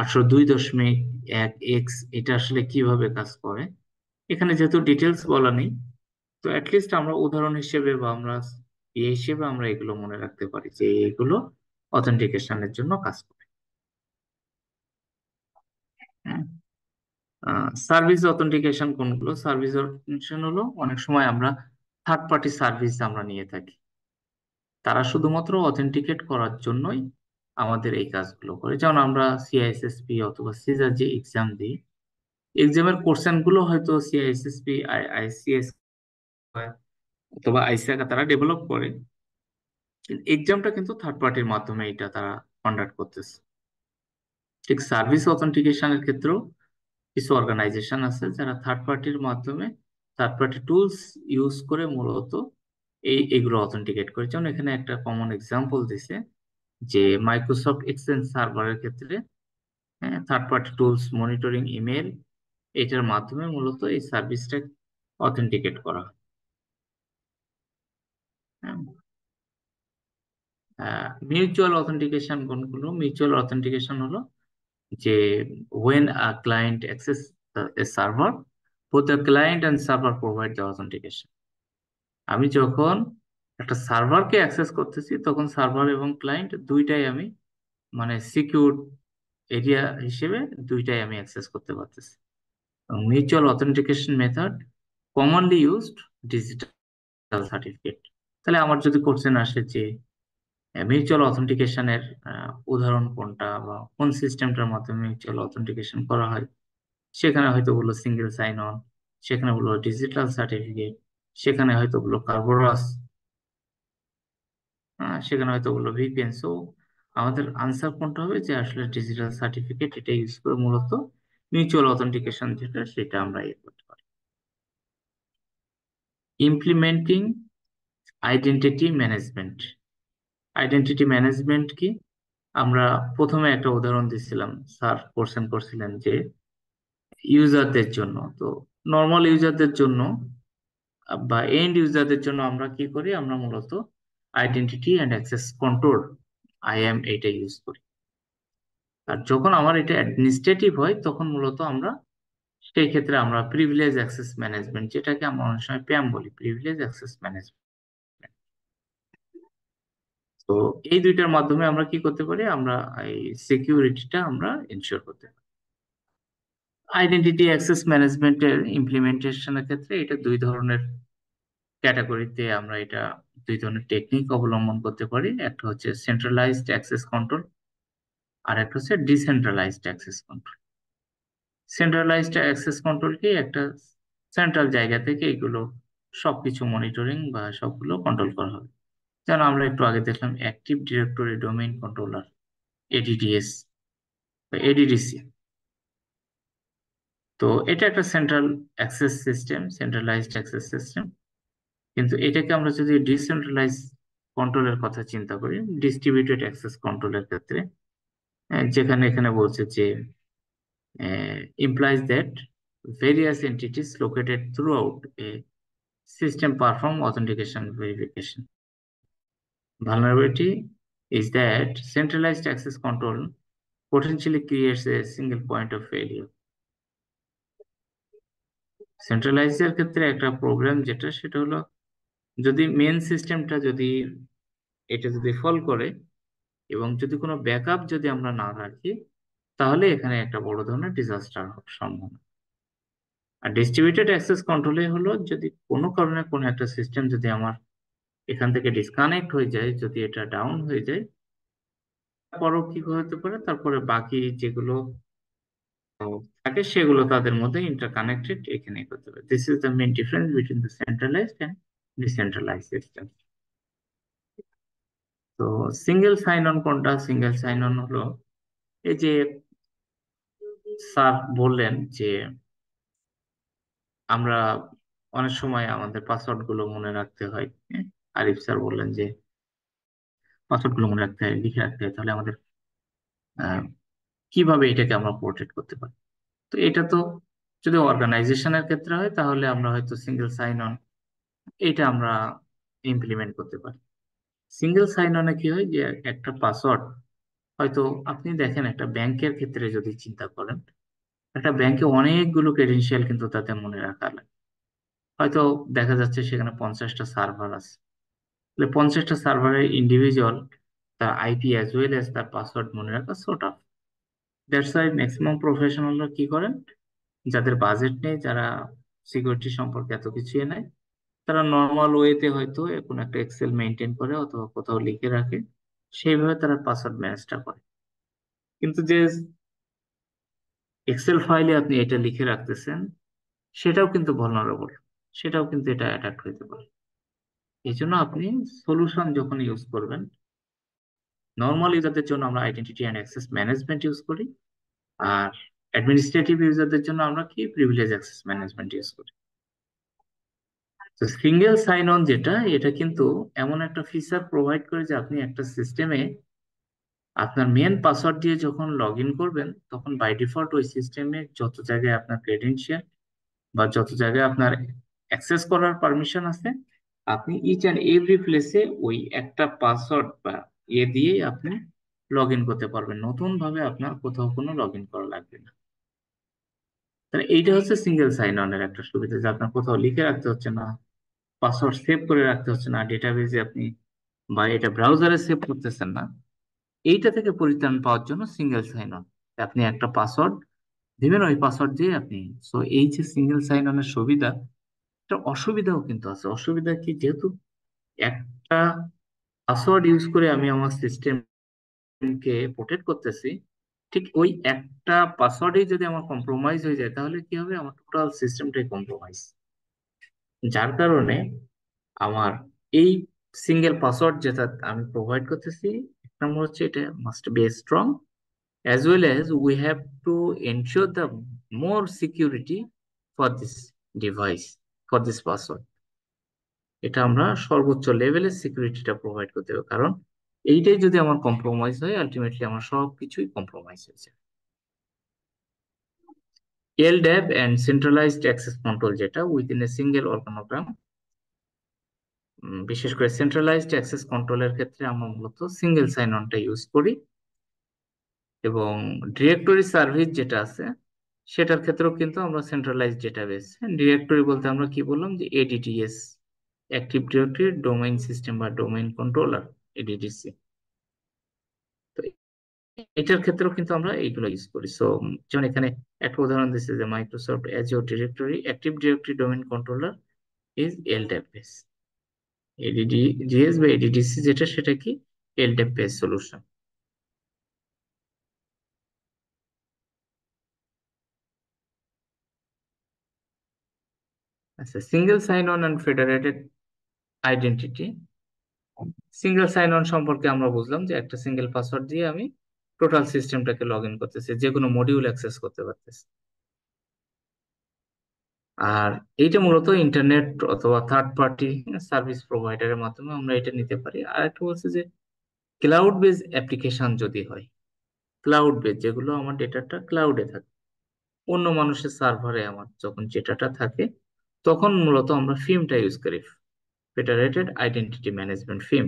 802.1x এটা আসলে কিভাবে কাজ করে, এখানে যেহেতু ডিটেলস বলা নেই, তো অ্যাটলিস্ট আমরা উদাহরণ হিসেবে বা আমরা ইয়ে হিসেবে আমরা এগুলো মনে রাখতে পারি যে এগুলো অথেন্টিকেশনের জন্য কাজ করে। সার্ভিস অথেন্টিকেশন কোনগুলো? সার্ভিস অথেন্টিকেশন হলো অনেক সময় আমরা থার্ড পার্টি সার্ভিস আমরা নিয়ে থাকি, তারা শুধুমাত্র অথেন্টিকেট করার জন্যই আমাদের এই কাজগুলো করে। যেমন আমরা সিআইএসএসপি অথবা সিজার যে এক্সাম দিই, এক্সামের কোশ্চেন গুলো হয়তো সিআইএসএসপি আইসিএস অথবা আইসিএকা তারা ডেভেলপ করে, কিন্তু এক্সামটা কিন্তু থার্ড পার্টির মাধ্যমে এটা তারা কন্ডাক্ট করতেছে। ঠিক সার্ভিস অথেন্টিকেশনের ক্ষেত্রেও কিছু অর্গানাইজেশন আছে যারা থার্ড পার্টির মাধ্যমে, থার্ড পার্টি টুলস ইউজ করে মূলত এগুলো অথেন্টিকেট করে। যেমন এখানে একটা কমন এক্সাম্পল দিছে যে মাইক্রোসফট এক্সচেঞ্জ সার্ভারের ক্ষেত্রে third party tools monitoring email, এটার মাধ্যমে মূলত এই সার্ভিসটা অথেন্টিকেট করা হয়। মিউচুয়াল অথেন্টিকেশন কোনগুলো? মিউচুয়াল অথেন্টিকেশন হলো যে when a client access a server, both the client and server provide the authentication. আমি যখন একটা সার্ভারকে অ্যাক্সেস করতেছি তখন সার্ভার এবং ক্লায়েন্ট দুইটাই আমি মানে সিকিউর এরিয়া হিসেবে দুইটাই আমি অ্যাক্সেস করতে পারতেছি। Mutual authentication method commonly used digital certificate. তাহলে আমার যদি কোশ্চেন আসে যে মিউচুয়াল অথেন্টিকেশনের উদাহরণ কোনটা বা কোন সিস্টেমটার মাধ্যমে মিউচুয়াল অথেন্টিকেশন করা হয়, সেখানে হয়তো বললো সিঙ্গেল সাইন অন, সেখানে বললো ডিজিটাল সার্টিফিকেট, সেখানে হয়তো বললো কার্বোরাস, সেখানে হয়তো বললো ভিপিএন। সো আমাদের আনসার কোনটা হবে যে আসলে ডিজিটাল সার্টিফিকেট, এটা ইউজ করে মূলত মিউচুয়াল অথেন্টিকেশন যেটা সেটা আমরা ইয়ে করতে পারি। Implementing identity management. Identity management কি? আমরা প্রথমে একটা উদাহরণ দিছিলাম, স্যার কোশ্চেন করছিলেন যে ইউজারদের জন্য, তো নর্মাল ইউজারদের জন্য বা এন্ড ইউজারদের জন্য আমরা কি করি? আমরা মূলত identity and access control IAM এটা ইউজ করি। আর যখন আমার এটা অ্যাডমিনিস্ট্রেটিভ হয় তখন মূলত আমরা সেই ক্ষেত্রে আমরা প্রিভিলেজ অ্যাক্সেস ম্যানেজমেন্ট, যেটাকে আমরা অনেক সময় প্যাম বলি, প্রিভিলেজ অ্যাক্সেস ম্যানেজমেন্ট। তো এই দুইটার মাধ্যমে আমরা কি করতে পারি? আমরা এই সিকিউরিটিটা আমরা এনশিওর করতে পারি। আইডেন্টিটি অ্যাক্সেস ম্যানেজমেন্টের ইমপ্লিমেন্টেশনের ক্ষেত্রে এটা দুই ধরনের ক্যাটাগরিতে আমরা এটা দুই ধরনের টেকনিক অবলম্বন করতে পারি। একটা হচ্ছে সেন্ট্রালাইজড অ্যাক্সেস কন্ট্রোল, আর একটা হচ্ছে decentralised access control. Centralised access control কি? একটা সেন্ট্রাল জায়গা থেকে এগুলো সবকিছু মনিটরিং বা সবগুলো কন্ট্রোল করা হবে। যেমন আমরা একটু আগে দেখলাম অ্যাক্টিভ ডিরেক্টরি ডোমেইন কন্ট্রোলার, এডিডিএস বা এডিডিসি। তো এটা একটা central access system, centralised access system. কিন্তু এটাকে আমরা যদি ডিসেন্ট্রালাইজ কন্ট্রোলের কথা চিন্তা করি, ডিস্ট্রিবিউটেড অ্যাক্সেস কন্ট্রোলের ক্ষেত্রে, যেখানে এখানে বলছে যে implies that various entities located throughout a system perform authentication verification. Vulnerability is that centralized access control potentially creates a single point of failure. সেন্ট্রালাইজের ক্ষেত্রে একটা প্রবলেম যেটা, সেটা হলো যদি মেন সিস্টেমটা যদি এটা যদি ফল করে এবং যদি কোনো ব্যাকআপ যদি আমরা না রাখি, তাহলে এখানে একটা বড় ধরনের ডিজাস্টার হওয়ার সম্ভাবনা। আর ডিস্ট্রিবিউটেড অ্যাক্সেস কন্ট্রোলে হলো যদি কোনো কারণে কোনো একটা সিস্টেম যদি আমার এখান থেকে ডিসকানেক্ট হয়ে যায়, যদি এটা ডাউন হয়ে যায়, তারপরও কি হতে পারে, তারপরে বাকি যেগুলো থাকে সেগুলো তাদের মধ্যে ইন্টারকানেক্টেড এখানে করতে পারে। This is the main difference between the centralised and decentralised system. তো সিঙ্গেল সাইন অন কোনটা? সিঙ্গেল সাইন অন হলো এই যে স্যার বললেন যে আমরা অনেক সময় আমাদের পাসওয়ার্ড গুলো মনে রাখতে হয়। আরিফ স্যার বললেন যে পাসওয়ার্ড গুলো মনে রাখতে হয়, লিখে রাখতে হয়, তাহলে আমাদের কিভাবে এটাকে আমরা প্রোটেক্ট করতে পারি? তো এটা তো যদি অর্গানাইজেশনের ক্ষেত্রে হয় তাহলে আমরা হয়তো সিঙ্গেল সাইন অন এটা আমরা ইমপ্লিমেন্ট করতে পারি। সিঙ্গেল সাইন অনে কি হয় যে একটা পাসওয়ার্ড, হয়তো আপনি দেখেন একটা ব্যাংকের ক্ষেত্রে যদি চিন্তা করেন, একটা ব্যাংকে অনেকগুলো ক্রেডেনশিয়াল কিন্তু তাতে মনে রাখা লাগে। হয়তো দেখা যাচ্ছে সেখানে 50টা সার্ভার আছে, তাহলে 50টা সার্ভারের ইন্ডিভিজুয়াল তার আইপি অ্যাজ ওয়েল এজ তার পাসওয়ার্ড মনে রাখা so tough. That's why maximum প্রফেশনালরা কি করেন, যাদের বাজেট নেই, যারা সিকিউরিটি সম্পর্কে এত কিছু নাই, তারা নর্মাল ওয়েতে হয়তো কোনো একটা এক্সেল মেনটেন করে অথবা কোথাও লিখে রাখে, সেইভাবে তারা পাসওয়ার্ড ম্যানেজটা করে। কিন্তু যে এক্সেল ফাইলে আপনি এটা লিখে রাখতেছেন, সেটাও কিন্তু vulnerable, সেটাও কিন্তু এটা অ্যাটাক হইতে পারে। এই জন্য আপনি সলিউশন যখন ইউজ করবেন, নর্মাল ইউজারদের জন্য আমরা identity and access management use করি, আর অ্যাডমিনিস্ট্রেটিভ ইউজারদের জন্য আমরা কি প্রিভিলেজ অ্যাক্সেস ম্যানেজমেন্ট ইউজ করি। তো সিঙ্গেল সাইন অন যেটা, এটা কিন্তু এমন একটা ফিচার প্রোভাইড করে যে আপনি একটা সিস্টেমে আপনার মেন পাসওয়ার্ড দিয়ে যখন লগ ইন করবেন, তখন বাই ডিফল্ট ওই সিস্টেমে যত জায়গায় আপনার ক্রেডেনশিয়াল বা যত জায়গায় আপনার অ্যাক্সেস করার পারমিশন আছে, আপনি ইচ অ্যান্ড এভরি প্লেসে ওই একটা পাসওয়ার্ড বা দিয়ে আপনি লগ ইন করতে পারবেন। নতুন ভাবে আপনার কোথাও কোনো লগ ইন করা লাগবে না। তাহলে এইটা হচ্ছে সিঙ্গেল সাইন অনের একটা সুবিধা, যে আপনার কোথাও লিখে রাখতে হচ্ছে না, পাসওয়ার্ড সেভ করে রাখতে হচ্ছে না ডেটাবেজে আপনি, বা এটা ব্রাউজারে সেভ করতেছেন না। এইটা থেকে পরিত্রাণ পাওয়ার জন্য সিঙ্গেল সাইন অন, আপনি একটা পাসওয়ার্ড দিবেন, ওই পাসওয়ার্ড দিয়ে আপনি। সো এই যে সিঙ্গেল সাইন অনের সুবিধা, এটা অসুবিধাও কিন্তু আছে। অসুবিধা কি, যেহেতু একটা পাসওয়ার্ড ইউজ করে আমি আমার সিস্টেমকে প্রোটেক্ট করতেছি, ঠিক ওই একটা পাসওয়ার্ডেই যদি আমার কম্প্রোমাইজ হয়ে যায়, তাহলে কি হবে, আমার টোটাল সিস্টেমটাই কম্প্রোমাইজ। যার কারণে আমার এই সিঙ্গেল পাসওয়ার্ড যেটা আমি প্রোভাইড করতেছি, এক নম্বর হচ্ছে এটা must be strong, as well as we have to ensure the more security for this device, for this password. এটা আমরা সর্বোচ্চ লেভেলের সিকিউরিটিটা প্রোভাইড করতে হবে, কারণ এইটাই যদি আমার কম্প্রোমাইজ হয়, আলটিমেটলি আমার সবকিছুই কম্প্রোমাইজ হয়েছে। LDAP and centralized access control, যেটা উইদিন এ সিঙ্গেল অর্গানোগ্রাম, বিশেষ করে সেন্ট্রালাইজড অ্যাক্সেস কন্ট্রোলের ক্ষেত্রে আমরা মূলত সিঙ্গেল সাইন অনটা ইউজ করি। এবং ডিরেক্টরি সার্ভিস যেটা আছে, সেটার ক্ষেত্রেও কিন্তু আমরা সেন্ট্রালাইজড ডেটাবেস, ডিরেক্টরি বলতে আমরা কি বললাম, যে এডিটিএস, অ্যাক্টিভ ডিরেক্টরি ডোমেইন সিস্টেম বা ডোমেইন কন্ট্রোলার, এডিডিসি। তো এটার ক্ষেত্রেও কিন্তু আমরা এইগুলো ইউজ করি। সো যেমন এখানে একটা উদাহরণ দিচ্ছে যে Microsoft Azure directory active directory domain controller is LDAP base, ADDS বা এডিডিসি যেটা, সেটা কি এলডাপ বেস সলিউশন। আচ্ছা, single sign on and federated identity. Single sign on সম্পর্কে আমরা বুঝলাম যে একটা সিঙ্গেল পাসওয়ার্ড দিয়ে আমি টোটাল সিস্টেমটাকে লগ ইন করতেছি, যে কোনো মডিউল অ্যাক্সেস করতে পারতেছি। আর এইটা মূলত ইন্টারনেট অথবা থার্ড পার্টি সার্ভিস প্রোভাইডারের মাধ্যমে আমরা এটা নিতে পারি। আর একটা বলছে যে ক্লাউড বেজ অ্যাপ্লিকেশন যদি হয়, ক্লাউড বেজ যেগুলো আমার ডেটাটা ক্লাউডে থাকে, অন্য মানুষের সার্ভারে আমার যখন ডেটাটা থাকে, তখন মূলত আমরা ফিমটা ইউজ করি, ফেডারেটেড আইডেন্টিটি ম্যানেজমেন্ট ফিম।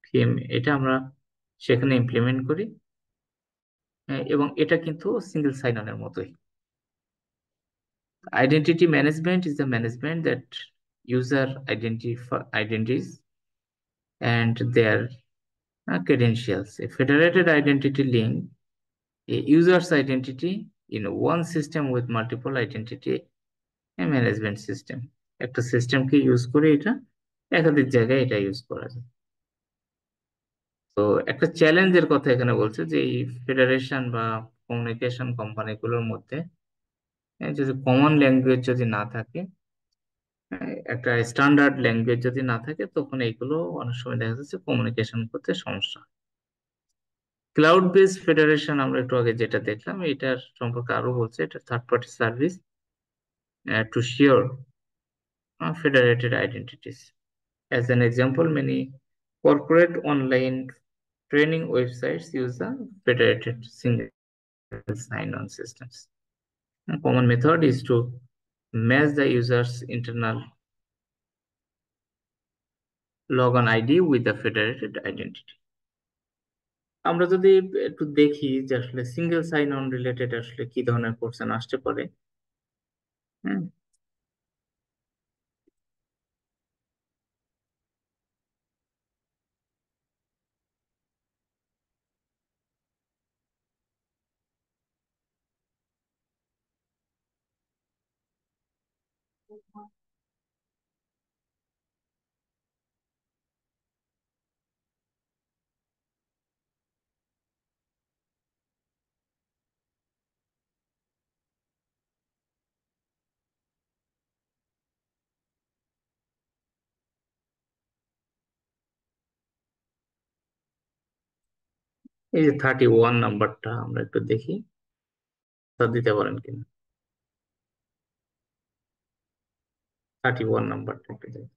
ফিম এটা আমরা সেখানে ইমপ্লিমেন্ট করি। এবং এটা কিন্তু সিঙ্গেল সাইন অনের মতোই। Identity management is the management that user identities and their credentials. A federated identity link a user's identity in one system with multiple identity management system. একটা সিস্টেমকে ইউজ করে এটা একাধিক জায়গায় এটা ইউজ করা যায়। তো একটা চ্যালেঞ্জের কথা এখানে বলছে যে এই ফেডারেশন বা কমিউনিকেশন কোম্পানিগুলোর মধ্যে যদি কমন ল্যাঙ্গুয়েজ যদি না থাকে, একটা স্ট্যান্ডার্ড ল্যাঙ্গুয়েজ যদি না থাকে, তখন এইগুলো অনেক সময় দেখা যাচ্ছে কমিউনিকেশন করতে সমস্যা। ক্লাউড বেসড ফেডারেশন আমরা একটু আগে যেটা দেখলাম, এটার সম্পর্কে আরো বলছে, এটা third party service to sure federated identities. As an example, many corporate online training websites use the federated single sign-on systems. A common method is to match the user's internal login ID with the federated identity. আমরা যদি একটু দেখি যে আসলে single sign on related আসলে কি ধরনের question আসতে পারে। হুম, এই যে 31 নাম্বারটা আমরা একটু দেখি, তা দিতে পারেন কিনা। 31 নাম্বারটা একটু দেখি।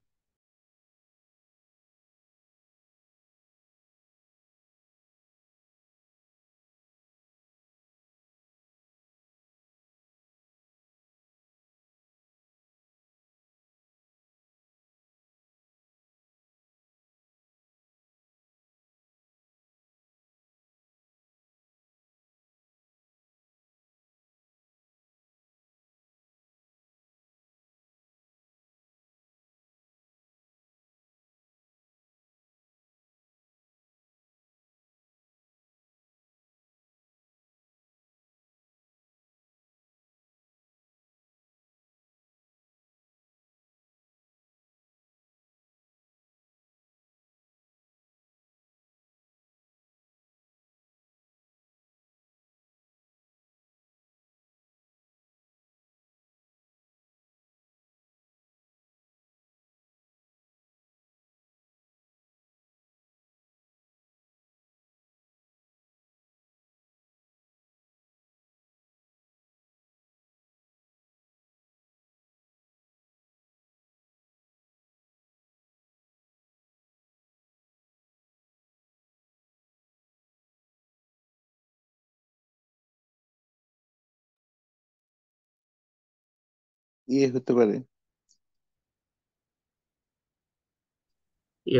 ইয়ে হতে পারে।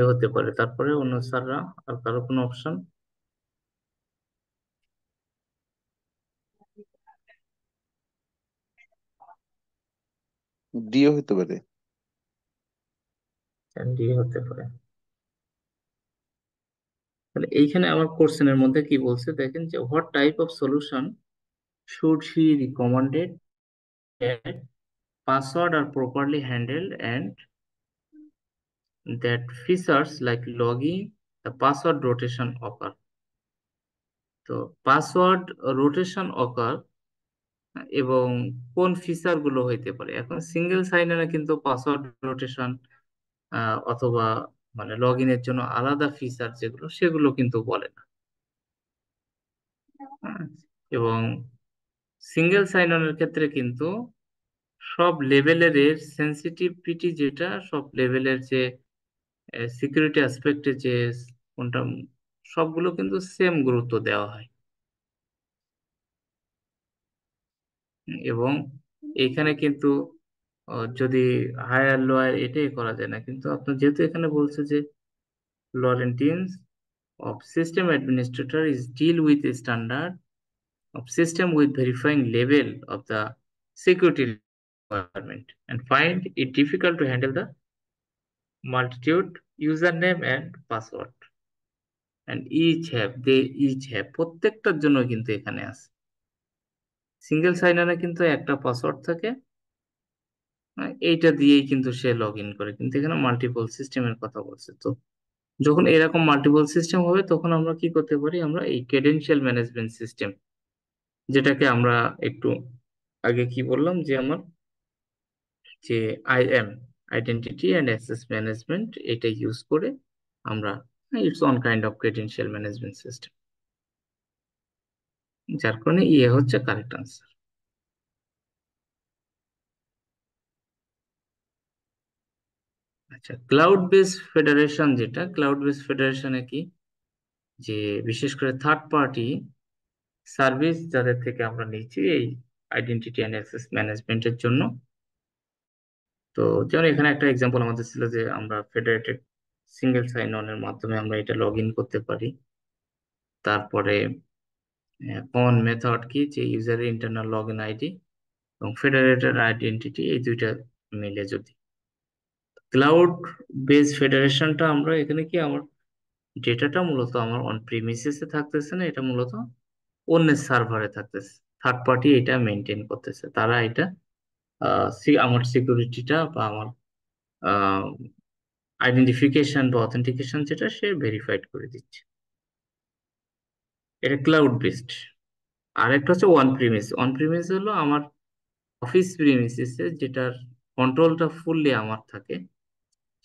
হতে পারে, তারপরে অন্য স্যাররা আর কারো কোনো অপশন? ডিও হতে পারে। হতে পারে। তাহলে এইখানে আমার কোশ্চেনের মধ্যে কি বলছে দেখেন, যে what type of solution should she recommended that password are properly handled and that features like logging the password rotation occur. তো পাসওয়ার্ড রোটেশন অকার এবং কোন ফিচার গুলো হইতে পারে। এখন সিঙ্গেল সাইনারে কিন্তু পাসওয়ার্ড রোটেশন অথবা মানে লগ ইনের জন্য আলাদা ফিচার যেগুলো সেগুলো কিন্তু বলে না। হ্যাঁ, এবং সিঙ্গেল সাইন অনের ক্ষেত্রে কিন্তু সব লেভেলের সেন্সিটিভিটি, যেটা সব লেভেলের যে সিকিউরিটি অ্যাসপেক্টে যে কোনটা, সবগুলো কিন্তু সেম গুরুত্ব দেওয়া হয়। এবং এখানে কিন্তু যদি হায়ার লোয়ার এটাই করা যায় না, কিন্তু আপনার যেহেতু এখানে বলছে যে লরেন্টিন্স of system administrator is deal with a standard of system with verifying level of the security requirement and find it difficult to handle the multitude username and password and each have প্রত্যেকটার জন্য কিন্তু এখানে আছে। Single সাইনারে কিন্তু একটা password থাকে, এইটা দিয়েই কিন্তু সে লগ ইন করে, কিন্তু এখানে মাল্টিপল সিস্টেমের কথা বলছে। তো যখন এরকম মাল্টিপল সিস্টেম হবে তখন আমরা কি করতে পারি, আমরা এই ক্রেডেনশিয়াল ম্যানেজমেন্ট সিস্টেম, যেটাকে আমরা একটু আগে কি বললাম, যে আমার যে IAM, identity and access management, এটা ইউজ করে আমরা it's on kind of credential management system, যার কারণে হচ্ছে কারেক্ট আনসার। আচ্ছা, ক্লাউড বেস ফেডারেশন, যেটা ক্লাউড বেস ফেডারেশনে কি, যে বিশেষ করে থার্ড পার্টি সার্ভিস যাদের থেকে আমরা নিচ্ছি এই আইডেন্টিটি অ্যান্ড অ্যাক্সেস ম্যানেজমেন্টের জন্য। তো যেমন এখানে একটা এক্সাম্পল আমাদের ছিল যে আমরা ফেডারেটেড সিঙ্গেল সাইন অন এর মাধ্যমে আমরা এটা লগ ইন করতে পারি। তারপরে কোন মেথড কি, যে ইউজারের ইন্টারনাল লগ ইন আইডি এবং ফেডারেটেড আইডেন্টিটি, এই দুইটা মিলে যদি ক্লাউড বেস ফেডারেশনটা, আমরা এখানে কি আমার ডেটাটা মূলত আমার অন প্রিমিসেসে থাকতেছে না, এটা মূলত অন্যের সার্ভারে থাকতেছে, থার্ড পার্টি এটা মেনটেন করতেছে, তারা এটা আমার সিকিউরিটিটা বা আমার আইডেন্টিফিকেশন বা অথেন্টিকেশন যেটা সে ভেরিফাইড করে দিচ্ছে, এটা ক্লাউড বেসড। আর একটা হচ্ছে ওয়ান প্রিমিস। ওয়ান প্রিমিস হলো আমার অফিস প্রিমিসেসে, যেটার কন্ট্রোলটা ফুললি আমার থাকে,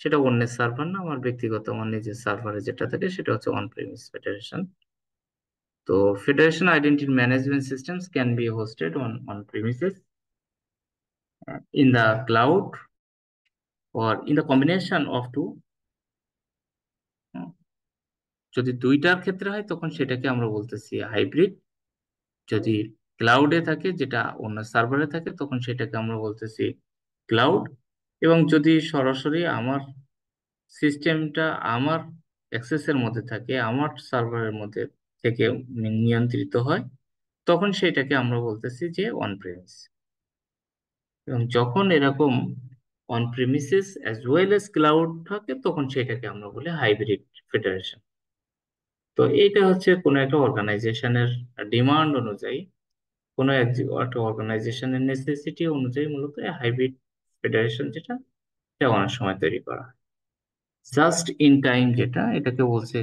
সেটা অন্যের সার্ভার না, আমার ব্যক্তিগত আমার নিজের সার্ভারে যেটা থাকে সেটা হচ্ছে অন প্রিমিস ফেডারেশন। তো federation identity management systems can be hosted on premises, in the cloud, or in the combination of two. যদি দুইটার ক্ষেত্রে হয় তখন সেটাকে আমরা বলতেছি হাইব্রিড। যদি ক্লাউডে থাকে, যেটা অন্য সার্ভারে থাকে, তখন সেটাকে আমরা বলতেছি ক্লাউড। এবং যদি সরাসরি আমার সিস্টেমটা আমার অ্যাক্সেসের মধ্যে থাকে, আমার সার্ভারের মধ্যে থেকে নিয়ন্ত্রিত হয়, তখন সেটাকে আমরা বলতেছি যে অন প্রেমিস। এবং যখন এরকম on premises as well as cloud থাকে, তখন সেটাকে আমরা বলি হাইব্রিড ফেডারেশন। তো এইটা হচ্ছে কোনো একটা অর্গানাইজেশনের ডিমান্ড অনুযায়ী, কোনো একটা অর্গানাইজেশনের নেসেসিটি অনুযায়ী মূলত হাইব্রিড ফেডারেশন যেটা, এটা অনেক সময় তৈরি করা হয়। জাস্ট ইন টাইম যেটা, এটাকে বলছে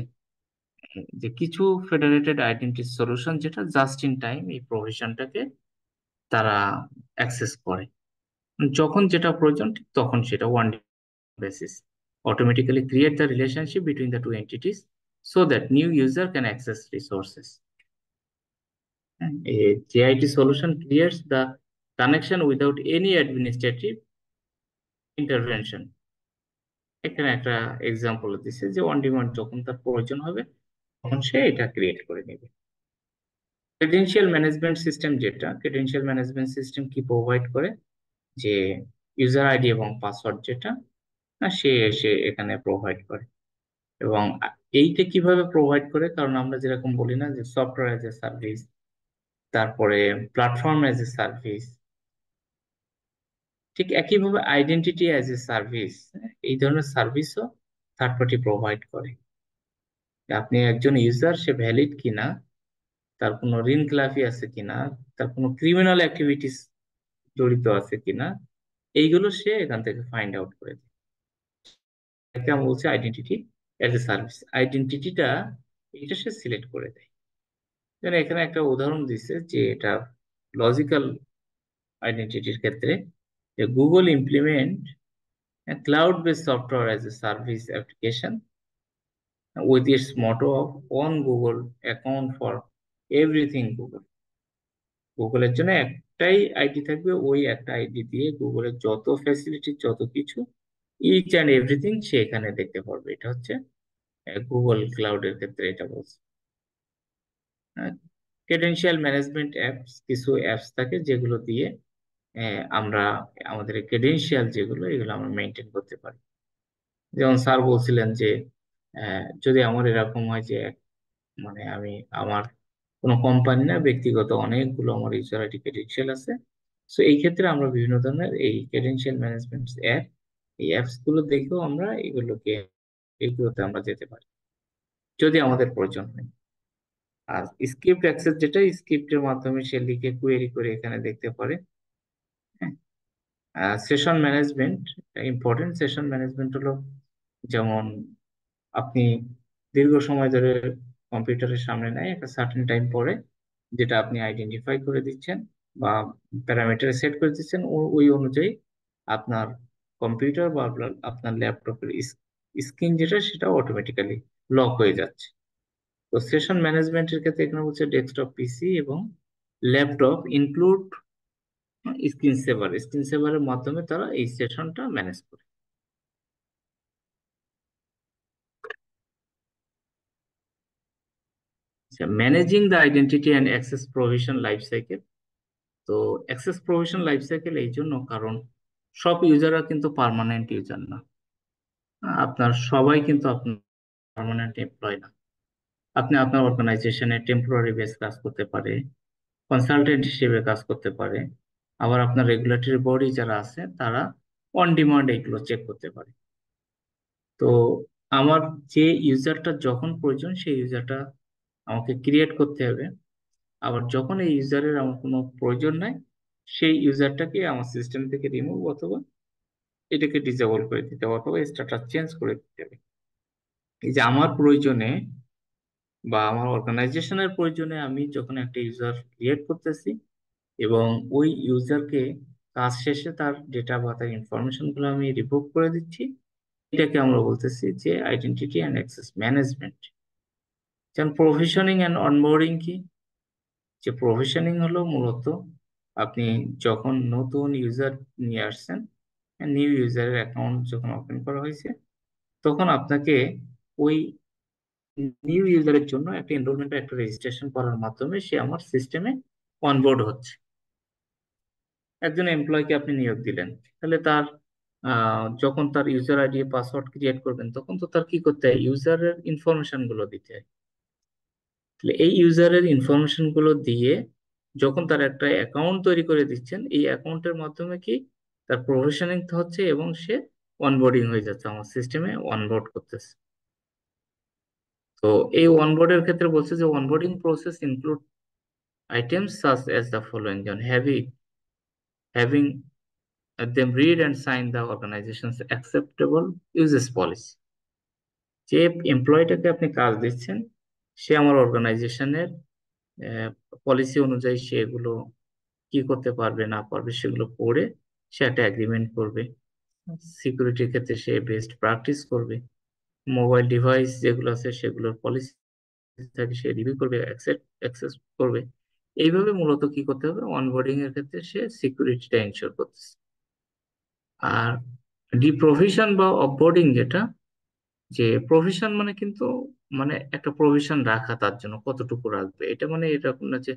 যে কিছু ফেডারেটেড আইডেন্টিটি সলিউশন যেটা জাস্ট ইন টাইম এই প্রভিশনটাকে তারা অ্যাক্সেস করে, যখন যেটা প্রয়োজন ঠিক তখন সেটা one basis automatically create the relationship between the two entities so that new user can access resources. A JIT solution creates the connection without any administrative intervention. এখানে একটা এক্সাম্পল দিচ্ছে যে অন ডিমান্ড যখন তার প্রয়োজন হবে তখন সে এটা ক্রিয়েট করে নেবে। ক্রেডেনশিয়াল ম্যানেজমেন্ট সিস্টেম যেটা, ক্রেডেনশিয়াল ম্যানেজমেন্ট সিস্টেম কি প্রোভাইড করে, যে ইউজার আইডি এবং পাসওয়ার্ড যেটা সে এসে এখানে প্রোভাইড করে। এবং এইটা কিভাবে প্রোভাইড করে, কারণ আমরা যেরকম বলি না যে সফটওয়্যার অ্যাজ এ সার্ভিস, তারপরে প্ল্যাটফর্ম অ্যাজ এ সার্ভিস, ঠিক একইভাবে আইডেন্টিটি অ্যাজ এ সার্ভিস, এই ধরনের সার্ভিসও থার্ড পার্টি প্রোভাইড করে। আপনি একজন ইউজার, সে ভ্যালিড কিনা, তার কোনো ঋণ খেলাপি আছে কিনা, তার কোনো ক্রিমিনাল অ্যাক্টিভিটিস জড়িত আছে কিনা, এইগুলো সে এখান থেকে ফাইন্ড আউট করে দেয়। এটাকে আমরা বলছি আইডেন্টিটি অ্যাজ এ সার্ভিস। আইডেন্টিটিটা এটা সে সিলেক্ট করে দেয়। যেন এখানে একটা উদাহরণ দিচ্ছে যে এটা লজিক্যাল আইডেন্টিটির ক্ষেত্রে, যে Google implement cloud based software as a service application with its motto of one Google account for everything Google. গুগলের জন্য একটাই আইডি থাকবে, ওই একটা আইডি দিয়ে গুগলের যত ফ্যাসিলিটি, যত কিছু, ইচ অ্যান্ড এভরিথিং সে এখানে দেখতে পারবে। এটা হচ্ছে গুগল ক্লাউডের ক্ষেত্রে এটা বলছে। ক্রেডেনশিয়াল ম্যানেজমেন্ট অ্যাপস, কিছু অ্যাপস থাকে যেগুলো দিয়ে আমরা আমাদের ক্রেডেনশিয়াল যেগুলো, এগুলো আমরা মেনটেন করতে পারি। যেমন স্যার বলছিলেন যে যদি আমার এরকম হয় যে মানে আমি আমার কোনো কোম্পানি না, ব্যক্তিগত অনেকগুলো আমার ইউজার আইডি ক্রেডেনশিয়াল আছে, সো এই ক্ষেত্রে আমরা বিভিন্ন ধরনের এই ক্রেডেনশিয়াল ম্যানেজমেন্ট অ্যাপ, এই অ্যাপস গুলো দেখেও আমরা এগুলোতে আমরা যেতে পারি যদি আমাদের প্রয়োজন হয়। আর স্ক্রিপ্ট অ্যাক্সেস যেটা, স্ক্রিপ্টের মাধ্যমে সে লিখে কোয়েরি করে এখানে দেখতে পারে। Session management important. Session management হলো, যেমন আপনি দীর্ঘ সময় ধরে কম্পিউটারের সামনে নাই, একটা সার্টেন টাইম পরে যেটা আপনি আইডেন্টিফাই করে দিচ্ছেন বা প্যারামিটার সেট করে দিচ্ছেন, ওই অনুযায়ী আপনার কম্পিউটার বা আপনার ল্যাপটপের স্ক্রিন যেটা, সেটা অটোমেটিক্যালি লক হয়ে যাচ্ছে। তো সেশন ম্যানেজমেন্টের ক্ষেত্রে এখানে বলছে ডেস্কটপ পিসি এবং ল্যাপটপ ইনক্লুড স্ক্রিন সেভারের মাধ্যমে তারা এই সেশনটা ম্যানেজ করে। Managing the identity and access provision life cycle. তো অ্যাক্সেস প্রভিশন লাইফ সাইকেল এই জন্য, কারণ সব ইউজাররা কিন্তু পার্মানেন্ট ইউজার না। আপনার সবাই কিন্তু আপনার পার্মানেন্ট এমপ্লয় না। আপনি আপনার অর্গানাইজেশনে টেম্পোরারি বেস কাজ করতে পারে, কনসালটেন্ট হিসেবে কাজ করতে পারে, আবার আপনার রেগুলেটরি বডি যারা আছে তারা অন ডিমান্ড এগুলো চেক করতে পারে। তো আমার যে ইউজারটা যখন প্রয়োজন, সেই ইউজারটা আমাকে ক্রিয়েট করতে হবে। আবার যখন এই ইউজারের আমার কোনো প্রয়োজন নাই, সেই ইউজারটাকে আমার সিস্টেম থেকে রিমুভ অথবা এটাকে ডিসেবল করে দিতে হবে, অথবা স্ট্যাটাস চেঞ্জ করে দিতে হবে। এই যে আমার প্রয়োজনে বা আমার অর্গানাইজেশনের প্রয়োজনে আমি যখন একটা ইউজার ক্রিয়েট করতেছি এবং ওই ইউজারকে কাজ শেষে তার ডেটা বা তার ইনফরমেশন গুলো আমি রিভোক করে দিচ্ছি, এটাকে আমরা বলতেছি যে আইডেন্টিটি অ্যান্ড অ্যাক্সেস ম্যানেজমেন্ট। যেমন প্রভিশনিং অ্যান্ড অনবোর্ডিং কি? যে প্রভিশনিং হলো মূলত আপনি যখন নতুন ইউজার নিয়ে আসছেন, নিউ ইউজারের অ্যাকাউন্ট যখন ওপেন করা হয়েছে, তখন আপনাকে ওই নিউ ইউজারের জন্য একটা এনরোলমেন্ট একটা রেজিস্ট্রেশন করার মাধ্যমে সে আমার সিস্টেমে অনবোর্ড হচ্ছে। একজন এমপ্লয়কে আপনি নিয়োগ দিলেন, তাহলে তার যখন তার ইউজার আইডি পাসওয়ার্ড ক্রিয়েট করবেন, তখন তো তার কি করতে হয়, ইউজারের ইনফরমেশন গুলো দিতে হয়। তাহলে এই ইউজারের ইনফরমেশন গুলো দিয়ে যখন তার একটা অ্যাকাউন্ট তৈরি করে দিচ্ছেন, এই অ্যাকাউন্টের মাধ্যমে কি তার প্রফেশনিং হচ্ছে এবং সে অনবোর্ডিং হয়ে যাচ্ছে, আমার সিস্টেমে অনবোর্ড করতেছে। তো এই অনবোর্ডের ক্ষেত্রে বলছে যে onboarding process include items such as the following: যেমন having them read and sign the organization's acceptable uses policy। যে এমপ্লয়টাকে আপনি কাজ দিচ্ছেন, সে আমার অর্গানাইজেশনের পলিসি অনুযায়ী সেগুলো কি করতে পারবে না পারবে সেগুলো পড়ে সে একটা এগ্রিমেন্ট করবে। সিকিউরিটির ক্ষেত্রে সে বেস্ট প্র্যাকটিস করবে। মোবাইল ডিভাইস যেগুলো আছে সেগুলোর পলিসি থাকে সে রিভিউ করবে, অ্যাক্সেস করবে। এইভাবে মূলত কি করতে হবে, অনবোর্ডিং এর ক্ষেত্রে সে সিকিউরিটিটা এনশিওর করতেছে। আর ডিপ্রভিশন বা অফবোর্ডিং যেটা, যে প্রভিশন মানে কিন্তু মানে একটা প্রভিশন রাখা, তার জন্য কতটুকু রাখবে, এটা মানে এরকম না যে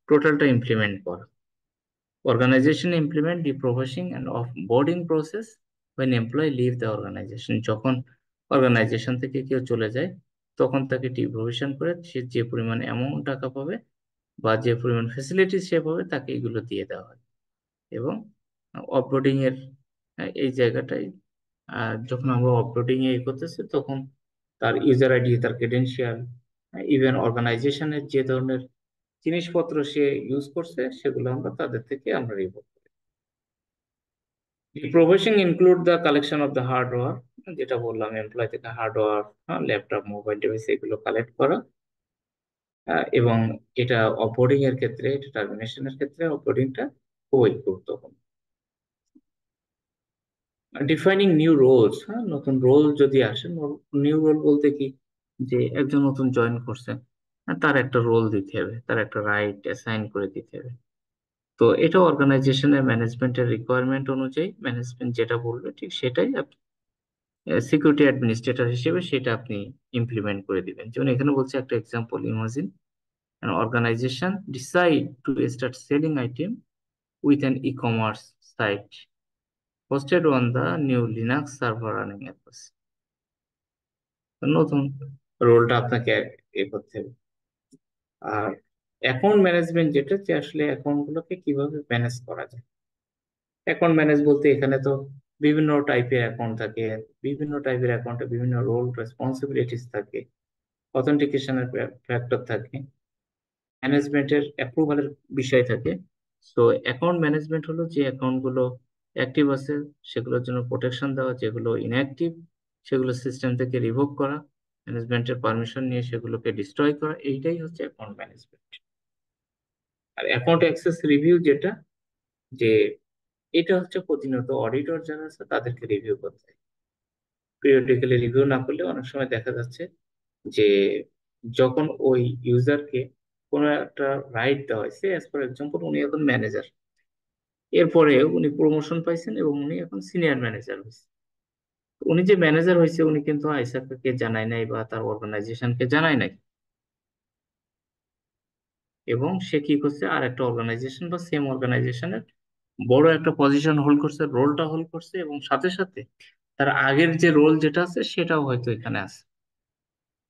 টোটালটা ইমপ্লিমেন্ট করা। Organization implement deprovisioning and offboarding process when employee leave the organization। যখন অর্গানাইজেশন থেকে কেউ চলে যায়, তখন তাকে ডিপ্রভিশন করে সে যে পরিমাণ অ্যামাউন্ট টাকা পাবে বা যে পরিমাণ ফ্যাসিলিটি সে পাবে তাকে এগুলো দিয়ে দেওয়া হয়। এবং অফবোর্ডিং এর এই জায়গাটাই যখন আমরা অফবোর্ডিং এ করতেছি, তখন তার ইউজার আইডি, তার ক্রেডেনশিয়াল, ইভেন অর্গানাইজেশনের যে ধরনের জিনিসপত্র সে ইউজ করছে সেগুলো আমরা তাদের থেকে আমরা রিভোক করি। Deprobation include the collection of the hardware, যেটা বললাম এমপ্লয় থেকে হার্ডওয়্যার, ল্যাপটপ, মোবাইল ডিভাইস এগুলো কালেক্ট করা। এবং এটা অফবোর্ডিং এর ক্ষেত্রে, এটা টার্মিনেশনের ক্ষেত্রে অফবোর্ডিংটা খুবই গুরুত্বপূর্ণ। ডিফাইনিং নিউ রোলস, নতুন রোল যদি আসে, নিউ রোল বলতে কি, যে একজন নতুন জয়েন করছে, তার একটা রোল দিতে হবে, তার একটা রাইট অ্যাসাইন করে দিতে হবে। তো এটা অর্গানাইজেশনের ম্যানেজমেন্টের রিকোয়ারমেন্ট অনুযায়ী ম্যানেজমেন্ট যেটা বলবে ঠিক সেটাই আপনি সিকিউরিটি অ্যাডমিনিস্ট্রেটর হিসেবে সেটা আপনি ইমপ্লিমেন্ট করে দিবেন। যেমন এখানে বলছে একটা example, imagine an organization decide to start selling item with an e-commerce site hosted on the new Linux server running Apache। নতুন রোলটা আপনাকে করতে হবে। আর অ্যাকাউন্ট ম্যানেজমেন্ট যেটা, যে আসলে অ্যাকাউন্ট গুলোকে কিভাবে ম্যানেজ করা যায়। অ্যাকাউন্ট ম্যানেজ বলতে এখানে তো বিভিন্ন টাইপের অ্যাকাউন্ট থাকে, বিভিন্ন টাইপের অ্যাকাউন্টে বিভিন্ন রোল রেসপন্সিবিলিটিস থাকে, অথেন্টিকেশনের ফ্যাক্টর থাকে, ম্যানেজমেন্টের অ্যাপ্রুভালের বিষয় থাকে। সো অ্যাকাউন্ট ম্যানেজমেন্ট হলো যে অ্যাকাউন্ট গুলো অ্যাক্টিভ আছে সেগুলোর জন্য প্রোটেকশন দেওয়া, যেগুলো ইনঅ্যাক্টিভ সেগুলো সিস্টেম থেকে রিভোক করা, ম্যানেজমেন্টের পারমিশন নিয়ে সেগুলোকে ডিস্ট্রয় করা, এইটাই হচ্ছে অ্যাকাউন্ট ম্যানেজমেন্ট। আর অ্যাকাউন্ট অ্যাক্সেস রিভিউ যেটা, যে এটা হচ্ছে প্রতিনিয়ত অডিটর যারা আছে তাদেরকে রিভিউ করতে হয়। পিরিয়ডিক্যালি রিভিউ না করলে অনেক সময় দেখা যাচ্ছে যে যখন ওই ইউজারকে কোনো একটা রাইট দেওয়া হয়েছে, অ্যাজ ফর এক্সাম্পল উনি এখন ম্যানেজার, এরপরে উনি প্রমোশন পাইছেন এবং উনি এখন সিনিয়র ম্যানেজার হয়েছে। উনি যে ম্যানেজার হয়েছে উনি কিন্তু আইসাকে জানায় নাই বা তার অর্গানাইজেশনকে জানায় নাই, এবং সে কি করছে আর একটা অর্গানাইজেশন বা সেম অর্গানাইজেশনের বড় একটা পজিশন হোল্ড করছে, রোলটা হোল্ড করছে, এবং সাথে সাথে তার আগের যে রোল যেটা আছে সেটাও হয়তো এখানে আছে।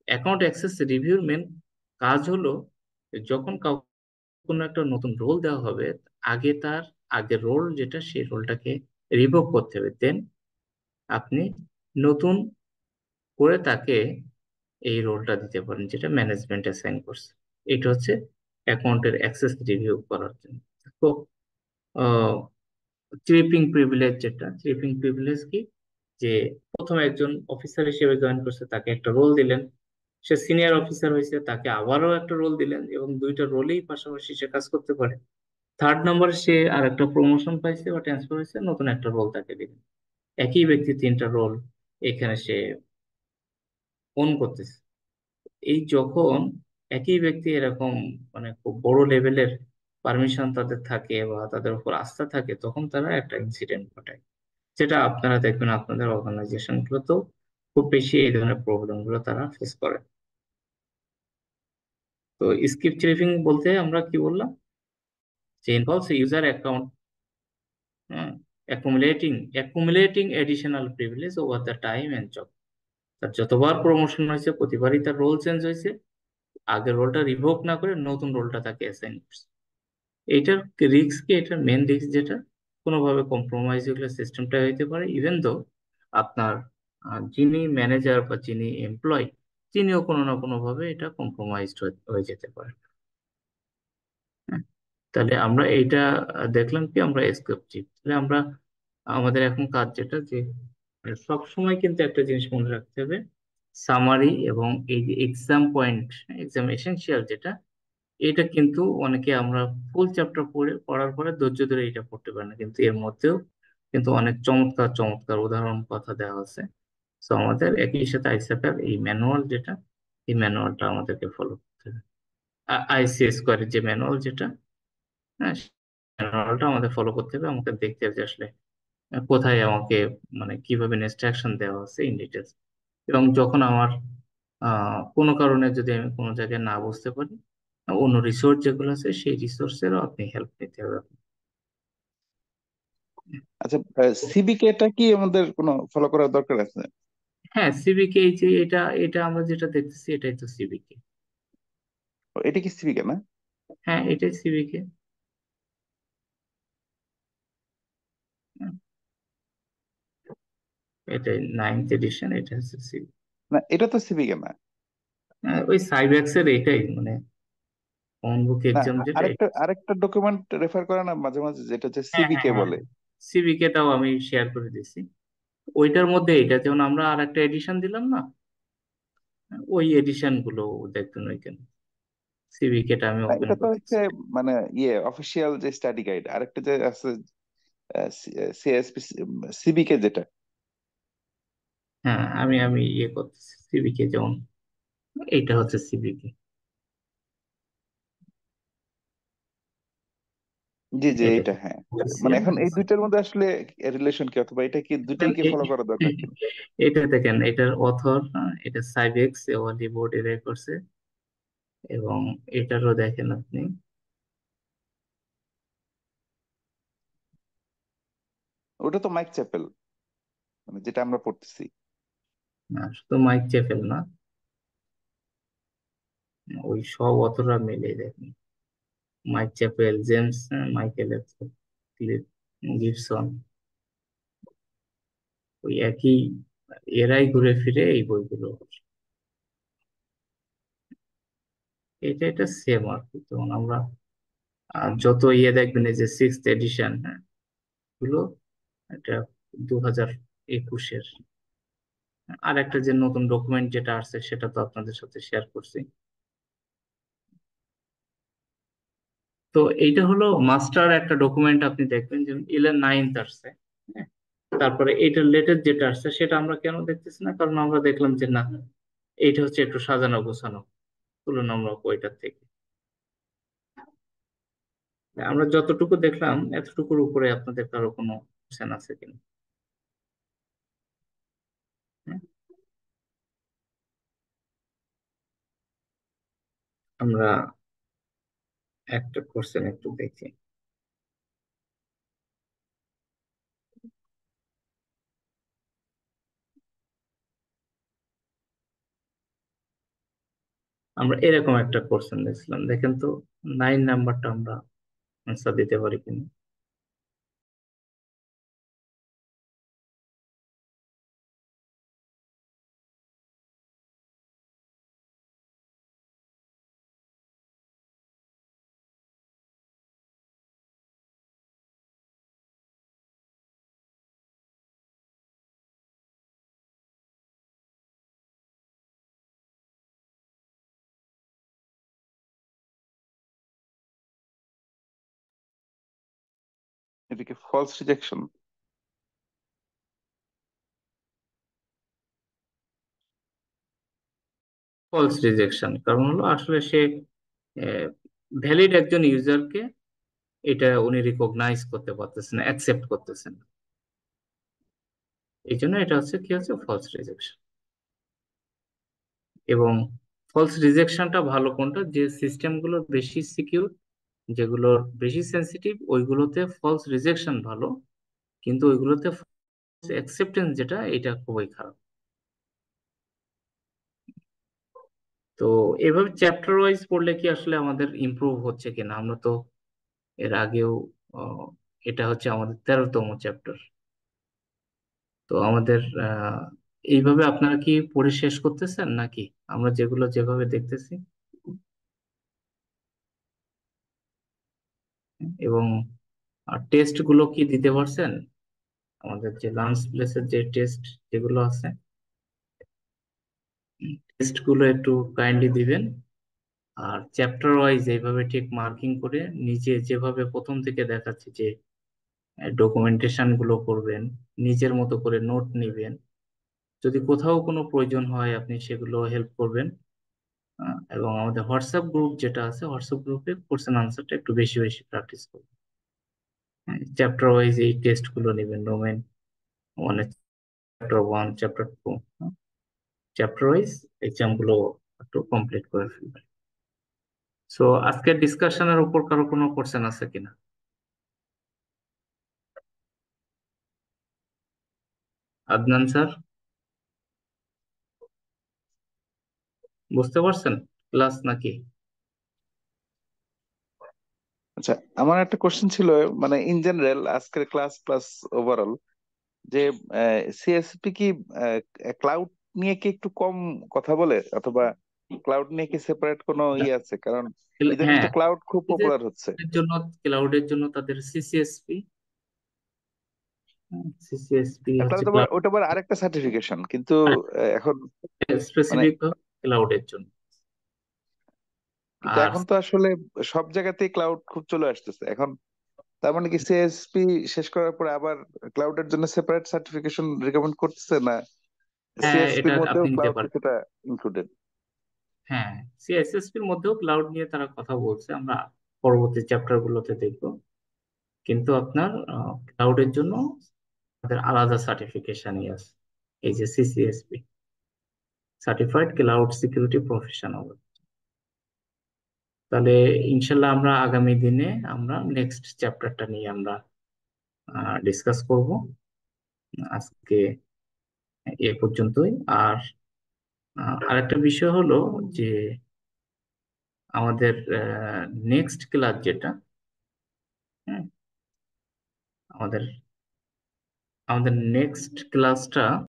অ্যাকাউন্ট অ্যাক্সেস রিভিউর মেন কাজ হলো যখন কাউকে কোনো একটা নতুন রোল দেওয়া হবে, আগে তার আগের রোল যেটা সেই রোলটাকে রিভোক করতে হবে, দেন আপনি নতুন করে তাকে এই রোলটা দিতে পারেন যেটা ম্যানেজমেন্ট অ্যাসাইন করছে। এটা হচ্ছে অ্যাকাউন্টের অ্যাক্সেস রিভিউ করার জন্য। তো চিপিং প্রিভিলেজ, যেটা চিপিং প্রিভিলেজ কি, যে প্রথম একজন অফিসার হিসেবে জয়েন করছে তাকে একটা রোল দিলেন, সে সিনিয়র অফিসার হয়েছে তাকে আবারও একটা রোল দিলেন, এবং দুইটা রোলেই পাশাপাশি সে কাজ করতে পারে। থার্ড নম্বরে সে আর একটা প্রমোশন পাইছে বা ট্রান্সফার হয়েছে, নতুন একটা রোল তাকে দিলেন। একই ব্যক্তি তিনটা রোল এখানে সে ওন করতেছে। এই যখন একই ব্যক্তি এরকম মানে খুব বড় লেভেলের পারমিশন তাদের থাকে বা তাদের উপর আস্থা থাকে, তখন তারা একটা ইনসিডেন্ট ঘটায়, যেটা আপনারা দেখবেন আপনাদের অর্গানাইজেশন গুলোতেও খুব বেশি এই ধরনের প্রবলেম গুলো তারা ফেস করে। তো স্ক্রিপ্ট রিভিং বলতে আমরা কি বললাম, যে involves user account accumulating additional privilege over the time and job। তার যতবার প্রমোশন হয়েছে প্রতিবারই তার রোল চেঞ্জ হয়েছে, আগের রোলটা রিভোক না করে নতুন রোলটা তাকে অ্যাসাইন করছে। এইটার রিস্ক কি, এটার মেন রিস্ক যেটা, কোনোভাবে কম্প্রোমাইজ এগুলো সিস্টেমটা হইতে পারে, ইভেন দো আপনার যিনি ম্যানেজার বা যিনি এমপ্লয়, তিনিও কোনো না কোনো ভাবে এটা কম্প্রোমাইজড হয়ে যেতে পারে। হ্যাঁ, তাহলে আমরা এইটা দেখলাম কি, আমরা এসকেপটিভ। তাহলে আমরা আমাদের এখন কাজ যেটা, যে সব সময় কিন্তু একটা জিনিস মনে রাখতে হবে, সামারি এবং এই যে এক্সাম পয়েন্ট, এক্সাম এসেনশিয়াল যেটা, এটা কিন্তু অনেকে আমরা ফুল চ্যাপ্টার পড়ার পরে ধৈর্য ধরে এটা পড়তে পারে না, কিন্তু এর মধ্যেও কিন্তু অনেক চমৎকার চমৎকার উদাহরণ কথা দেওয়া আছে। তো আমাদের একই সাথে আইসিএফ এই ম্যানুয়াল যেটা, এই ম্যানুয়ালটা আমাদেরকে ফলো করতে হবে। আইসি স্কোয়ারের যে ম্যানুয়াল যেটা, হ্যাঁ, ম্যানুয়ালটা আমাদের ফলো করতে হবে। আমাকে দেখতে হবে যে আসলে কোথায় আমাকে মানে কিভাবে ইনস্ট্রাকশন দেওয়া আছে ইন ডিটেলস। এবং যখন আমার কোনো কারণে যদি আমি কোনো জায়গায় না বুঝতে পারি, অন্য রিসোর্স যেগুলো আছে সেই রিসোর্সেরও আপনি হেল্প নিতে হবে। আচ্ছা, সিবিকে টা কি আমাদের কোনো ফলো করার দরকার আছে? হ্যাঁ, সিভিকে এই যে এটা এটা আমরা যেটা দেখতেছি এটাই তো সিভিকে। এটা কি সিবিকে না? হ্যাঁ, এটাই সিভিকে। এটাই 9th এডিশন, এটা হচ্ছে সিভিকে। না, এটা তো সিবিকে না। ওই সাইব্যাক্সের এটাই মানে অন বুক না, এক্সাম যেটা। আরেকটা আরেকটা ডকুমেন্ট রেফার করে না মাঝে মাঝে, যেটা হচ্ছে হ্যাঁ হ্যাঁ সিবিকে হ্যাঁ, বলে। সিভিকেটাও আমি শেয়ার করে দিছি। ওইটার মধ্যে এটা যেমন আমরা আর একটা এডিশন দিলাম না, ওই এডিশন গুলো দেখবেন ওইখানে। সিভিকেটা আমি না, ওপেন এটা তো করে হচ্ছে দিচ্ছি। মানে ইয়ে অফিসিয়াল যে স্টাডি গাইড, আরেকটা যে আছে সিএসপি সিবিকে যেটা। হ্যাঁ, আমি আমি ইয়ে করতেছি সিভিকে, যেমন এইটা হচ্ছে সিভিকে। জি জি, এটা এইটা হ্যাঁ। মানে এখন এই দুইটার মধ্যে আসলে রিলেশন কি, অথবা এটা কি দুইটাই কি ফলো করা দরকার কিনা? এটা দেখেন, এটার অথর, এটা সাইবেক্স ওয়ালি বোর্ড এরাই করছে, এবং এটারও দেখেন আপনি, ওটা তো মাইক চ্যাপেল, মানে যেটা আমরা পড়তেছি। শুধু মাইক চেপেল না, ওই সব অথররা মিলে দেখেন, Mike Chappell, James Michael Gibson, ওই একই, এরাই ঘুরে ফিরে এই বইগুলো। এটা এটা সেম আর কি। যেমন আমরা যত ইয়ে দেখবেন, এই যে 6th এডিশন, হ্যাঁ, গুলো, এটা 2021-এর। আর একটা যে নতুন ডকুমেন্ট যেটা আসছে সেটা তো আপনাদের সাথে শেয়ার করছি। তো এইটা হলো মাস্টার একটা ডকুমেন্ট, আপনি দেখবেন যে 9th আসছে। হ্যাঁ, তারপরে এইটার লেটেস্ট যেটা আসছে সেটা আমরা কেন দেখতেছি না, কারণ আমরা দেখলাম যে না, এইটা হচ্ছে একটু সাজানো গোছানো তুলনামূলক ওইটার থেকে। আমরা যতটুকু দেখলাম এতটুকুর উপরে আপনাদের কারো কোনো কোশ্চেন আছে কিনা? হ্যাঁ, আমরা একটা কোশ্চেন একটু দেখি। আমরা এরকম একটা কোশ্চেন দেখছিলাম, দেখেন তো 9 নাম্বারটা আমরা আনসার দিতে পারি কিনা। এটা কি ফলস রিজেকশন? ফলস রিজেকশন কারণ হলো আসলে সে ভ্যালিড একজন ইউজারকে এটা উনি রিকগনাইজ করতে পারতেছেন না, অ্যাকসেপ্ট করতেছেন না। এই জন্য এটা হচ্ছে কি হচ্ছে ফলস রিজেকশন। এবং ফলস রিজেকশনটা ভালো কোনটা, যে সিস্টেমগুলো বেশি সিকিউর, যেগুলোর বেশি সেন্সিটিভ, ওইগুলোতে ফলস রিজেকশন ভালো, কিন্তু ওইগুলোতে অ্যাকসেপ্টেন্স যেটা এটা খুবই খারাপ। তো এভাবে চ্যাপ্টার ওয়াইজ পড়লে কি আসলে আমাদের ইমপ্রুভ হচ্ছে কিনা? আমরা তো এর আগেও আহ, এটা হচ্ছে আমাদের 13তম চ্যাপ্টার। তো আমাদের এইভাবে আপনারা কি পড়ে শেষ করতেছেন নাকি আমরা যেগুলো যেভাবে দেখতেছি? এবং টেস্ট গুলো কি দিতে পারছেন? আমাদের যে লাঞ্চ প্লেসের যে টেস্ট যেগুলো আছে, টেস্ট গুলো একটু কাইন্ডলি দিবেন। আর চ্যাপ্টার ওয়াইজ এইভাবে ঠিক মার্কিং করে নিজে যেভাবে প্রথম থেকে দেখাচ্ছে যে ডকুমেন্টেশন গুলো করবেন, নিজের মতো করে নোট নিবেন, যদি কোথাও কোনো প্রয়োজন হয় আপনি সেগুলো হেল্প করবেন। এবং আমাদের হোয়াটসঅ্যাপ গ্রুপ যেটা আছে, হোয়াটসঅ্যাপ গ্রুপে কোশ্চেন আনসারটা একটু বেশি বেশি প্র্যাকটিস করবেন। চ্যাপ্টার ওয়াইজ এই টেস্ট গুলো নেবেন, ডোমেন মানে chapter 1, chapter 2, chapter wise exam গুলো একটু কমপ্লিট করে ফেলবেন। সো আজকের ডিসকাশনের উপর কারো কোনো কোশ্চেন আছে কিনা? আদনান স্যার, বুঝতে পারছেন ক্লাস নাকি? আচ্ছা, আমার একটা কোশ্চেন ছিল, মানে ইন জেনারেল আজকের ক্লাস প্লাস ওভারঅল, যে সিএসপি কি ক্লাউড নিয়ে কি একটু কম কথা বলে, অথবা ক্লাউড নিয়ে কি সেপারেট কোনো ইয়ে আছে? কারণ ইদানিং হ্যাঁ, তো ক্লাউড খুব পপুলার হচ্ছে। ক্লাউডের জন্য তাদের সিসিএসপি, সিসিএসপি তাহলে হচ্ছে তো ক্লাউড ওটা আবার আরেকটা সার্টিফিকেশন, কিন্তু এখন মানে স্পেসিফিক ক্লাউডের জন্য। কিন্তু আর এখন তো আসলে সব জায়গাতেই ক্লাউড খুব চলে আসতেছে এখন। তার মানে কি সিএসপি শেষ করার পরে আবার ক্লাউডের জন্য সেপারেট সার্টিফিকেশন রিকমেন্ড করতেছে, না হ্যাঁ, সিএসপির এটা মধ্যেও আপনি নিতে ক্লাউড পারেন। কিছুটা ইনক্লুডেড? হ্যাঁ, সিএসএসপির মধ্যেও ক্লাউড নিয়ে তারা কথা বলছে, আমরা পরবর্তী চ্যাপ্টার গুলোতে দেখবো। কিন্তু আপনার ক্লাউডের জন্য তাদের আলাদা সার্টিফিকেশনই আছে, এই যে সিসিএসপি, সার্টিফাইড ক্লাউড সিকিউরিটি প্রফেশনাল। তাহলে ইনশাল্লাহ আমরা আগামী দিনে আমরা নেক্সট চ্যাপ্টারটা নিয়ে আমরা ডিসকাস করব। আজকে এ পর্যন্তই। আর আরেকটা বিষয় হলো যে আমাদের নেক্সট ক্লাস যেটা, হ্যাঁ, আমাদের আমাদের নেক্সট ক্লাসটা